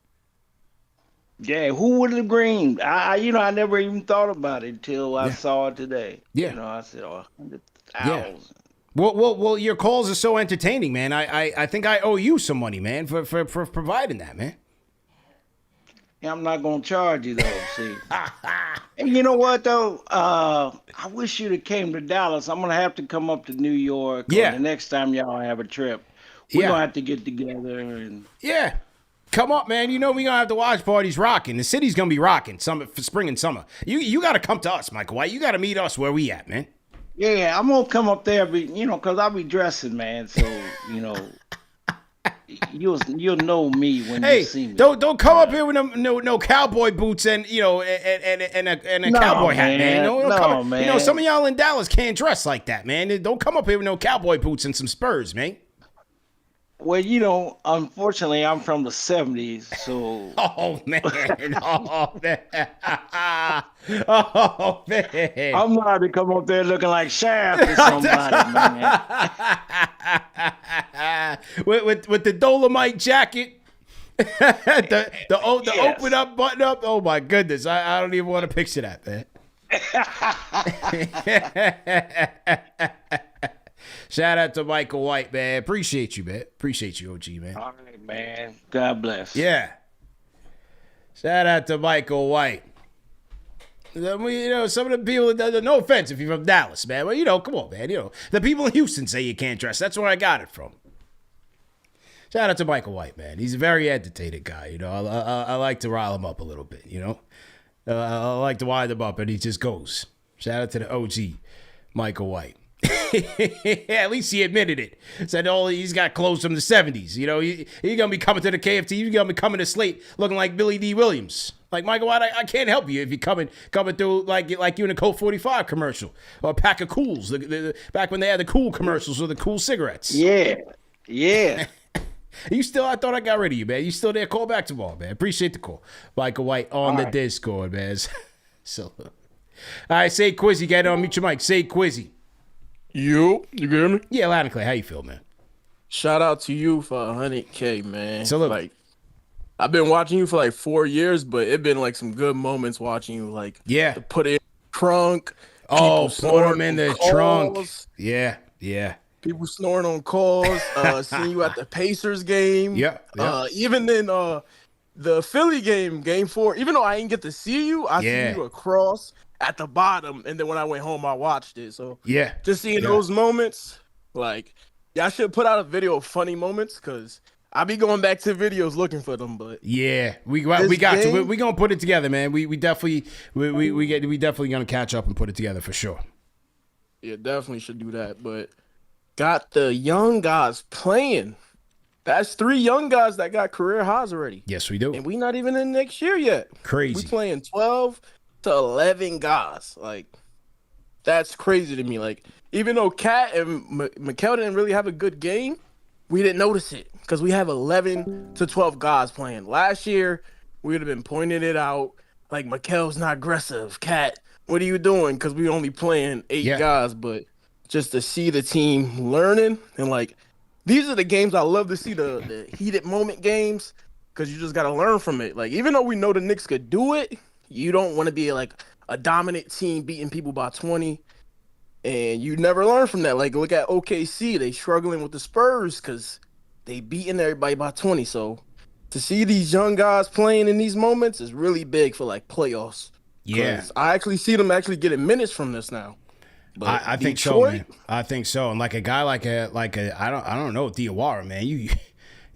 Yeah, who would have dreamed? I never even thought about it until I saw it today. Yeah. You know, I said, 100,000. Yeah. Well, your calls are so entertaining, man. I think I owe you some money, man, for providing that, man. Yeah, I'm not gonna charge you though. See, and you know what though? I wish you'd have came to Dallas. I'm gonna have to come up to New York. Yeah. The next time y'all have a trip, we're gonna have to get together and. Yeah. Come up, man. You know we're going to have the watch parties rocking. The city's going to be rocking for spring and summer. You got to come to us, Michael White. You got to meet us where we at, man. Yeah, I'm going to come up there, because I'll be dressing, man. So, you'll know me when you see me. Don't come up here with no cowboy boots and, and a cowboy hat, man. Man. Some of y'all in Dallas can't dress like that, man. Don't come up here with no cowboy boots and some Spurs, man. Well, unfortunately, I'm from the 70s, so... Oh, man. Oh, man. Oh, man. I'm going to come up there looking like Shaft or somebody, man. with the Dolomite jacket. the open up, button up. Oh, my goodness. I don't even want to picture that, man. Shout out to Michael White, man. Appreciate you, man. Appreciate you, OG, man. All right, man. God bless. Yeah. Shout out to Michael White. Some of the people, no offense if you're from Dallas, man. Well, come on, man. The people in Houston say you can't dress. That's where I got it from. Shout out to Michael White, man. He's a very agitated guy. I like to rile him up a little bit, I like to wind him up, and he just goes. Shout out to the OG, Michael White. At least he admitted it. Said, he's got clothes from the 70s. He's going to be coming to the KFT. He's going to be coming to Slate looking like Billy D. Williams. Like, Michael White, I can't help you if you're coming through like you in a Colt 45 commercial or a pack of Cools. Back when they had the Cool commercials or the Cool cigarettes. Yeah. Yeah. I thought I got rid of you, man. You still there? Call back tomorrow, man. Appreciate the call. Michael White on the Discord, man. So, all right, Sayquizzy, get on. Mute your mic. Sayquizzy. You hear me? Yeah, loud and clear. How you feel, man? Shout out to you for 100K, man. Salute. I've been watching you for 4 years, but it been some good moments watching you. To put it in the trunk. Oh, put them in the trunk. Yeah. People snoring on calls. Seeing you at the Pacers game. Yeah. Even in the Philly game 4, even though I didn't get to see you, I see you across at the bottom, and then when I went home, I watched it. So just seeing those moments, y'all should put out a video of funny moments, because I be going back to videos looking for them. But we got to. We gonna put it together, man. We definitely definitely gonna catch up and put it together for sure. Yeah, definitely should do that. But got the young guys playing. That's 3 young guys that got career highs already. Yes, we do. And we not even in next year yet. Crazy. We playing 12 to 11 guys. That's crazy to me. Even though Cat and McHale didn't really have a good game, we didn't notice it because we have 11 to 12 guys playing. Last year, we would have been pointing it out. McHale's not aggressive. Cat, what are you doing? Because we only playing 8 guys. But just to see the team learning and these are the games I love to see, the heated moment games, because you just got to learn from it. Even though we know the Knicks could do it, you don't want to be a dominant team beating people by 20, and you never learn from that. Look at OKC. They struggling with the Spurs because they beating everybody by 20. So to see these young guys playing in these moments is really big for playoffs. Yeah. I actually see them getting minutes from this now. But I think so, man. I think so. And like a guy like a I don't know, Diawara, man.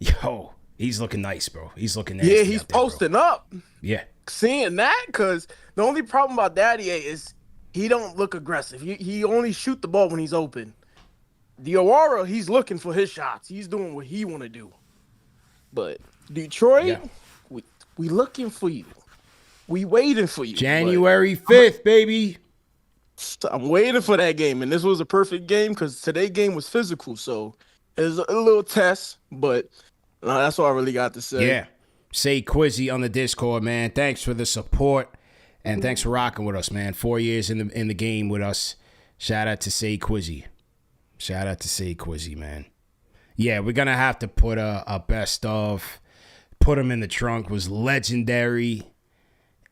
Yo, he's looking nice, bro. He's looking nasty. Yeah, he's posting up. Yeah. Seeing that, because the only problem about Daddy is he don't look aggressive. He only shoot the ball when he's open. Diawara, he's looking for his shots. He's doing what he want to do. But Detroit, we looking for you. We waiting for you. January 5th, baby. I'm waiting for that game, and this was a perfect game because today's game was physical, so it was a little test, but that's all I really got to say. Yeah. Sayquizzy on the Discord, man. Thanks for the support, and thanks for rocking with us, man. 4 years in the game with us. Shout out to Sayquizzy. Shout out to Sayquizzy, man. Yeah, we're going to have to put a best of. Put him in the trunk was legendary.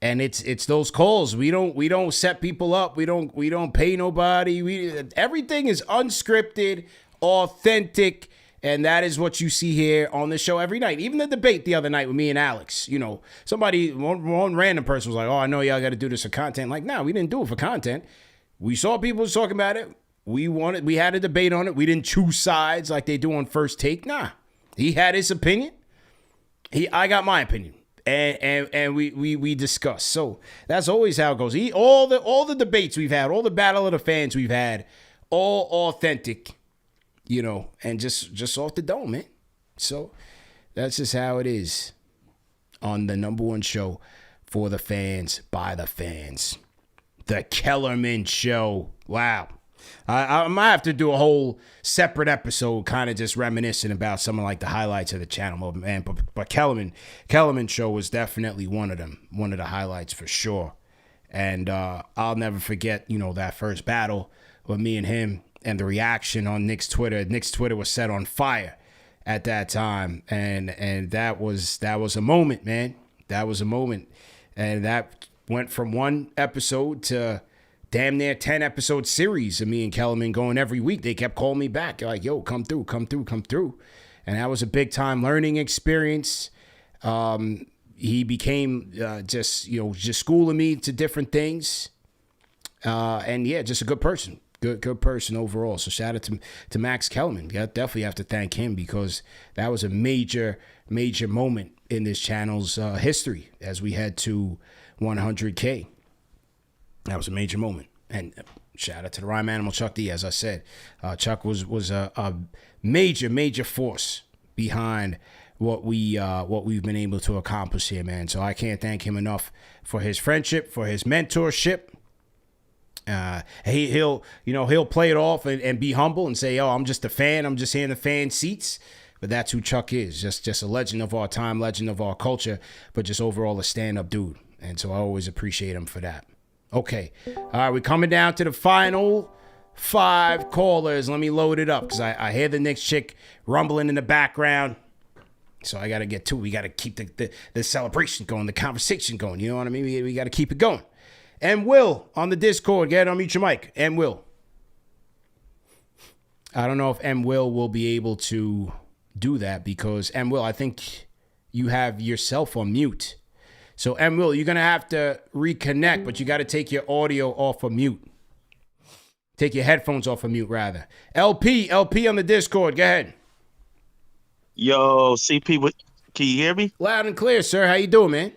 And it's those calls. We don't set people up. We don't pay nobody. Everything is unscripted, authentic, and that is what you see here on the show every night. Even the debate the other night with me and Alex. You know, one random person was like, "Oh, I know y'all got to do this for content." Like, no, we didn't do it for content. We saw people talking about it. We had a debate on it. We didn't choose sides like they do on First Take. Nah, he had his opinion. I got my opinion. And we discuss. So that's always how it goes. All the debates we've had, all the battle of the fans we've had, all authentic, you know, and just off the dome, man. So that's just how it is on the number one show for the fans, by the fans. The Kellerman Show. Wow. I might have to do a whole separate episode kind of just reminiscing about some of like the highlights of the channel, man. But Kellerman Show was definitely one of them, one of the highlights for sure. And I'll never forget, you know, that first battle with me and him and the reaction on Knicks Twitter. Knicks Twitter was set on fire at that time. And that was a moment, man. That was a moment. And that went from one episode to damn near 10-episode series of me and Kellerman going every week. They kept calling me back. They're like, yo, come through. And that was a big time learning experience. He became just schooling me to different things. And yeah, just a good person. Good person overall. So shout out to Max Kellerman. I definitely have to thank him because that was a major moment in this channel's history as we head to 100K. That was a major moment. And shout out to the rhyme animal, Chuck D, as I said. Chuck was a major force behind what we've been able to accomplish here, man. So I can't thank him enough for his friendship, for his mentorship. He'll play it off and be humble and say, "Oh, I'm just a fan. I'm just here in the fan seats." But that's who Chuck is. Just a legend of our time, legend of our culture, but just overall a stand-up dude. And so I always appreciate him for that. Okay. All right, we're coming down to the final 5 callers. Let me load it up because I hear the Knicks chick rumbling in the background. So I got to get to it. We got to keep the celebration going, the conversation going. You know what I mean? We got to keep it going. MWill on the Discord. Get unmute your mic. MWill. I don't know if MWill will be able to do that because MWill, I think you have yourself on mute. So, MWill, you're going to have to reconnect, but you got to take your audio off of mute. Take your headphones off of mute, rather. LP on the Discord. Go ahead. Yo, CP, can you hear me? Loud and clear, sir. How you doing, man?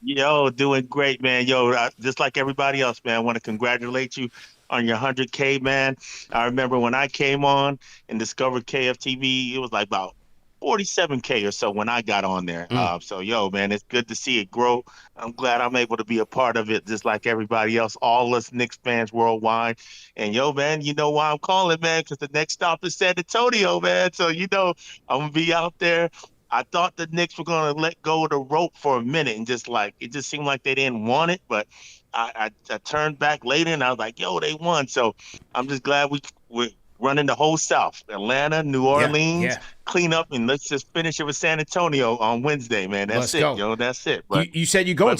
Yo, doing great, man. Yo, just like everybody else, man, I want to congratulate you on your 100K, man. I remember when I came on and discovered KFTV, it was like about 47K or so when I got on there. So, yo, man, it's good to see it grow. I'm glad I'm able to be a part of it, just like everybody else, all us Knicks fans worldwide. And, yo, man, you know why I'm calling, man, because the next stop is San Antonio, man. So, you know, I'm going to be out there. I thought the Knicks were going to let go of the rope for a minute and it just seemed like they didn't want it. But I turned back later and I was like, yo, they won. So I'm just glad we're running the whole South, Atlanta, New Orleans, clean up, and let's just finish it with San Antonio on Wednesday, man. That's it, yo. That's it. But you said you're going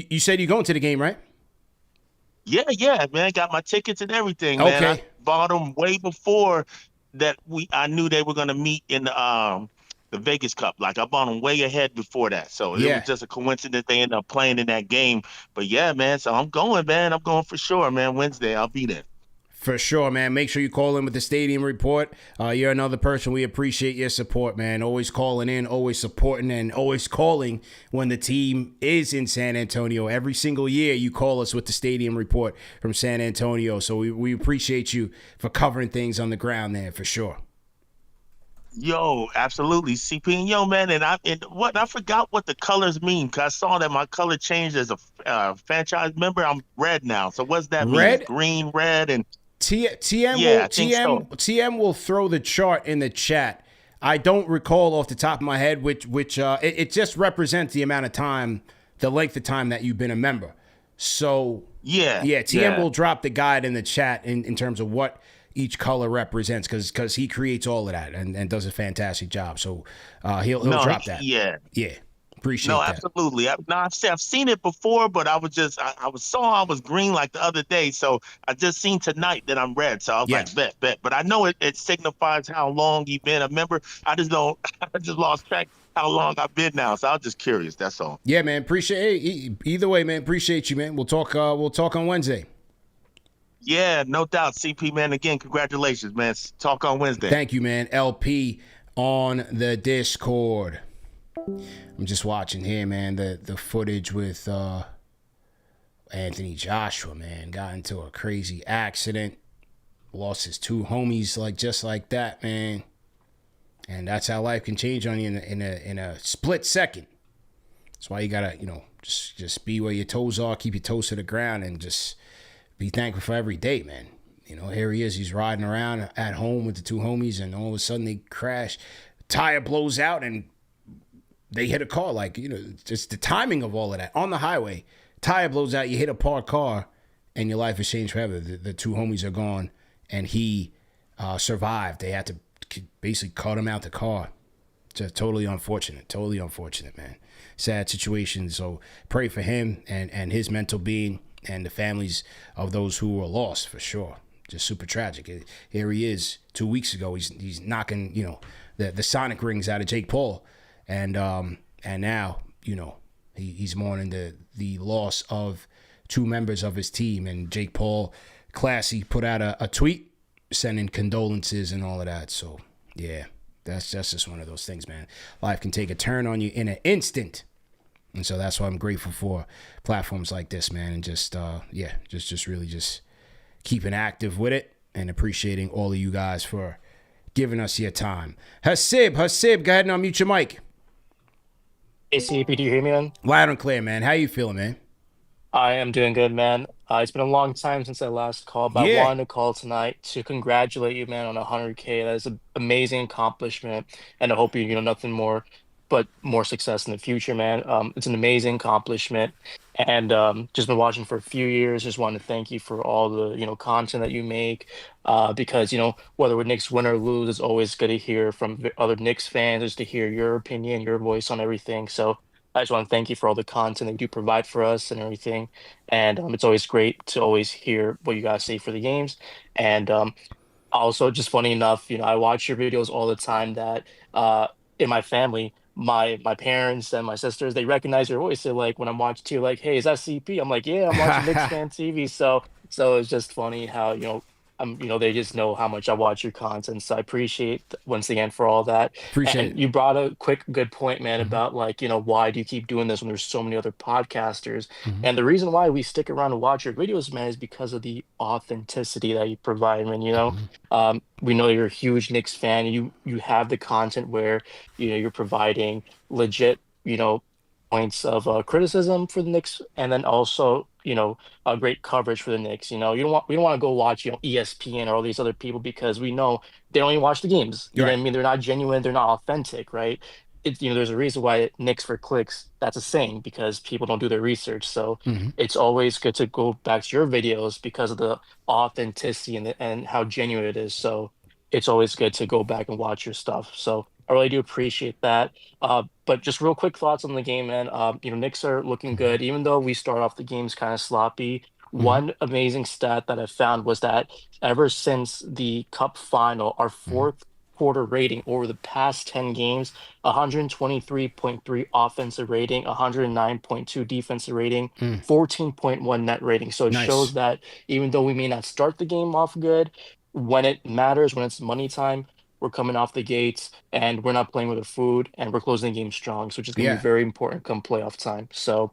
you said you're going to the game, right? Yeah, man. Got my tickets and everything, man. I bought them way before that. I knew they were going to meet in the Vegas Cup. Like I bought them way ahead before that. So it was just a coincidence they ended up playing in that game. But yeah, man. So I'm going, man. I'm going for sure, man. Wednesday, I'll be there. For sure, man. Make sure you call in with the Stadium Report. You're another person. We appreciate your support, man. Always calling in, always supporting, and always calling when the team is in San Antonio. Every single year you call us with the Stadium Report from San Antonio. So we appreciate you for covering things on the ground there, for sure. Yo, absolutely, CP. And yo, man, I forgot what the colors mean, because I saw that my color changed as a franchise member. I'm red now. So what's that mean? Green, red, and TM will throw the chart in the chat. I don't recall off the top of my head which it just represents the amount of time, the length of time that you've been a member. So TM will drop the guide in the chat in terms of what each color represents, because he creates all of that and does a fantastic job. So he'll drop that. Yeah. Appreciate that. Absolutely. I've seen it before, but I was green like the other day. So I just seen tonight that I'm red. So I was like, bet. But I know it signifies how long you've been a member. I just lost track how long I've been now. So I was just curious. That's all. Yeah, man. Either way, man. Appreciate you, man. We'll talk on Wednesday. Yeah, no doubt. CP, man, again, congratulations, man. Talk on Wednesday. Thank you, man. LP on the Discord. I'm just watching here, man, the footage with Anthony Joshua, man. Got into a crazy accident. Lost his two homies just like that, man. And that's how life can change on you in a split second. That's why you gotta, just be where your toes are, keep your toes to the ground, and just be thankful for every day, man. Here he is. He's riding around at home with the two homies, and all of a sudden they crash. Tire blows out, and they hit a car. Just the timing of all of that. On the highway, tire blows out, you hit a parked car, and your life has changed forever. The two homies are gone, and he survived. They had to basically cut him out the car. Just totally unfortunate, man. Sad situation. So pray for him and his mental being, and the families of those who were lost, for sure. Just super tragic. Here he is 2 weeks ago. He's knocking, the Sonic rings out of Jake Paul. And now, he's mourning the loss of two members of his team. And Jake Paul, classy, put out a tweet sending condolences and all of that. So, yeah, that's just one of those things, man. Life can take a turn on you in an instant. And so that's why I'm grateful for platforms like this, man. And just really keeping active with it and appreciating all of you guys for giving us your time. HASSIB, go ahead and unmute your mic. Hey, CP, do you hear me, man? Loud and clear, man. How you feeling, man? I am doing good, man. It's been a long time since I last called, but I wanted to call tonight to congratulate you, man, on 100K. That is an amazing accomplishment, and I hope you nothing more but more success in the future, man. It's an amazing accomplishment, and just been watching for a few years. Just wanted to thank you for all the content that you make, because whether we're Knicks win or lose, it's always good to hear from other Knicks fans, just to hear your opinion, your voice on everything. So I just want to thank you for all the content that you do provide for us and everything. And it's always great to always hear what you guys say for the games. And also, just funny enough, I watch your videos all the time. That in my family, my parents and my sisters, they recognize your voice. They're like, when I'm watching too, like, hey, is that CP? I'm like, yeah, I'm watching KnicksFanTV. So it's just funny how they just know how much I watch your content. So I appreciate once again for all that. Appreciate it. You brought a good point, man, about why do you keep doing this when there's so many other podcasters? And the reason why we stick around and watch your videos, man, is because of the authenticity that you provide. Man, we know you're a huge Knicks fan. You have the content where you're providing legit points of criticism for the Knicks, and then also a great coverage for the Knicks. We don't want to go watch ESPN or all these other people, because we know they don't even watch the games. You know what I mean? They're not genuine. They're not authentic, right? There's a reason why Knicks for clicks, that's a saying, because people don't do their research. So it's always good to go back to your videos because of the authenticity and how genuine it is. So it's always good to go back and watch your stuff. So I really do appreciate that. But just real quick thoughts on the game, man. Knicks are looking good, even though we start off the games kind of sloppy. One amazing stat that I found was that ever since the Cup final, our fourth quarter rating over the past 10 games, 123.3 offensive rating, 109.2 defensive rating, 14.1 net rating. So it shows Nice. that even though we may not start the game off good, when it matters, when it's money time, we're coming off the gates and we're not playing with the food and we're closing the game strong. So which is going to be Yeah. very important come playoff time. So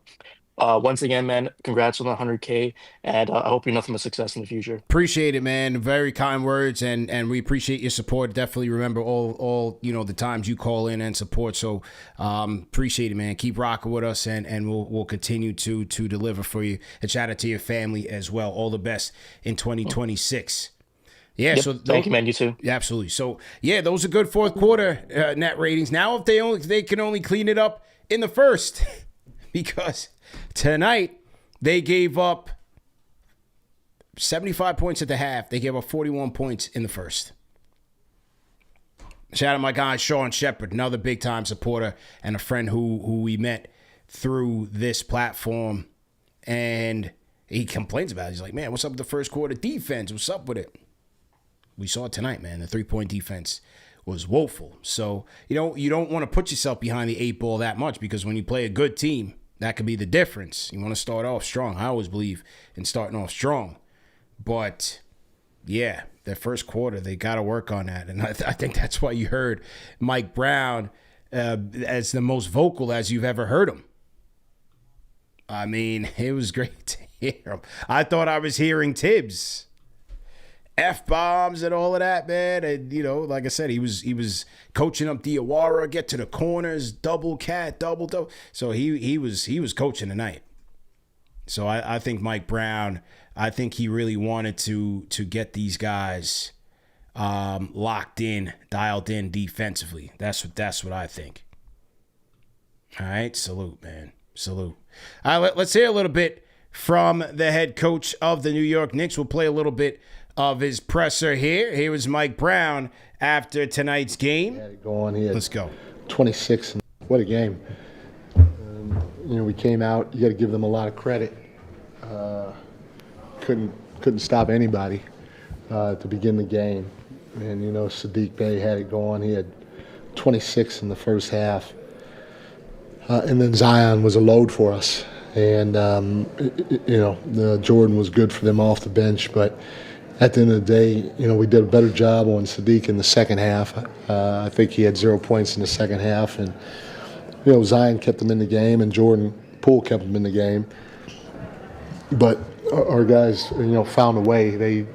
once again, man, congrats on the 100K, and I hope you're nothing but success in the future. Appreciate it, man. Very kind words, and we appreciate your support. Definitely remember all the times you call in and support. So appreciate it, man. Keep rocking with us, and we'll continue to deliver for you. And shout out to your family as well. All the best in 2026. Yeah, Yep. so Thank you, man. You too. Yeah, absolutely. So yeah, those are good fourth quarter net ratings. Now, if they can only clean it up in the first, because tonight they gave up 75 points at the half. They gave up 41 points in the first. Shout out my guy Sean Shepard, another big time supporter and a friend who we met through this platform, and he complains about it. He's like, man, what's up with the first quarter defense? What's up with it? We saw it tonight, man. The 3-point defense was woeful. So, you don't want to put yourself behind the 8 ball that much, because when you play a good team, that could be the difference. You want to start off strong. I always believe in starting off strong. But, yeah, their first quarter, they got to work on that. And I think that's why you heard Mike Brown as the most vocal as you've ever heard him. I mean, it was great to hear him. I thought I was hearing Timbs. F-bombs and all of that, man. And, like I said, he was coaching up Diawara, get to the corners, double cat, double. So he was coaching tonight. So I think Mike Brown, I think he really wanted to get these guys locked in, dialed in defensively. That's what I think. All right, salute, man. Salute. All right, let's hear a little bit from the head coach of the New York Knicks. We'll play a little bit of his presser here. Here was Mike Brown after tonight's game. Let's go. 26. What a game. We came out. You got to give them a lot of credit. Couldn't stop anybody to begin the game. And, Sadiq Bey had it going. He had 26 in the first half. And then Zion was a load for us. And, Jordan was good for them off the bench. But at the end of the day, we did a better job on Sadiq in the second half. I think he had 0 points in the second half. And, Zion kept them in the game, and Jordan Poole kept them in the game. But our guys, found a way. They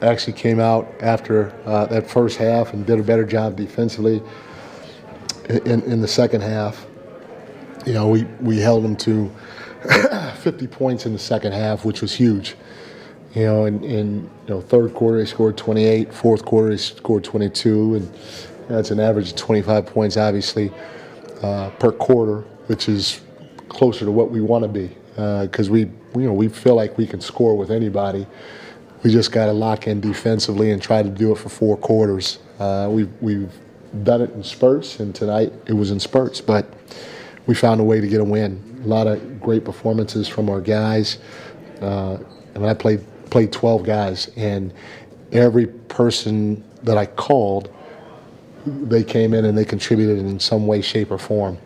actually came out after that first half and did a better job defensively. In the second half, we held them to 50 points in the second half, which was huge. In third quarter they scored 28, fourth quarter they scored 22, and that's an average of 25 points, obviously, per quarter, which is closer to what we want to be, because we feel like we can score with anybody. We just got to lock in defensively and try to do it for 4 quarters. We've done it in spurts, and tonight it was in spurts, but we found a way to get a win. A lot of great performances from our guys. And I played 12 guys, and every person that I called, they came in and they contributed in some way, shape, or form.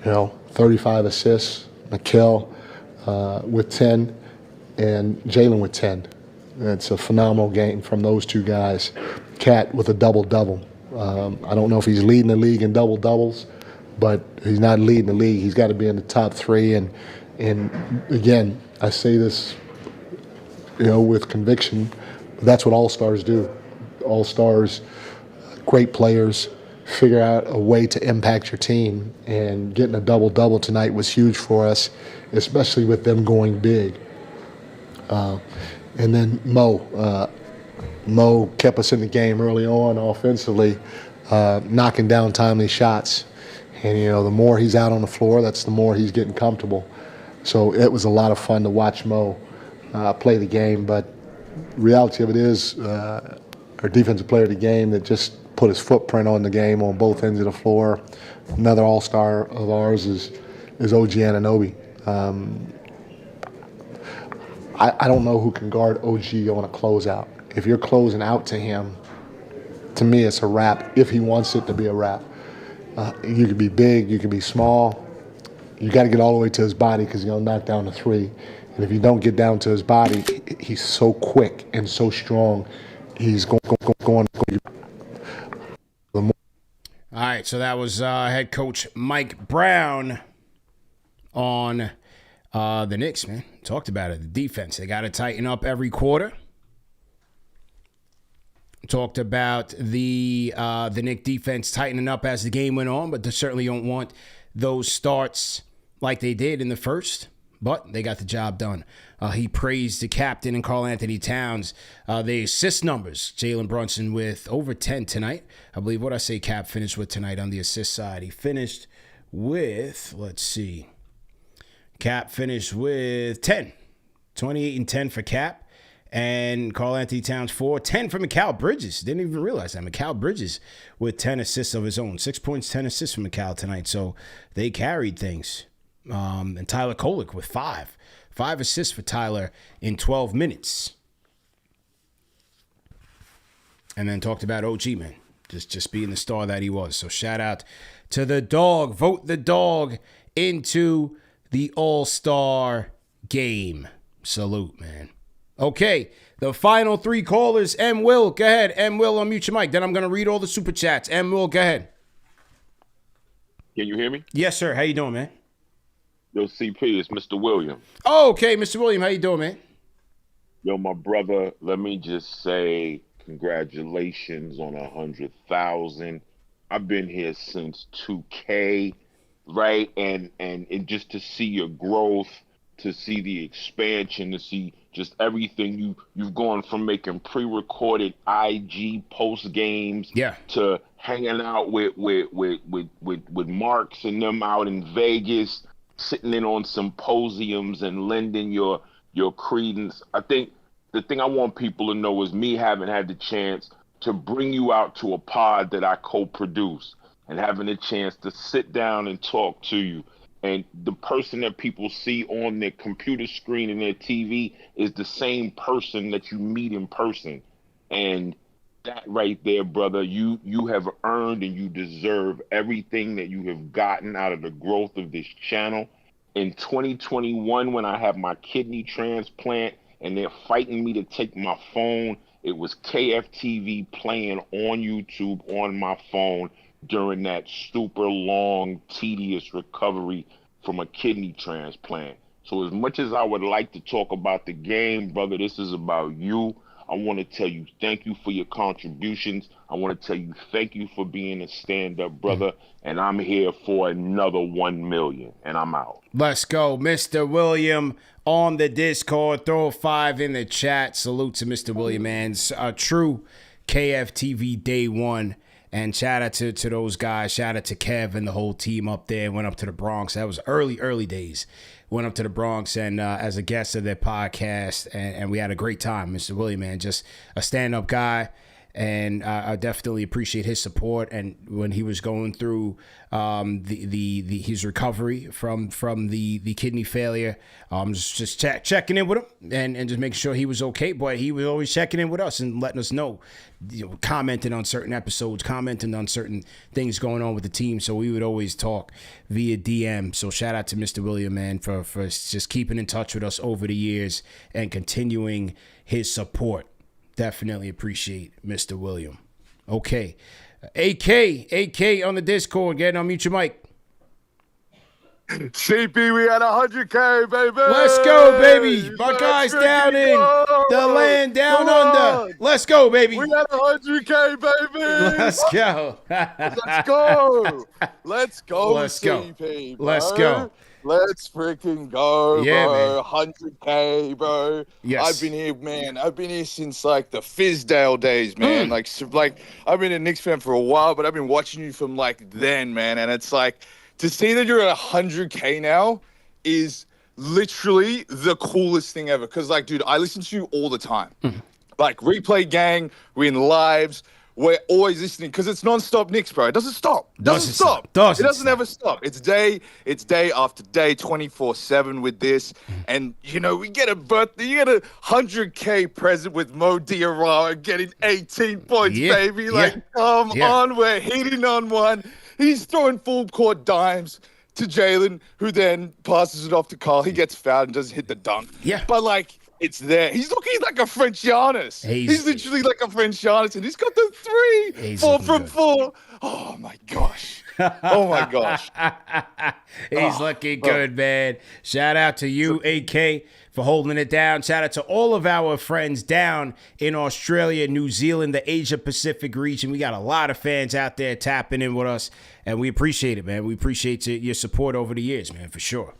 35 assists, MWill with 10, and Jalen with 10. It's a phenomenal game from those 2 guys. Cat with a double-double. I don't know if he's leading the league in double-doubles, but he's not leading the league. He's got to be in the top 3. And again, I say this, with conviction. That's what all-stars do. All-stars, great players, figure out a way to impact your team. And getting a double-double tonight was huge for us, especially with them going big. And then Mo kept us in the game early on offensively, knocking down timely shots. And, the more he's out on the floor, that's the more he's getting comfortable. So it was a lot of fun to watch Mo play the game. But reality of it is our defensive player of the game that just put his footprint on the game on both ends of the floor. Another all-star of ours is OG Anunoby. I don't know who can guard OG on a closeout. If you're closing out to him, to me, it's a wrap if he wants it to be a wrap. You could be big, you could be small. You got to get all the way to his body because you're going to knock down the three. And if you don't get down to his body, he's so quick and so strong. He's going. All right, so that was head coach Mike Brown on the Knicks, man. Talked about it. The defense, they got to tighten up every quarter. Talked about the Knicks defense tightening up as the game went on, but they certainly don't want those starts like they did in the first. But they got the job done. He praised the captain and Karl-Anthony Towns. The assist numbers, Jalen Brunson with over 10 tonight. I believe what I say Cap finished with tonight on the assist side. He finished with, let's see. Cap finished with 10. 28 and 10 for Cap. And Karl-Anthony Towns 10 for Mikal Bridges. Didn't even realize that. Mikal Bridges with 10 assists of his own. 6 points, 10 assists for Mikal tonight. So they carried things. And Tyler Kolek with 5. 5 assists for Tyler in 12 minutes. And then talked about OG, man. Just being the star that he was. So shout out to the dog. Vote the dog into the All-Star game. Salute, man. Okay, the final 3 callers. MWill, go ahead. MWill, unmute your mic. Then I'm going to read all the super chats. MWill, go ahead. Can you hear me? Yes, sir. How you doing, man? Yo, CP, it's Mr. William. Oh, okay, Mr. William. How you doing, man? Yo, my brother, let me just say congratulations on 100,000. I've been here since 2K, right? And just to see your growth, to see the expansion, to see just everything you've gone from making pre-recorded IG post games, to hanging out with Marks and them out in Vegas, sitting in on symposiums and lending your credence. I think the thing I want people to know is me having had the chance to bring you out to a pod that I co-produce and having a chance to sit down and talk to you. And the person that people see on their computer screen and their TV is the same person that you meet in person. And that right there, brother, you have earned and you deserve everything that you have gotten out of the growth of this channel. In 2021, when I had my kidney transplant and they're fighting me to take my phone, it was KFTV playing on YouTube on my phone during that super long, tedious recovery from a kidney transplant. So as much as I would like to talk about the game, brother, this is about you. I want to tell you thank you for your contributions. I want to tell you thank you for being a stand-up brother. And I'm here for another 1 million. And I'm out. Let's go. Mr. William on the Discord. Throw a 5 in the chat. Salute to Mr. William, man. A true KFTV day one. And shout out to those guys. Shout out to Kev and the whole team up there. Went up to the Bronx. That was early days. Went up to the Bronx and as a guest of their podcast. And we had a great time. Mr. William, man, just a stand-up guy. And I definitely appreciate his support. And when he was going through his recovery from the kidney failure, just checking in with him and just making sure he was okay. But he was always checking in with us and letting us know, commenting on certain episodes, commenting on certain things going on with the team. So we would always talk via DM. So shout out to Mr. William, man, for just keeping in touch with us over the years and continuing his support. Definitely appreciate Mr. William. Okay. AK on the Discord. Get on mute your mic. CP, we had 100K, baby. Let's go, baby. My guys down in the land down under. Let's go, baby. We had 100K, baby. Let's go. Let's go. Let's go, Let's go. CP, bro. Let's go. Let's freaking go, Yeah, bro. man. 100K, bro. Yes. I've been here, man. I've been here since like the Fizdale days, man. Like I've been a Knicks fan for a while, but I've been watching you from like then, man. And it's like to see that you're at 100K now is literally the coolest thing ever. Cause like, dude, I listen to you all the time. Like Replay Gang, we're in lives. we're always listening because it's non-stop Knicks, bro. It doesn't stop. Doesn't stop. stop. Doesn't It doesn't stop. ever stop. It's day after day, 24/7 with this. And we get a birthday, you get a 100K present with Mo Diawara getting 18 points, baby. Like, come on, we're hitting on one. He's throwing full court dimes to Jalen, who then passes it off to Carl. He gets fouled and doesn't hit the dunk. Yeah. But like, it's there. He's looking like a French Giannis. He's literally like a French Giannis, and he's got the three. 4 from 4. Oh my gosh. Oh my gosh. He's looking good, man. Shout out to you, AK, for holding it down. Shout out to all of our friends down in Australia, New Zealand, the Asia Pacific region. We got a lot of fans out there tapping in with us, and we appreciate it, man. We appreciate your support over the years, man, for sure.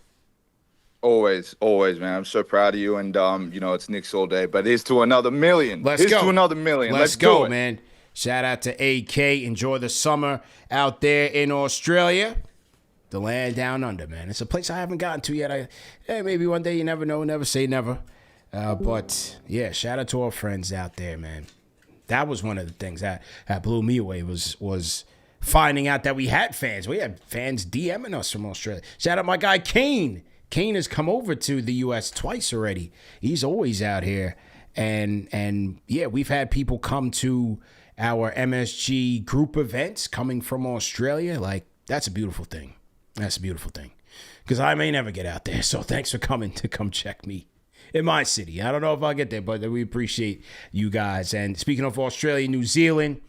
Always, man. I'm so proud of you, and it's Knicks all day. But here's to another million. Let's go. To another million. Let's do go, it. man. Shout out to AK. Enjoy the summer out there in Australia. The land down under, man. It's a place I haven't gotten to yet. Maybe one day, you never know. Never say never. But, yeah, shout out to our friends out there, man. That was one of the things that blew me away was finding out that we had fans. We had fans DMing us from Australia. Shout out my guy, Kane. Kane has come over to the U.S. twice already. He's always out here. And yeah, we've had people come to our MSG group events coming from Australia. Like, that's a beautiful thing. That's a beautiful thing. Because I may never get out there. So thanks for coming to come check me in my city. I don't know if I'll get there, but we appreciate you guys. And speaking of Australia, New Zealand,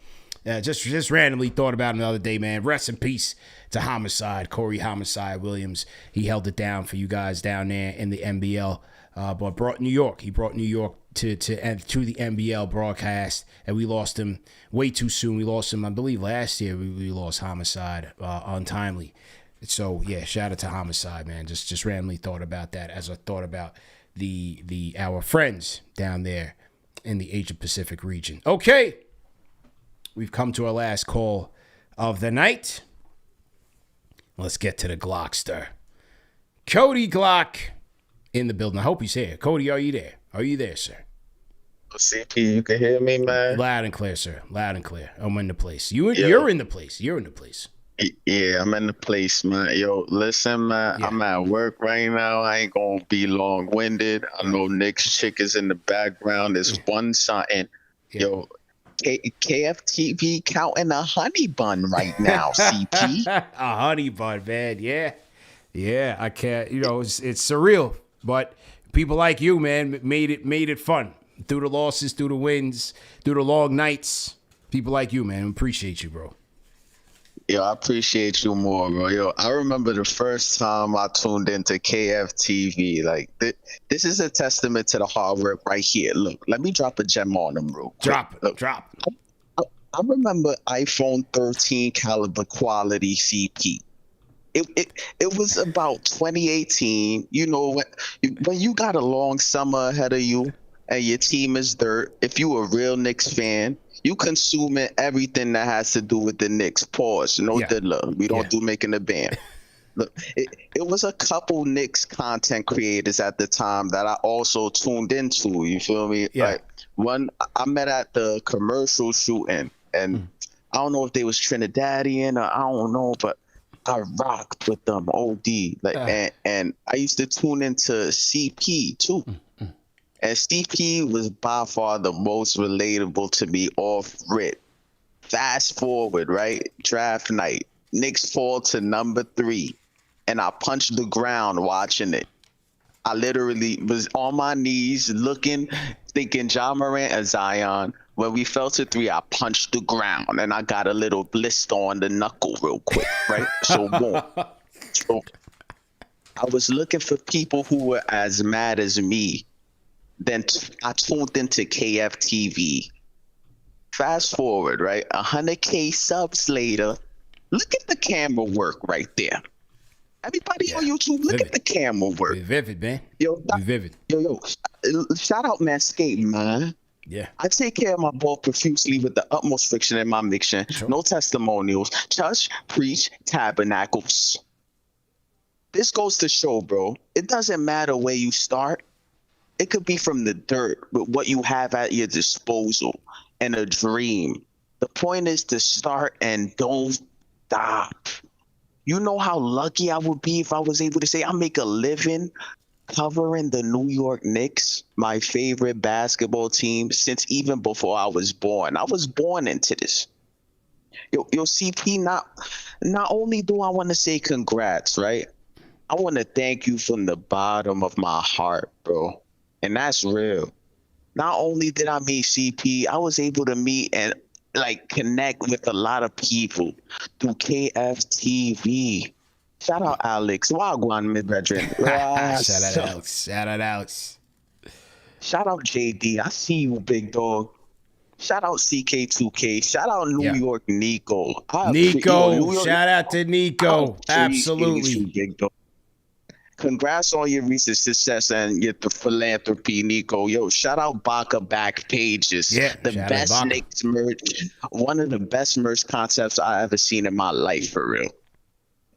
just randomly thought about him the other day, man. Rest in peace to Homicide, Corey Homicide Williams. He held it down for you guys down there in the MWill, but brought New York. He brought New York to the MWill broadcast, and we lost him way too soon. We lost him, I believe, last year. We lost Homicide untimely. So yeah, shout out to Homicide, man. Just randomly thought about that as I thought about our friends down there in the Asia Pacific region. Okay. We've come to our last call of the night. Let's get to the Glockster. CodyGlock in the building. I hope he's here. Cody, are you there? Are you there, sir? CP, you can hear me, man? Loud and clear, sir. Loud and clear. I'm in the place. You're in the place. You're in the place. Yeah, I'm in the place, man. Yo, listen, man, I'm at work right now. I ain't gonna be long-winded. I know Nick's chick is in the background. There's one something. Yo, KFTV counting a honey bun right now, CP. A honey bun, man. Yeah. I can't. It's surreal, but people like you, man, made it fun through the losses, through the wins, through the long nights. People like you, man, appreciate you, bro. Yo, I appreciate you more, bro. Yo, I remember the first time I tuned into KFTV. Like, this is a testament to the hard work right here. Look, let me drop a gem on them real quick. Drop. I remember iPhone 13 caliber quality CP. It was about 2018. When you got a long summer ahead of you and your team is dirt, if you a real Knicks fan, you consuming everything that has to do with the Knicks. Pause. No diddler. We don't do making a band. Look, it was a couple Knicks content creators at the time that I also tuned into. You feel me? Yeah. Like, one I met at the commercial shooting, and I don't know if they was Trinidadian or I don't know, but I rocked with them OD. Like, and I used to tune into CP too. And CP was by far the most relatable to me off rip. Fast forward, right? Draft night. Knicks fall to number 3. And I punched the ground watching it. I literally was on my knees looking, thinking Ja Morant and Zion. When we fell to 3, I punched the ground. And I got a little blister on the knuckle real quick, right? So boom. So I was looking for people who were as mad as me. Then I tuned into KFTV. Fast forward, right? 100K subs later. Look at the camera work right there. Everybody on YouTube, look at the camera work. Vivid, man. Yo, vivid. Yo, shout out Manscaped, man. Yeah. I take care of my ball profusely with the utmost friction in my mixture. Sure. No testimonials. Touch, preach, tabernacles. This goes to show, bro, it doesn't matter where you start. It could be from the dirt with what you have at your disposal and a dream. The point is to start and don't stop. You know how lucky I would be if I was able to say I make a living covering the New York Knicks, my favorite basketball team, since even before I was born. I was born into this. Yo, CP, not only do I want to say congrats, right? I want to thank you from the bottom of my heart, bro. And that's real. Not only did I meet CP, I was able to meet and like connect with a lot of people through KFTV. Shout out Alex. Wagwan, my brethren. Shout out Alex. Shout out Alex. Shout out JD. I see you, big dog. Shout out CK2K. Shout out New York Nico. Shout out to Nico. Absolutely. You, big dog. Congrats on your recent success and your philanthropy, Nico. Yo, shout out Baka Back Pages. Yeah, the best Knicks merch. One of the best merch concepts I ever seen in my life, for real.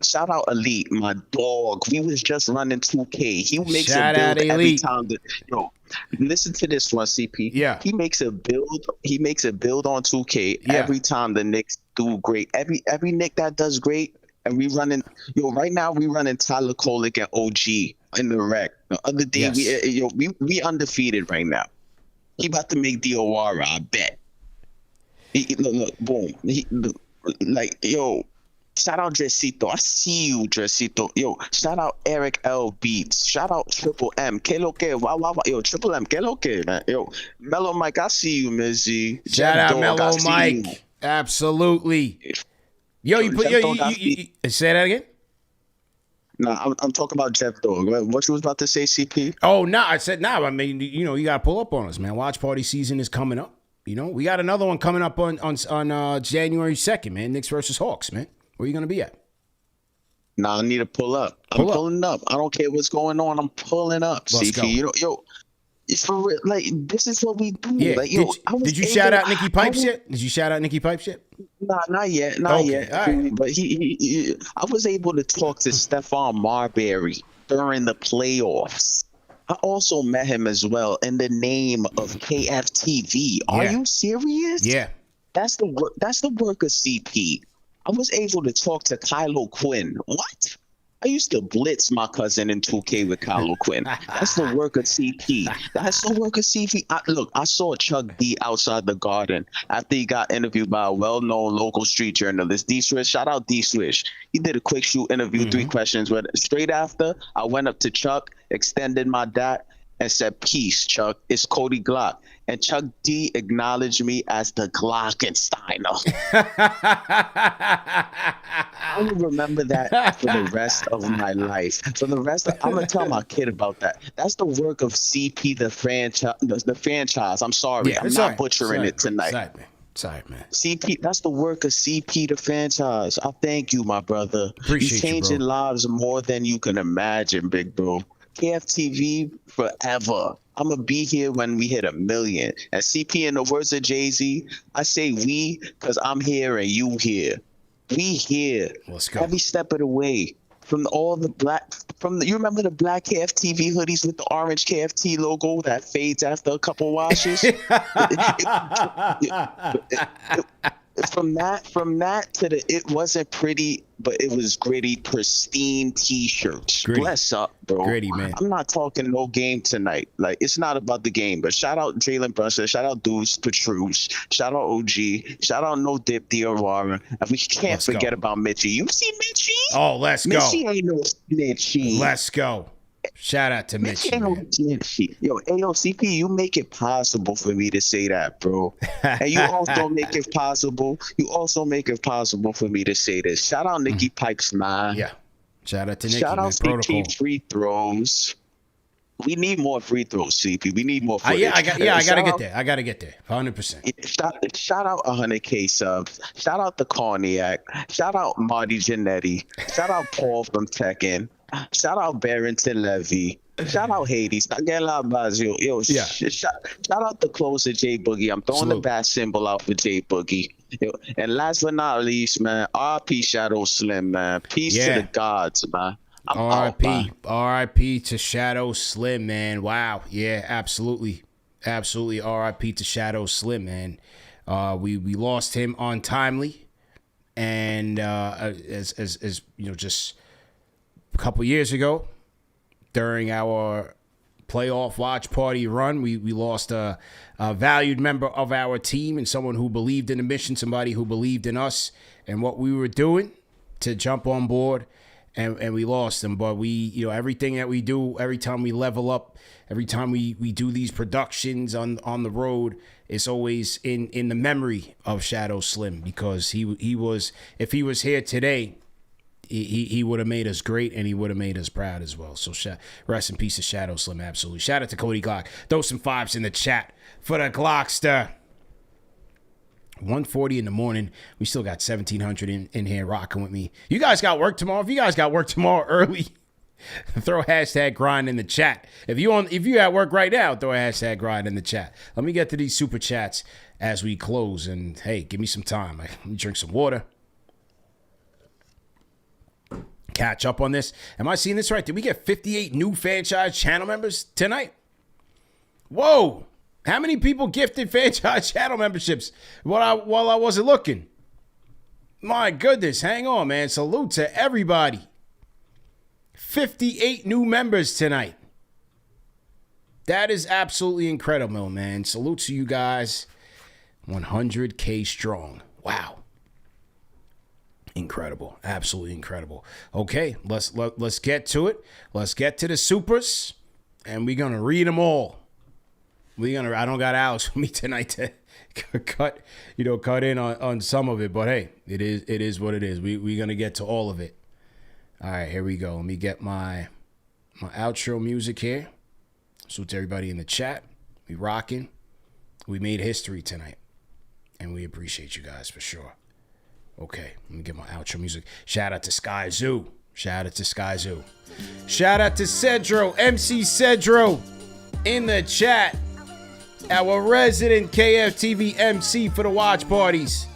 Shout out Elite, my dog. We was just running 2K. He makes a build every time. Yo, listen to this one, CP. Yeah. He makes a build. He makes a build on 2K every time the Knicks do great. Every Knick that does great, and we running. Yo, right now we running Tyler Kolick and OG in the rec. The other day we undefeated right now. He about to make Diawara, I bet. Look, boom. Shout out Dresito. I see you, Dresito. Yo, shout out Eric L Beats. Shout out Triple M. Que lo que? Wow. Yo, Triple M. Que lo que, man? Yo, Mellow Mike. I see you, Mizzy. Shout out Mellow Mike. Absolutely. Yo, you say that again? Nah, I'm talking about Jeff Dog. What you was about to say, CP? Oh, no. I said no. I mean, you got to pull up on us, man. Watch party season is coming up. We got another one coming up on January 2nd, man. Knicks versus Hawks, man. Where are you going to be at? Nah, I need to pull up. I'm pulling up. I don't care what's going on. I'm pulling up. Let's CP, go. It's for real. Like, this is what we do. Yeah. Like, did you shout out Nikki Pipes yet? Did you shout out Nikki Pipes yet? Nah, not yet. Not yet. All right. But I was able to talk to Stephon Marbury during the playoffs. I also met him as well in the name of KFTV. Are you serious? Yeah. That's the work of CP. I was able to talk to Kylo Quinn. What? I used to blitz my cousin in 2K with Kylo Quinn. That's the work of CP. That's the work of CP. I saw Chuck D outside the Garden after he got interviewed by a well-known local street journalist, D Swish. Shout out D Swish. He did a quick shoot interview, 3 questions. But straight after, I went up to Chuck, extended my dot, and said, "Peace, Chuck. It's CodyGlock." And Chuck D acknowledged me as the Glockensteiner. I will remember that for the rest of my life. I'm gonna tell my kid about that. That's the work of CP, the franchise. I'm sorry, I'm not butchering it tonight. Sorry, man. CP, that's the work of CP, the franchise. I thank you, my brother. Appreciate You're changing you, bro. lives more than you can imagine, big bro. KFTV forever. I'm going to be here when we hit 1 million. And CP, in the words of Jay-Z, I say we because I'm here and you here. We here. Let's go. Every step of the way. From all the black, you remember the black KFTV hoodies with the orange KFT logo that fades after a couple washes? From that to the it wasn't pretty, but it was gritty, pristine t-shirts. Bless up, bro. Gritty, man. I'm not talking no game tonight. Like, it's not about the game, but shout out Jalen Brunson, shout out Deuce, Petrus, shout out OG, shout out No Dip Diawara, and we can't forget about Mitchie. You see Mitchie? Oh, let's go. Mitchie ain't no Mitchie. Let's go. Shout out to Mitchie. Yo, AOCP, you make it possible for me to say that, bro. And you also make it possible. You also make it possible for me to say this. Shout out Nikki Pipes, man. Yeah. Shout out to Nikki. Shout out CP free throws. We need more free throws, CP. We need more footage. I gotta get there. I gotta get there. 100%. Shout out 100K subs. Shout out the Cognac. Shout out Marty Jannetty. Shout out Paul from Tekken. Shout out Barrington Levy. Shout out Hades. Not getting a lot of buzz. Yo, shout out the closer J Boogie. I'm throwing the bat symbol out for J Boogie. Yo, and last but not least, man, RP Shadow Slim, man. Peace to the gods, man. RIP to Shadow Slim, man. Wow. Yeah, absolutely. RIP to Shadow Slim, man. We lost him untimely, and as you know, just a couple years ago, during our playoff watch party run, we lost a valued member of our team and someone who believed in the mission, somebody who believed in us and what we were doing to jump on board, and we lost them. But we, you know, everything that we do, every time we level up, every time we do these productions on the road, it's always in the memory of Shadow Slim, because he was, if he was here today, he would have made us great, and he would have made us proud as well. So rest in peace to Shadow Slim, absolutely. Shout out to CodyGlock. Throw some fives in the chat for the Glockster. 1:40 in the morning. We still got 1,700 in here rocking with me. You guys got work tomorrow? If you guys got work tomorrow early, throw hashtag grind in the chat. If you at work right now, throw a hashtag grind in the chat. Let me get to these super chats as we close. And hey, give me some time. Let me drink some water. Catch up on this. Am I seeing this right? Did we get 58 new franchise channel members tonight? Whoa. How many people gifted franchise channel memberships while I wasn't looking? My goodness. Hang on, man. Salute to everybody. 58 new members tonight. That is absolutely incredible, man. Salute to you guys. 100K strong. Wow. Incredible. Absolutely incredible. Okay, let's get to it. Let's get to the supers, and we're gonna read them all. I don't got Alex with me tonight to cut in on some of it, but hey, it is what it is. We're gonna get to all of it. All right, here we go. Let me get my outro music here. So to everybody in the chat, we rocking. We made history tonight, and we appreciate you guys for sure. Okay, let me get my outro music. Shout out to Sky Zoo. Shout out to Sky Zoo. Shout out to Cedro, MC Cedro in the chat. Our resident KFTV MC for the watch parties.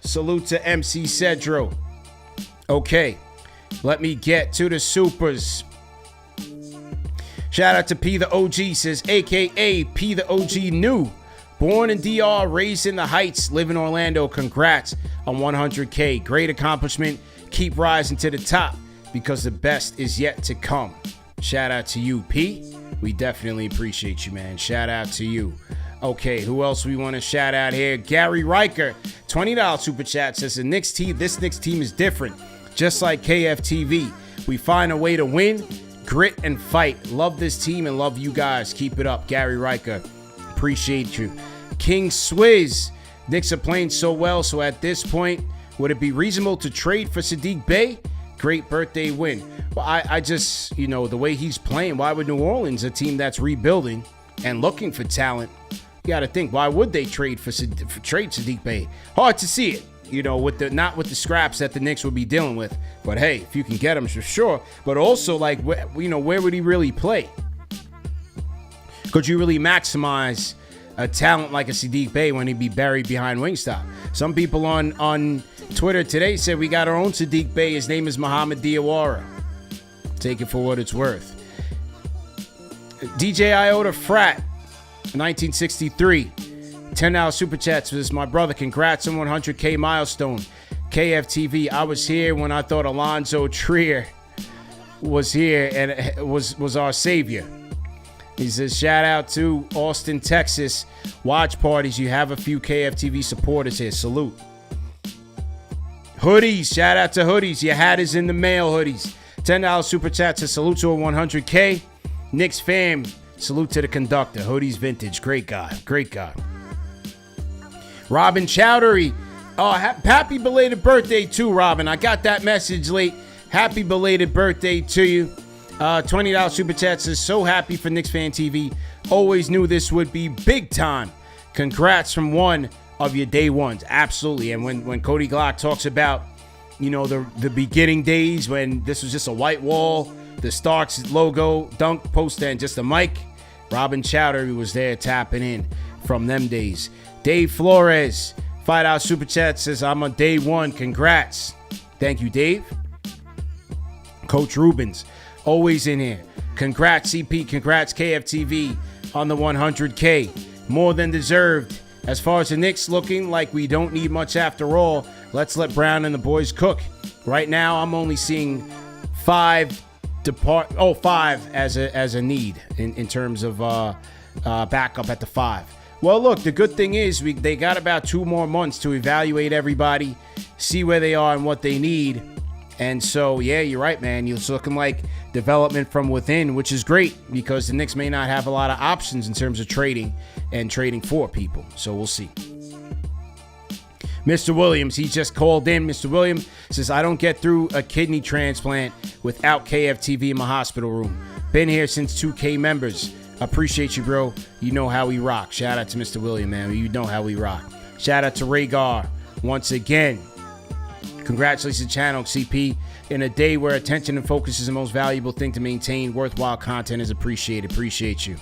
Salute to MC Cedro. Okay, let me get to the supers. Shout out to P the OG, says AKA P the OG new. Born in DR, raised in the Heights, live in Orlando. Congrats on 100K. Great accomplishment. Keep rising to the top because the best is yet to come. Shout out to you, P. We definitely appreciate you, man. Shout out to you. Okay, who else we want to shout out here? Gary Riker, $20 super chat, says this Knicks team is different. Just like KFTV. We find a way to win, grit, and fight. Love this team and love you guys. Keep it up, Gary Riker. Appreciate you. King Swizz. Knicks are playing so well, so at this point, would it be reasonable to trade for Saddiq Bey? Great birthday win. Well, I just, the way he's playing, why would New Orleans, a team that's rebuilding and looking for talent, you got to think, why would they trade for Saddiq Bey? Hard to see it, not with the scraps that the Knicks would be dealing with. But hey, if you can get him, for sure. But also, where would he really play? Could you really maximize a talent like a Saddiq Bey when he'd be buried behind Wingstop? Some people on Twitter today said we got our own Saddiq Bey. His name is Muhammad Diawara. Take it for what it's worth. DJ Iota Frat, 1963. $10 super chats. This is my brother. Congrats on 100K milestone. KFTV. I was here when I thought Alonzo Trier was here and was our savior. He says, shout out to Austin, Texas. Watch parties. You have a few KFTV supporters here. Salute. Hoodies. Shout out to hoodies. Your hat is in the mail, hoodies. $10 super chat to salute to a 100K. Knicks fam. Salute to the conductor. Hoodies vintage. Great guy. Great guy. Robin Chowdhury. Oh, happy belated birthday too, Robin. I got that message late. Happy belated birthday to you. $20 super chat says, so happy for KnicksFanTV. Always knew this would be big time. Congrats from one of your day ones. Absolutely. And when CodyGlock talks about, the beginning days when this was just a white wall, the Starks logo, dunk poster, and just a mic, Robin Chowdhury was there tapping in from them days. Dave Flores, $5 super chat says, I'm on day one. Congrats. Thank you, Dave. Coach Rubens, always in here. Congrats, CP. Congrats, KFTV, on the 100K. More than deserved. As far as the Knicks looking like we don't need much after all, let's let Brown and the boys cook. Right now, I'm only seeing 5 as a need in terms of backup at the 5. Well, look, the good thing is they got about 2 more months to evaluate everybody, see where they are and what they need. And so, yeah, you're right, man. It's looking like development from within, which is great because the Knicks may not have a lot of options in terms of trading and trading for people. So we'll see. Mr. Williams, he just called in. Mr. Williams says, I don't get through a kidney transplant without KFTV in my hospital room. Been here since 2K members. Appreciate you, bro. You know how we rock. Shout out to Mr. William, man. You know how we rock. Shout out to Rhaegar once again. Congratulations to channel, CP. In a day where attention and focus is the most valuable thing to maintain, worthwhile content is appreciated. Appreciate you.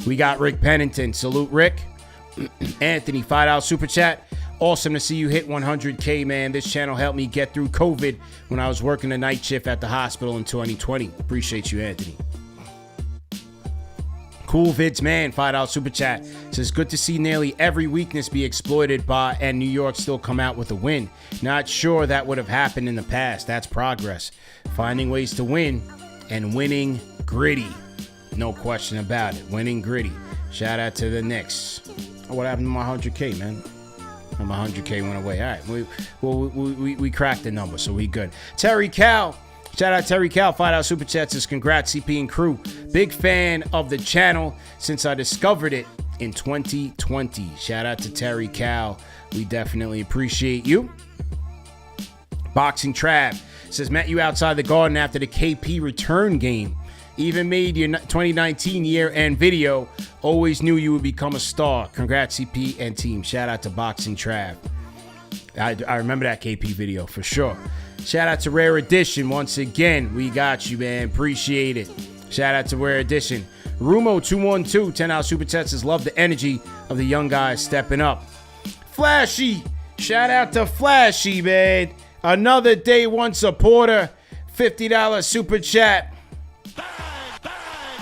We got Rick Pennington. Salute, Rick. Anthony, $5 super chat. Awesome to see you hit 100K, man. This channel helped me get through COVID when I was working a night shift at the hospital in 2020. Appreciate you, Anthony. Cool Vids Man, $5 super chat. Says, good to see nearly every weakness be exploited by and New York still come out with a win. Not sure that would have happened in the past. That's progress. Finding ways to win and winning gritty. No question about it. Winning gritty. Shout out to the Knicks. Oh, what happened to my 100K, man? And my 100K went away. All right, we cracked the number, so we good. Terry Cal. Shout out Terry Cal, $5 super chat says, congrats CP and crew. Big fan of the channel since I discovered it in 2020. Shout out to Terry Cal. We definitely appreciate you. Boxing Trav says, met you outside the garden after the KP return game. Even made your 2019 year-end video. Always knew you would become a star. Congrats CP and team. Shout out to Boxing Trav. I remember that KP video for sure. Shout out to Rare Edition once again. We got you, man. Appreciate it. Shout out to Rare Edition. Rumo212, $10 super chat says, love the energy of the young guys stepping up. Flashy. Shout out to Flashy, man. Another day one supporter. $50 super chat.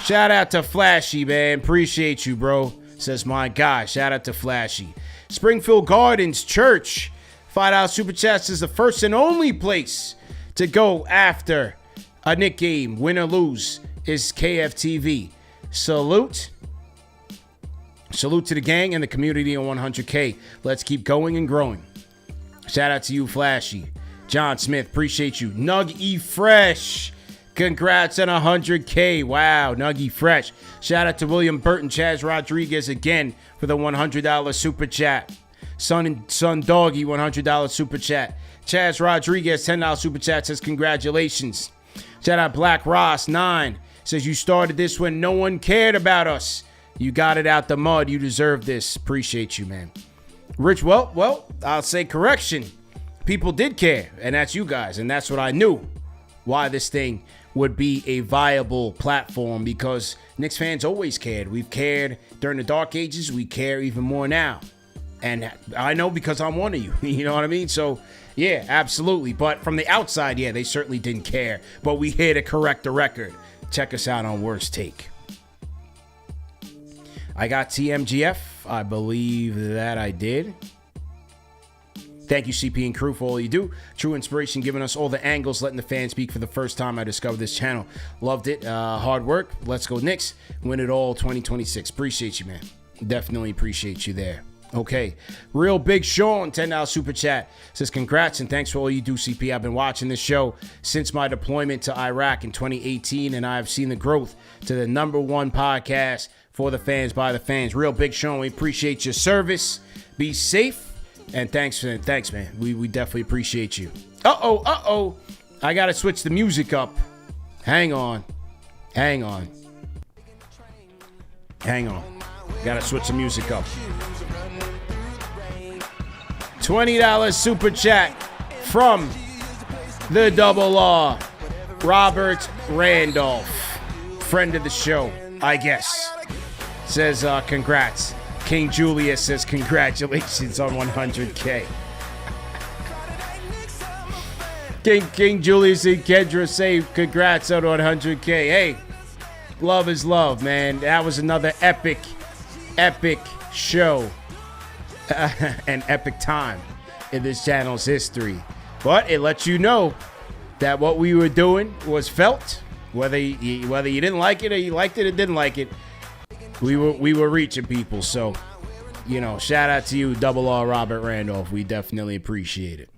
Shout out to Flashy, man. Appreciate you, bro. Says my guy. Shout out to Flashy. Springfield Gardens Church. $5 super chat is the first and only place to go after a Knick game, win or lose, is KFTV. Salute. Salute to the gang and the community on 100K. Let's keep going and growing. Shout out to you, Flashy. John Smith, appreciate you. Nug E Fresh. Congrats on 100K. Wow, Nuggy Fresh. Shout out to William Burton, Chaz Rodriguez again for the $100 super chat. Son Doggy, $100 super chat. Chaz Rodriguez, $10 super chat says congratulations. Shout out Black Ross 9 says you started this when no one cared about us. You got it out the mud. You deserve this. Appreciate you, man. Rich, well, I'll say correction. People did care, and that's you guys, and that's what I knew. Why this thing would be a viable platform, because Knicks fans always cared. We've cared during the dark ages. We care even more now. And I know because I'm one of you. You know what I mean? So, yeah, absolutely. But from the outside, yeah, they certainly didn't care. But we here to correct the record. Check us out on Worst Take. I got TMGF. I believe that I did. Thank you, CP and crew, for all you do. True inspiration, giving us all the angles, letting the fans speak for the first time I discovered this channel. Loved it. Hard work. Let's go Knicks. Win it all 2026. Appreciate you, man. Definitely appreciate you there. Okay. Real Big Sean, $10 super chat, says congrats and thanks for all you do, CP. I've been watching this show since my deployment to Iraq in 2018, and I've seen the growth to the #1 podcast for the fans, by the fans. Real Big Sean, we appreciate your service. Be safe. And thanks, man. We definitely appreciate you. Uh-oh. I got to switch the music up. Hang on. Got to switch the music up. $20 super chat from the Double R, Robert Randolph. Friend of the show, I guess. Says, congrats. King Julius says congratulations on 100K. King Julius and Kendra say congrats on 100K. Hey, love is love, man. That was another epic show. an epic time in this channel's history. But it lets you know that what we were doing was felt. Whether you didn't like it or you liked it or didn't like it, we were reaching people. So, shout out to you, Double R Robert Randolph. We definitely appreciate it.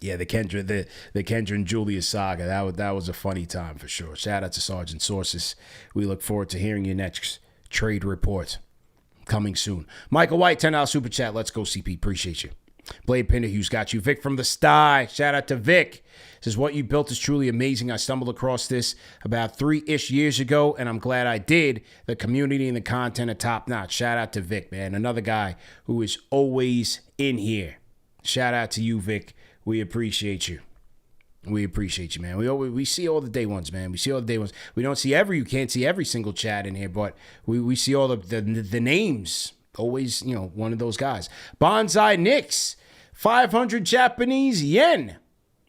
Yeah, the Kendra and Julia saga. That was a funny time for sure. Shout out to Sergeant Sources. We look forward to hearing your next trade report coming soon. Michael White, $10 super chat. Let's go, CP. Appreciate you. Blade Pinder Hughes got you. Vic from the Sty. Shout out to Vic. Says, what you built is truly amazing. I stumbled across this about 3-ish years ago, and I'm glad I did. The community and the content are top notch. Shout out to Vic, man. Another guy who is always in here. Shout out to you, Vic. We appreciate you. We appreciate you, man. We see all the day ones, man. We see all the day ones. We don't see you can't see every single chat in here, but we see all the names. Always, one of those guys. Bonsai Knicks, 500 Japanese yen.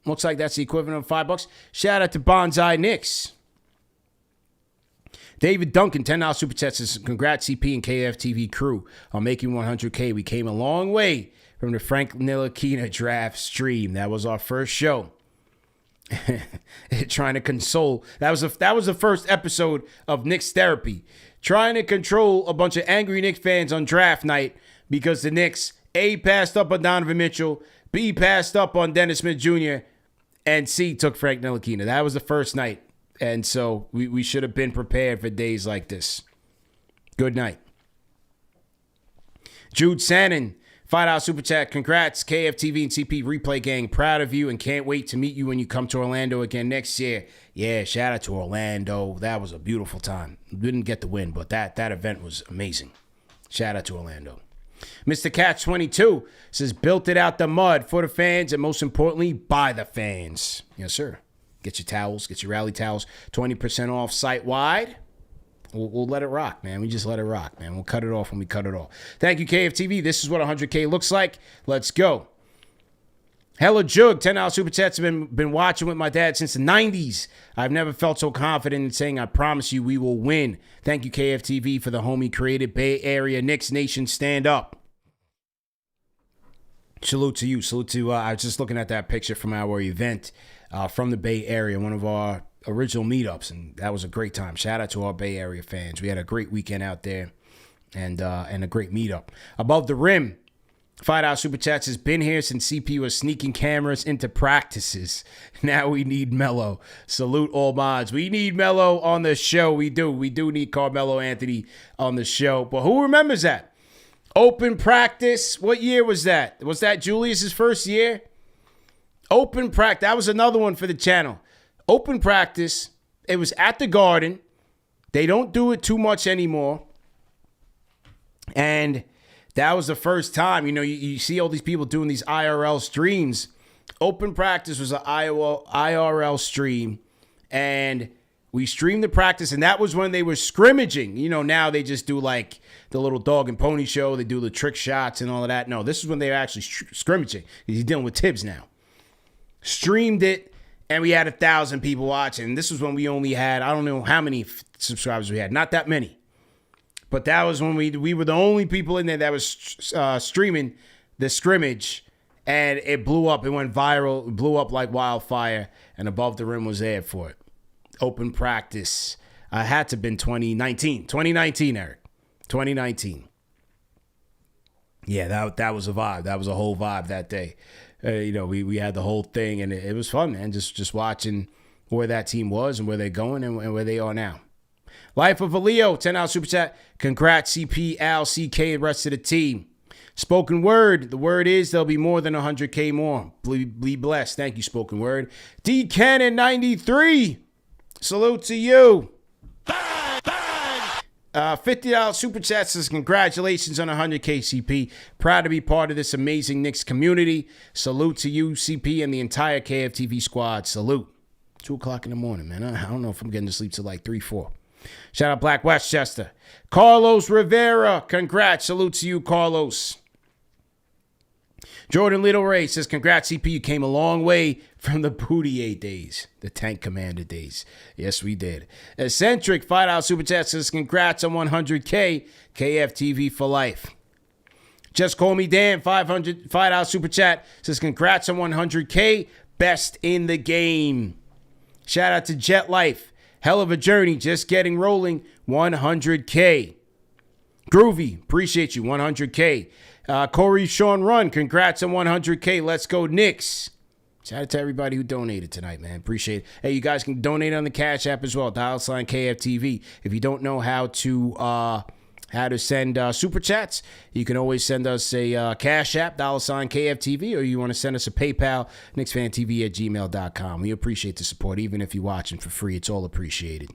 Looks like that's the equivalent of $5. Shout out to Bonsai Knicks. David Duncan, $10 super chat says, congrats CP and KFTV crew on making 100K. We came a long way from the Frank Ntilikina draft stream. That was our first show. Trying to console. That was the first episode of Knicks Therapy. Trying to control a bunch of angry Knicks fans on draft night because the Knicks, A, passed up on Donovan Mitchell, B, passed up on Dennis Smith Jr., and C, took Frank Ntilikina. That was the first night. And so we should have been prepared for days like this. Good night. Jude Sannon, $5 super chat. Congrats, KFTV and CP replay gang. Proud of you and can't wait to meet you when you come to Orlando again next year. Yeah, shout out to Orlando. That was a beautiful time. Didn't get the win, but that event was amazing. Shout out to Orlando. Mr. Catch 22 says, built it out the mud for the fans and most importantly, by the fans. Yes, sir. Get your towels, get your rally towels. 20% off site-wide. We'll let it rock, man. We just let it rock, man. We'll cut it off when we cut it off. Thank you, KFTV. This is what 100K looks like. Let's go. Hella Jug, $10 super chats. Have been watching with my dad since the 90s. I've never felt so confident in saying I promise you we will win. Thank you, KFTV, for the homie created Bay Area Knicks Nation. Stand up. Salute to you. Salute to, I was just looking at that picture from our event from the Bay Area, one of our original meetups, and that was a great time. Shout out to our Bay Area fans. We had a great weekend out there and a great meetup. Above the Rim, $5 super chats has been here since CP was sneaking cameras into practices. Now we need Melo. Salute all mods. We need Melo on the show. We do. We do need Carmelo Anthony on the show. But who remembers that? Open practice. What year was that? Was that Julius's first year? Open practice. That was another one for the channel. Open practice. It was at the Garden. They don't do it too much anymore. And that was the first time, you see all these people doing these IRL streams. Open practice was an IRL stream, and we streamed the practice, and that was when they were scrimmaging. Now they just do like the little dog and pony show. They do the trick shots and all of that. No, this is when they were actually scrimmaging. He's dealing with Tibbs now. Streamed it, and we had 1,000 people watching. This was when we only had, I don't know how many subscribers we had. Not that many. But that was when we were the only people in there that was streaming the scrimmage, and it blew up. It went viral. It blew up like wildfire, and Above the Rim was there for it. Open practice. Had to have been 2019. 2019, Eric. 2019. Yeah, that was a vibe. That was a whole vibe that day. We had the whole thing, and it was fun, man. Just watching where that team was and where they're going and where they are now. Life of a Leo, $10 super chat. Congrats, CP, Al, CK, and the rest of the team. Spoken Word. The word is there'll be more than 100K more. Be blessed. Thank you, Spoken Word. D Cannon 93. Salute to you. $50 super chat says congratulations on 100K, CP. Proud to be part of this amazing Knicks community. Salute to you, CP, and the entire KFTV squad. Salute. 2 o'clock in the morning, man. I don't know if I'm getting to sleep till like 3, 4. Shout out Black Westchester. Carlos Rivera. Congrats. Salute to you, Carlos. Jordan Little Ray says, congrats, CP. You came a long way from the Boutier days, the Tank Commander days. Yes, we did. Eccentric, $5 super chat says, congrats on 100K. KFTV for life. Just Call Me Dan, $5 super chat. Says, congrats on 100K. Best in the game. Shout out to Jet Life. Hell of a journey. Just getting rolling. 100K. Groovy, appreciate you. 100K. Corey Sean Run, congrats on 100K. Let's go, Knicks. Shout out to everybody who donated tonight, man. Appreciate it. Hey, you guys can donate on the Cash App as well. $ KFTV. If you don't know how to send super chats, you can always send us a Cash App, $ KFTV, or you want to send us a PayPal, KnicksFanTV@gmail.com. We appreciate the support, even if you're watching for free. It's all appreciated.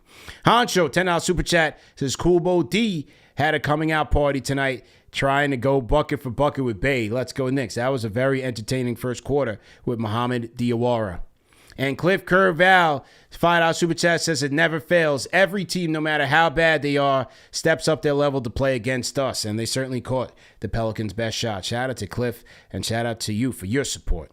Honcho, $10 super chat, says Cool Bo D had a coming out party tonight, trying to go bucket for bucket with Bay. Let's go Knicks. That was a very entertaining first quarter with Muhammad Diawara. And Cliff Curval, $5 super chat, says it never fails. Every team, no matter how bad they are, steps up their level to play against us. And they certainly caught the Pelicans' best shot. Shout out to Cliff, and shout out to you for your support.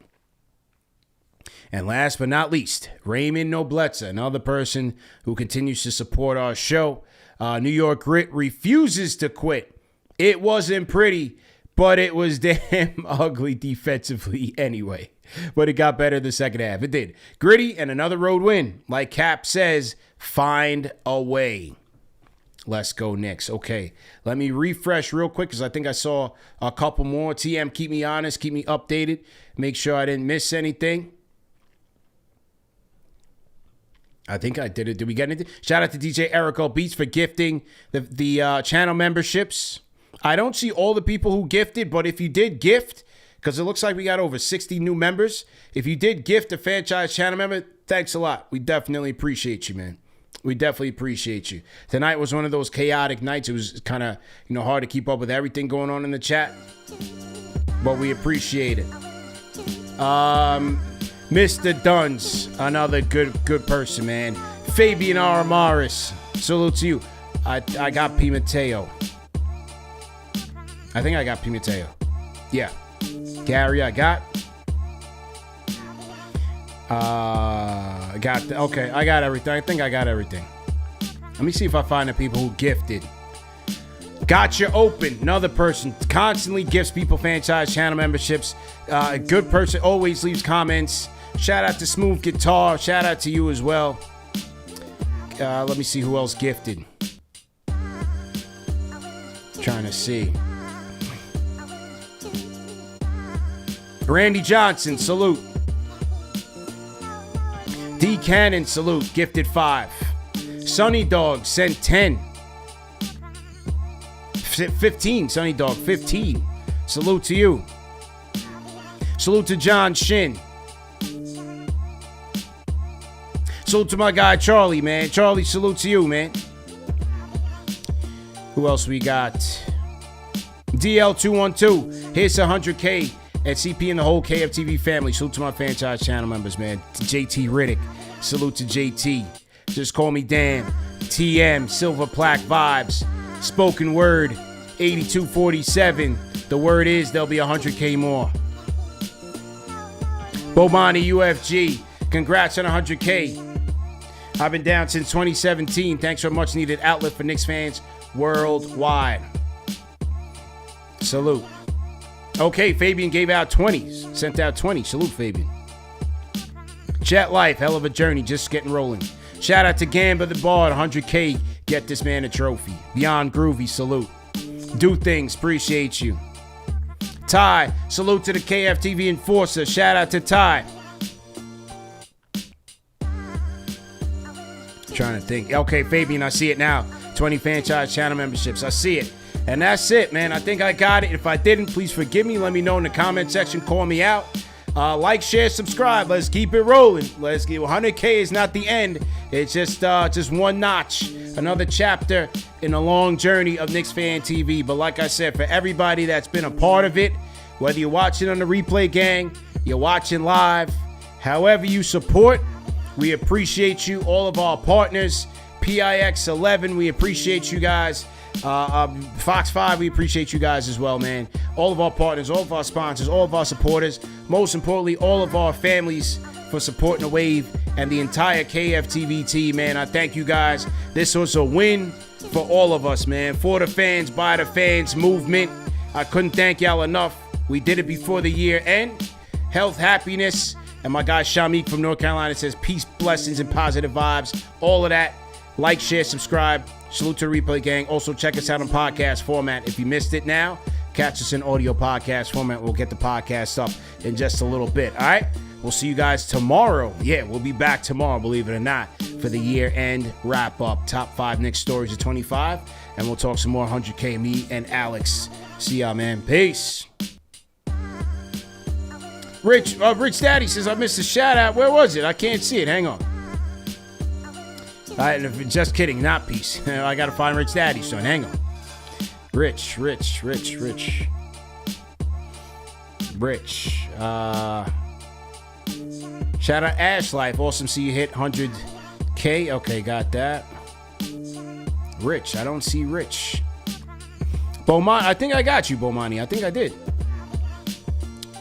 And last but not least, Raymond Nobleza, another person who continues to support our show. New York Grit refuses to quit. It wasn't pretty, but it was damn ugly defensively anyway. But it got better the second half. It did. Gritty and another road win. Like Cap says, find a way. Let's go Knicks. Okay, let me refresh real quick because I think I saw a couple more. TM, keep me honest, keep me updated. Make sure I didn't miss anything. I think I did it. Did we get anything? Shout out to DJ Erico Beats for gifting the channel memberships. I don't see all the people who gifted, but if you did gift, because it looks like we got over 60 new members. If you did gift a franchise channel member, thanks a lot. We definitely appreciate you, man. We definitely appreciate you. Tonight was one of those chaotic nights. It was kind of, hard to keep up with everything going on in the chat, but we appreciate it. Mr. Duns, another good person, man. Fabian Aramaris, salute to you. I got P. Mateo. I think I got P. Mateo. Yeah. Gary, I got. I got everything. I think I got everything. Let me see if I find the people who gifted. Gotcha Open, another person, constantly gifts people franchise channel memberships. A good person, always leaves comments. Shout out to Smooth Guitar. Shout out to you as well. Let me see who else gifted. Trying to see. Randy Johnson, salute. D Cannon, salute, gifted 5. Sunny Dog sent 10. 15, Sunny Dog, 15. Salute to you. Salute to John Shin. Salute to my guy Charlie, man. Charlie, salute to you, man. Who else we got? DL212. Here's 100K at CP and the whole KFTV family. Salute to my franchise channel members, man. To JT Riddick. Salute to JT. Just Call Me Dan. TM. Silver Plaque Vibes. Spoken Word. 8247. The word is there'll be 100K more. Bomani UFG. Congrats on 100K. I've been down since 2017. Thanks for a much needed outlet for Knicks fans worldwide. Salute. Okay, Fabian gave out 20s. Sent out 20. Salute, Fabian. Chat Life, hell of a journey. Just getting rolling. Shout out to Gamba the Bard. 100K. Get this man a trophy. Beyond Groovy, salute. Do Things, appreciate you. Ty, salute to the KFTV Enforcer. Shout out to Ty. Trying to think. Okay, Fabian, I see it now. 20 franchise channel memberships. I see it. And that's it, man. I think I got it. If I didn't, please forgive me. Let me know in the comment section. Call me out. Like, share, subscribe. Let's keep it rolling. Let's get 100K is not the end. It's just one notch. Another chapter in a long journey of Knicks Fan TV. But like I said, for everybody that's been a part of it, whether you're watching on the replay gang, you're watching live, however you support, we appreciate you. All of our partners, PIX11, we appreciate you guys. Fox 5, we appreciate you guys as well, man. All of our partners, all of our sponsors, all of our supporters, most importantly, all of our families for supporting the wave and the entire KFTV team, man. I thank you guys. This was a win for all of us, man. For the fans, by the fans movement. I couldn't thank y'all enough. We did it before the year end. Health, happiness. And my guy Shamik from North Carolina says peace, blessings, and positive vibes. All of that. Like, share, subscribe. Salute to the Replay Gang. Also, check us out in podcast format. If you missed it now, catch us in audio podcast format. We'll get the podcast up in just a little bit. All right? We'll see you guys tomorrow. Yeah, we'll be back tomorrow, believe it or not, for the year-end wrap-up. Top 5 Knicks stories of 25. And we'll talk some more 100K, me and Alex. See y'all, man. Peace. Rich Daddy says, I missed a shout-out. Where was it? I can't see it. Hang on. Just kidding. Not peace. I got to find Rich Daddy, son. Hang on. Rich. Shout out Ash Life. Awesome see you hit 100K. Okay, got that. Rich. I don't see Rich. Beaumont. I think I got you, Bomani. I think I did.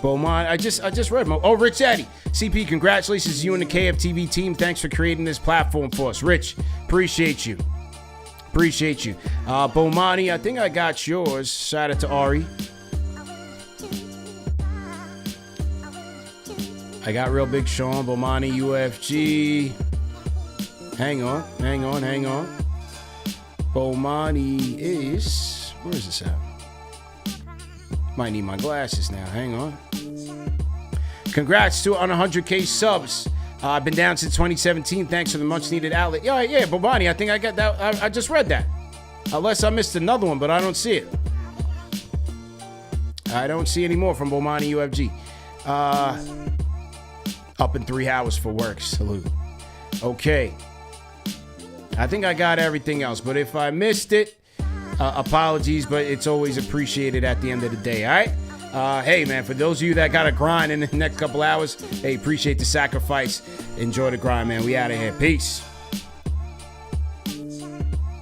Beaumont. I just read. Rich Daddy. CP, congratulations to you and the KFTV team. Thanks for creating this platform for us. Rich, appreciate you. Bomani, I think I got yours. Shout out to Ari. I got Real Big Sean, Bomani, UFG. Hang on. Bomani is... Where is this at? Might need my glasses now. Hang on. Congrats to on 100K subs. I've been down since 2017. Thanks for the much needed outlet. Yeah, Bobani, I think I got that. I just read that. Unless I missed another one, but I don't see it. I don't see any more from Bomani UFG. Up in 3 hours for work. Salute. Okay. I think I got everything else, but if I missed it, apologies, but it's always appreciated at the end of the day, all right? Hey, man, for those of you that got to grind in the next couple hours, hey, appreciate the sacrifice. Enjoy the grind, man. We out of here. Peace.